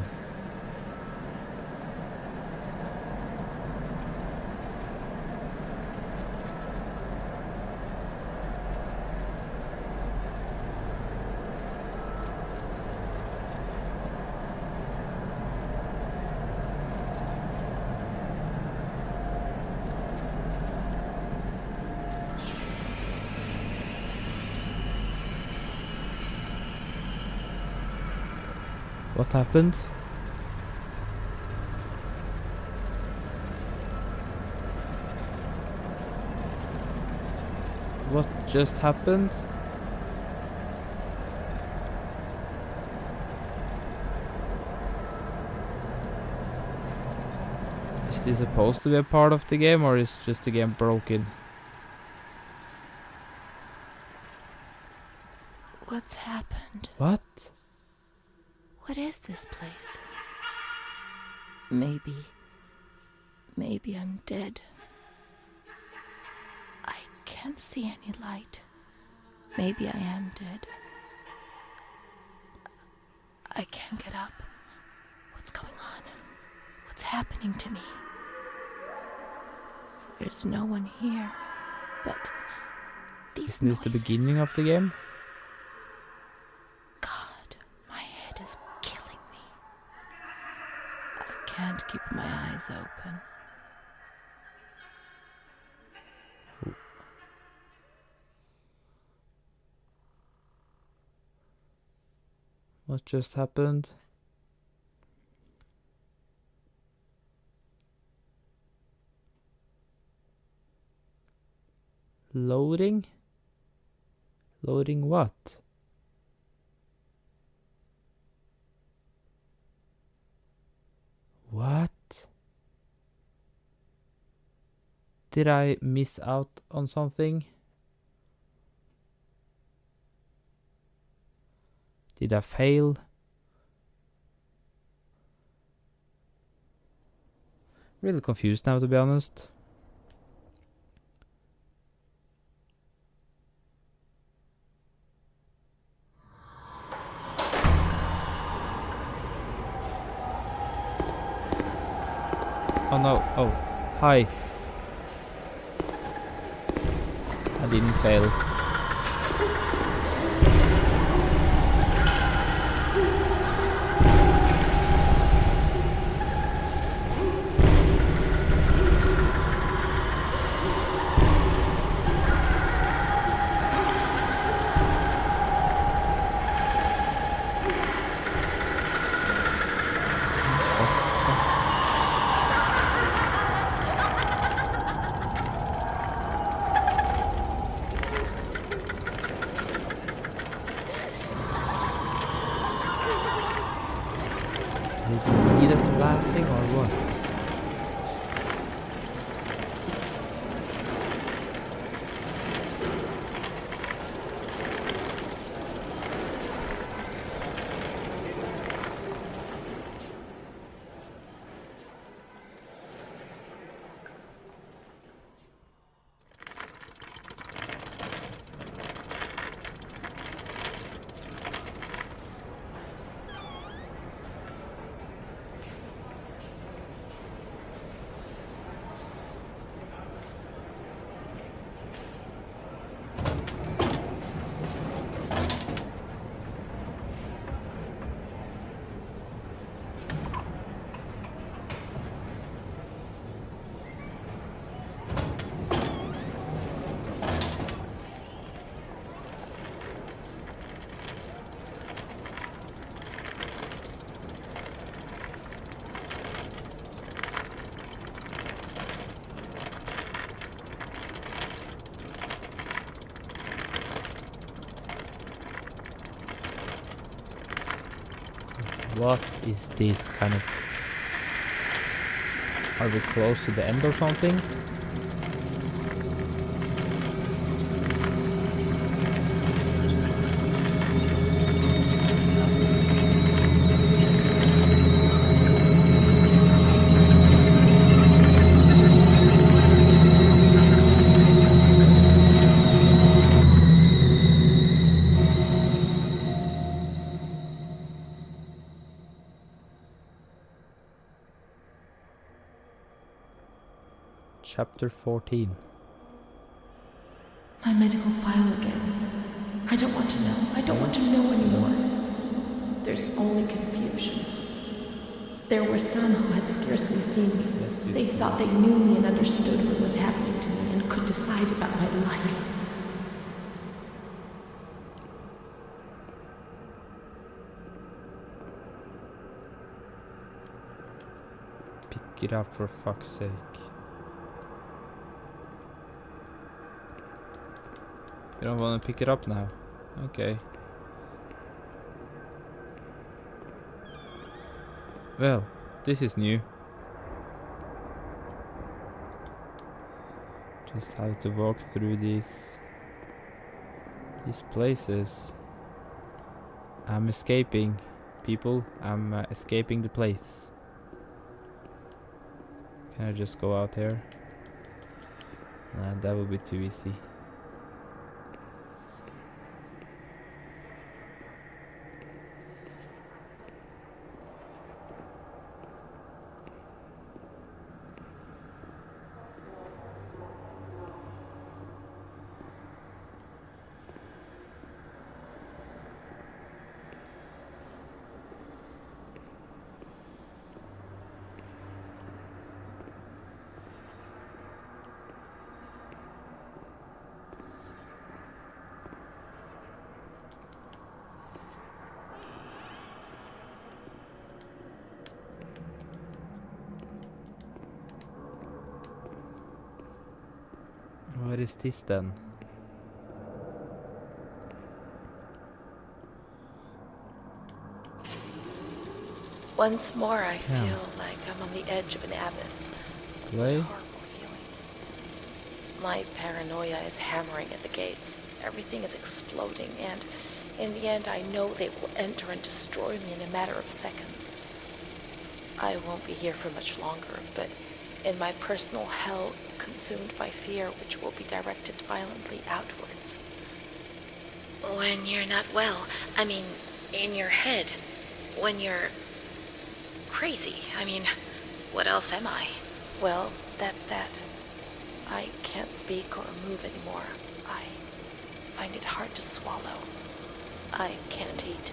What happened? What just happened? Is this supposed to be a part of the game, or is just the game broken? What's happened? What? What is this place? Maybe I'm dead. I can't see any light. Maybe I am dead. I can't get up. What's going on? What's happening to me? There's no one here, but these Isn't this the noises. beginning of the game? God, my head is killing me. I can't keep my eyes open. What just happened? Loading? Loading what? What? Did I miss out on something? Did I fail? Really confused now, to be honest. Oh no. Oh, hi. I didn't fail. Did you need it laughing or what? What is this kind of... Are we close to the end or something? Chapter 14. My medical file again. I don't want to know. I don't want to know anymore. There's only confusion. There were some who had scarcely seen me. They thought they knew me and understood what was happening to me and could decide about my life. Pick it up for fuck's sake. You don't want to pick it up now? Okay. Well, this is new. Just have to walk through these places. I'm escaping, people. I'm escaping the place. Can I just go out here? Nah, that would be too easy. What is this then? Once more, I feel like I'm on the edge of an abyss. Play? A horrible feeling. My paranoia is hammering at the gates. Everything is exploding, and in the end, I know they will enter and destroy me in a matter of seconds. I won't be here for much longer, but in my personal hell, consumed by fear, which will be directed violently outwards. When you're not well, I mean, in your head, when you're crazy, I mean, what else am I? Well, that's that. I can't speak or move anymore. I find it hard to swallow. I can't eat.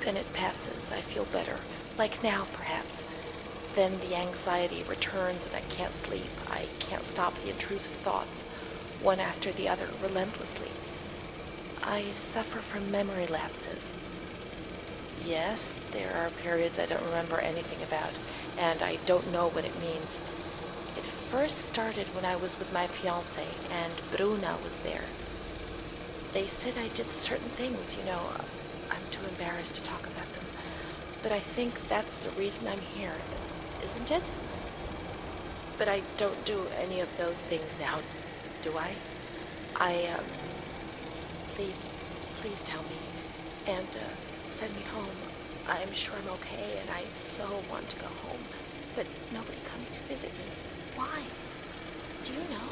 Then it passes. I feel better. Like now, perhaps. Then the anxiety returns and I can't sleep. I can't stop the intrusive thoughts, one after the other, relentlessly. I suffer from memory lapses. Yes, there are periods I don't remember anything about, and I don't know what it means. It first started when I was with my fiancé, and Bruna was there. They said I did certain things, you know. I'm too embarrassed to talk about them. But I think that's the reason I'm here, isn't it? But I don't do any of those things now, do I? Please tell me. And, send me home. I'm sure I'm okay, and I so want to go home. But nobody comes to visit me. Why? Do you know?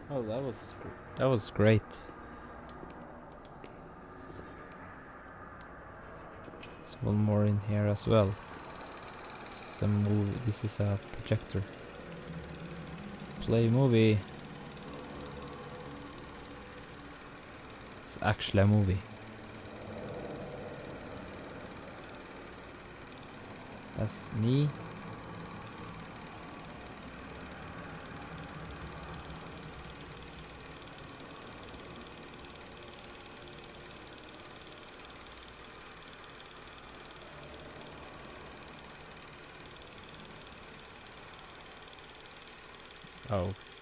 Oh, that was great. There's one more in here as well. This is a movie. This is a projector. Play movie. It's actually a movie. That's me.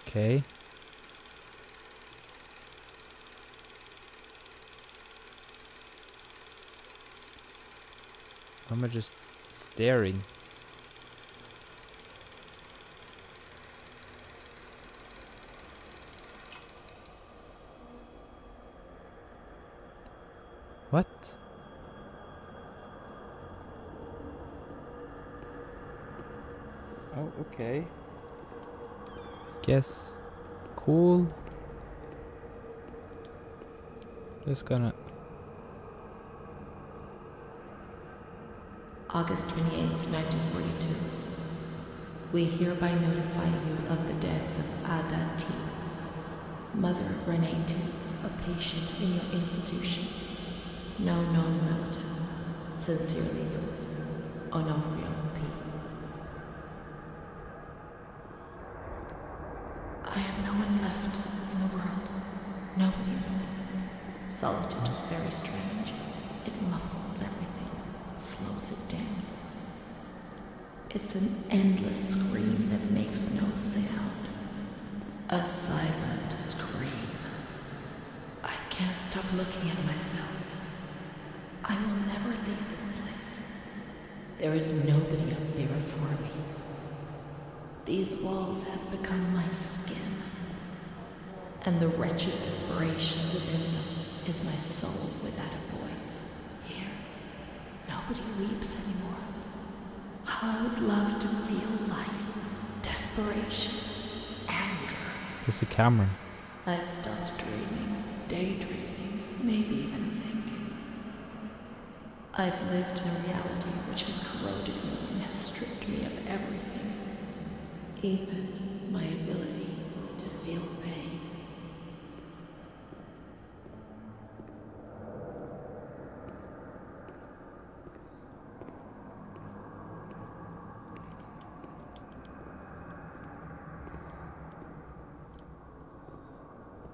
Okay. Am I just staring? What? Oh, okay. Guess cool. Just gonna August 28th, 1942. We hereby notify you of the death of Ada T, mother of Renee T, a patient in your institution. No known relative. Sincerely yours, Onofrio P. I have no one left in the world. Nobody at all. Solitude is very strange. It muffles everything, slows it down. It's an endless scream that makes no sound. A silent scream. I can't stop looking at myself. I will never leave this place. There is nobody up there for me. These walls have become my skin, and the wretched desperation within them is my soul without a voice. Here, nobody weeps anymore. How I would love to feel life, desperation, anger. There's a camera. I've stopped dreaming, daydreaming, maybe even thinking. I've lived in a reality which has corroded me and has stripped me of everything, even my ability to feel pain.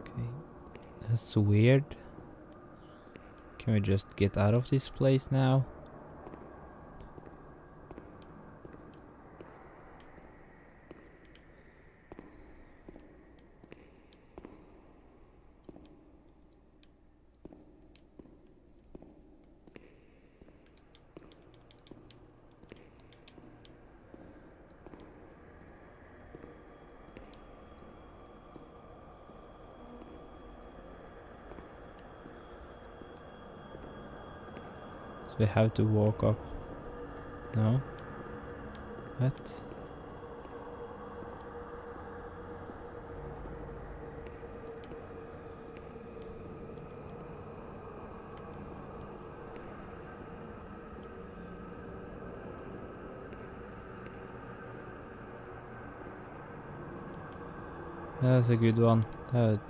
Okay. That's weird. Can we just get out of this place now? we have to walk up. No? What? That's a good one.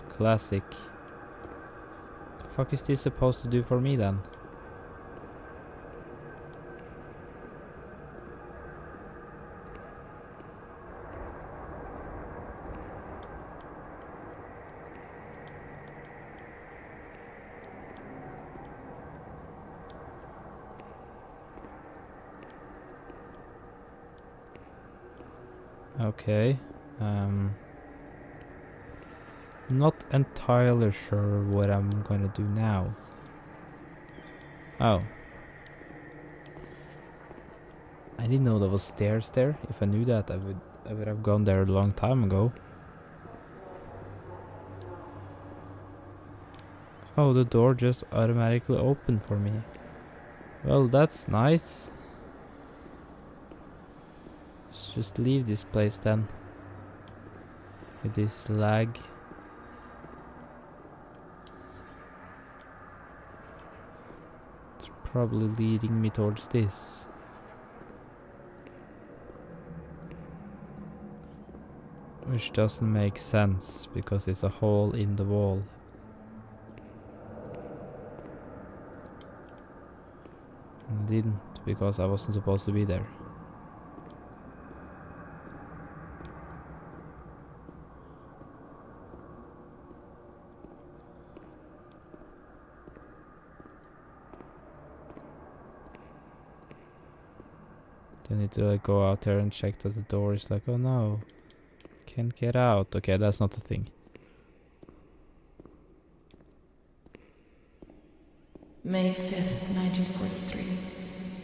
Classic. The fuck is this supposed to do for me then? Okay. Not entirely sure what I'm gonna do now. Oh. I didn't know there was stairs there. If I knew that, I would have gone there a long time ago. Oh, the door just automatically opened for me. Well, that's nice. Let's just leave this place then. With this lag. It's probably leading me towards this. Which doesn't make sense because it's a hole in the wall. And it didn't because I wasn't supposed to be there. I need to like go out there and check that the door is like, oh no, can't get out. Okay, that's not the thing. May 5th, 1943.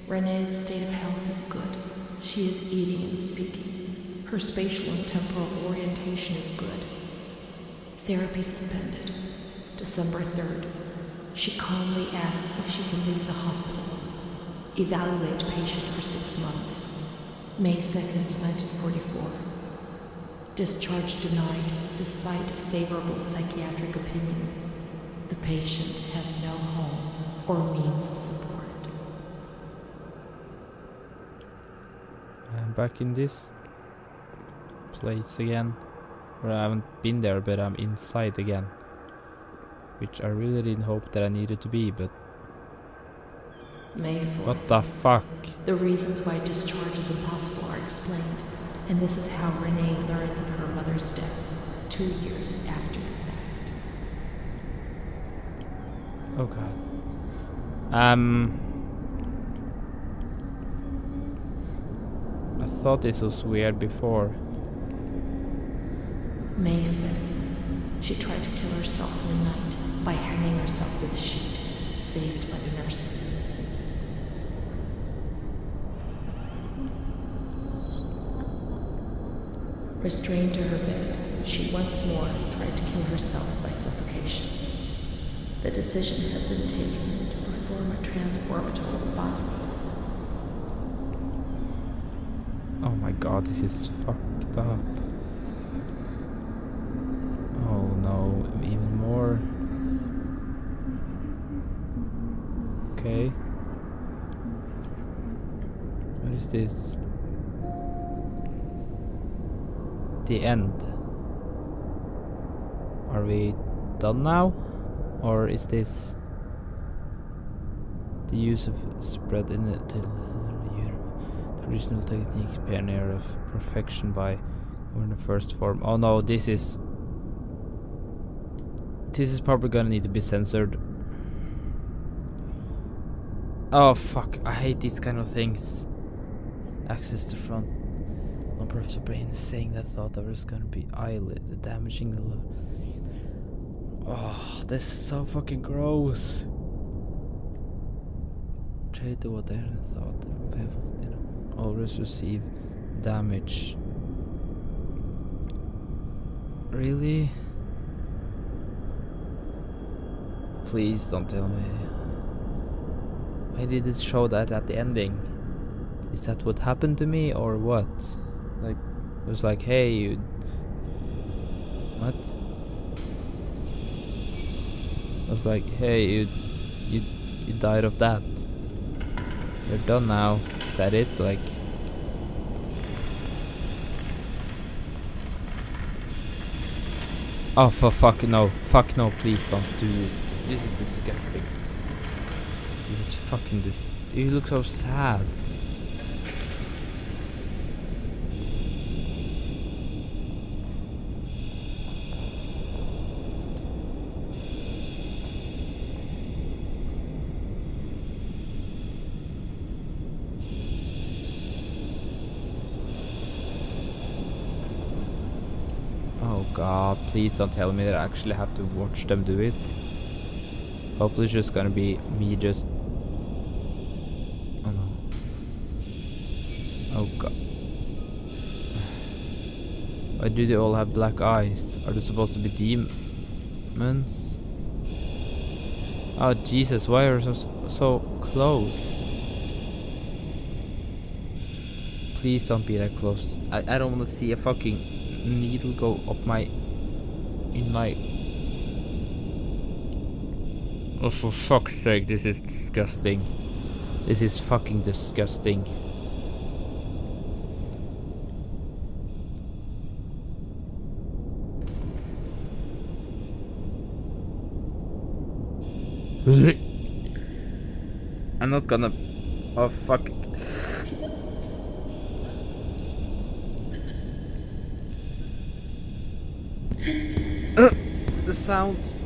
Renee's state of health is good. She is eating and speaking. Her spatial and temporal orientation is good. Therapy suspended. December 3rd. She calmly asks if she can leave the hospital. Evaluate patient for 6 months. May 2nd, 1944. Discharge denied despite favorable psychiatric opinion. The patient has no home or means of support. I'm back in this place again. Where I haven't been there, but I'm inside again. Which I really didn't hope that I needed to be, but... May 4th. What the fuck? The reasons why discharge is impossible are explained, and this is how Renee learns of her mother's death 2 years after the fact. Oh god. I thought this was weird before. May 5th. She tried to kill herself in the night by hanging herself with a sheet, saved by the nurses. Restrained to her bed, she once more tried to kill herself by suffocation. The decision has been taken to perform a transformative lobotomy. Oh my god, this is fucked up. Oh no, even more. Okay. What is this? The end. Are we done now? Or is this the use of spread in the traditional techniques pioneer of perfection by in the first form? Oh no, this is probably gonna need to be censored. Oh fuck, I hate these kind of things. Access the front number of the brain saying that thought there was gonna be eyelid damaging the oh, this is so fucking gross. Try to what they thought always receive damage. Really? Please don't tell me. Why did it show that at the ending? Is that what happened to me or what? Like, it was like, hey, you... What? It was like, hey, you died of that. You're done now. Is that it? Like... Oh, for fuck no. Fuck no, please don't do it. This is disgusting. This is fucking You look so sad. Oh god, please don't tell me that I actually have to watch them do it. Hopefully it's just gonna be me just... Oh no. Oh god. Why do they all have black eyes? Are they supposed to be demons? Oh Jesus, why are they so close? Please don't be that close. I don't want to see a fucking needle go up in my... Oh, for fuck's sake, this is disgusting. This is fucking disgusting. I'm not gonna... Oh, fuck. The sounds.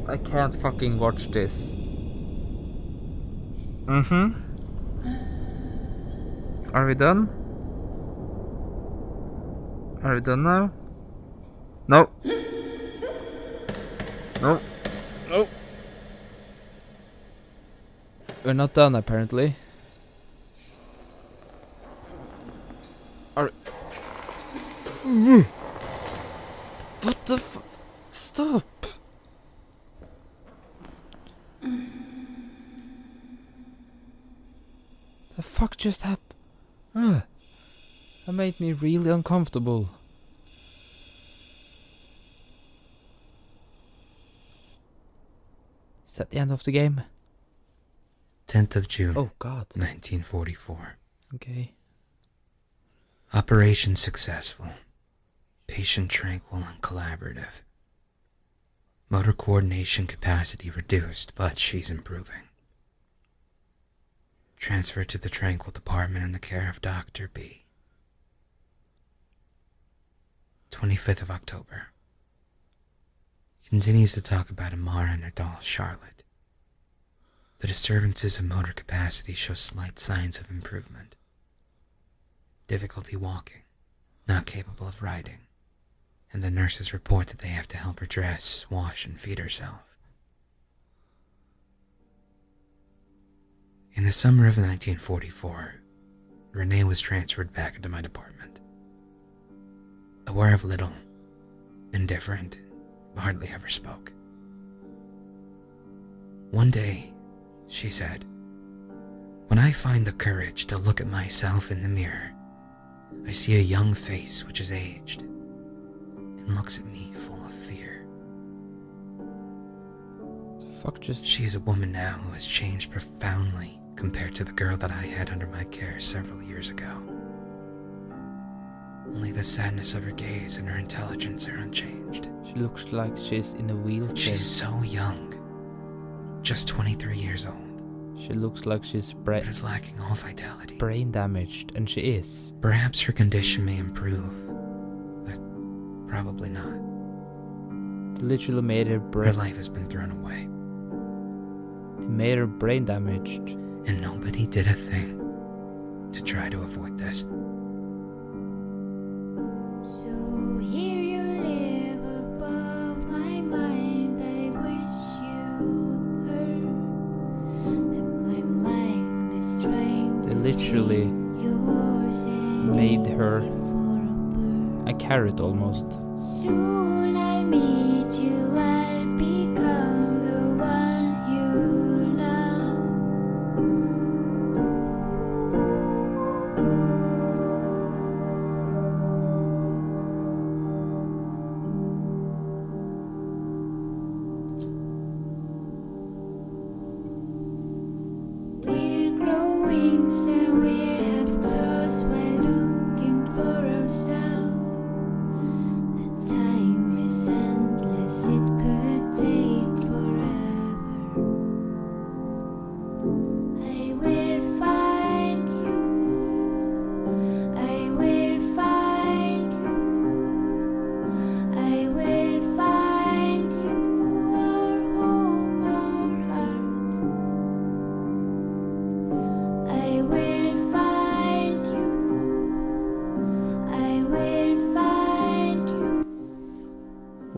I can't fucking watch this. Are we done? Are we done now? No. No. No. We're not done, apparently. Are... What the f... Stop! The fuck just happened? That made me really uncomfortable. Is that the end of the game? 10th of June. Oh god. 1944. Okay. Operation successful. Patient tranquil and collaborative. Motor coordination capacity reduced, but she's improving. Transferred to the Tranquil department in the care of Dr. B. 25th of October. Continues to talk about Amara and her doll, Charlotte. The disturbances of motor capacity show slight signs of improvement. Difficulty walking, not capable of riding, and the nurses report that they have to help her dress, wash, and feed herself. In the summer of 1944, Renee was transferred back into my department. Aware of little, indifferent, hardly ever spoke. One day, she said, "When I find the courage to look at myself in the mirror, I see a young face which is aged and looks at me full of fear." Fuck just... She is a woman now who has changed profoundly compared to the girl that I had under my care several years ago. Only the sadness of her gaze and her intelligence are unchanged. She looks like she's in a wheelchair. She's so young, just 23 years old. She looks like she's But is lacking all vitality. brain damaged, and she is. Perhaps her condition may improve, but probably not. They literally made her Her brain... life has been thrown away, They made her brain damaged. and nobody did a thing to try to avoid this. So here you live above my mind. I wish you heard that my mind is trying They literally made her a carrot almost. Soon I'll meet you, I'll become the one you love.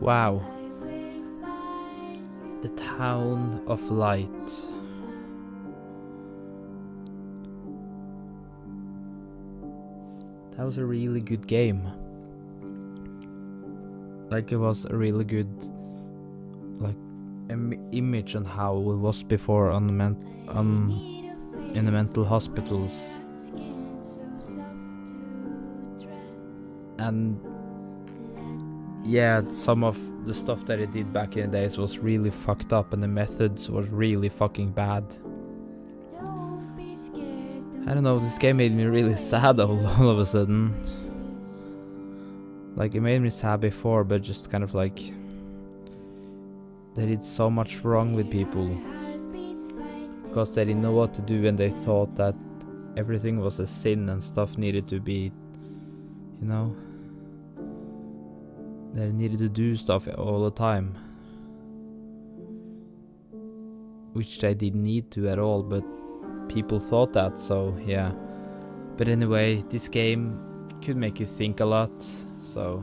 Wow. The Town of Light. That was a really good game. Like, it was a really good, like, image on how it was before on the in the mental hospitals. And yeah, some of the stuff that it did back in the days was really fucked up, and the methods was really fucking bad. I don't know, this game made me really sad all of a sudden. Like, it made me sad before, but just kind of like, they did so much wrong with people. Because they didn't know what to do, and they thought that everything was a sin and stuff needed to be, you know, they needed to do stuff all the time. Which they didn't need to at all, but people thought that, so yeah. But anyway, this game could make you think a lot, so.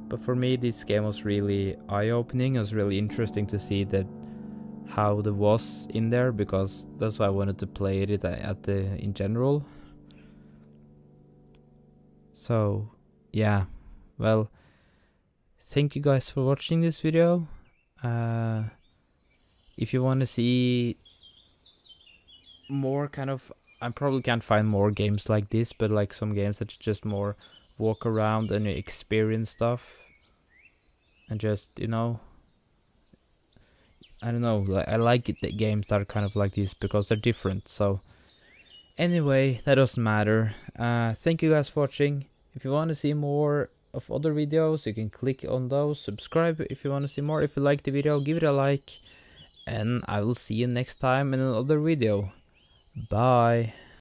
But for me, this game was really eye-opening. It was really interesting to see that how there was in there, because that's why I wanted to play it in general. So yeah, well, thank you guys for watching this video. If you want to see more kind of, I probably can't find more games like this, but like some games that just more walk around and experience stuff and just, you know, I don't know, I like the games that are kind of like this because they're different. So anyway, that doesn't matter. Thank you guys for watching. If you want to see more of other videos, you can click on those, subscribe if you want to see more. If you like the video, give it a like, and I will see you next time in another video. Bye.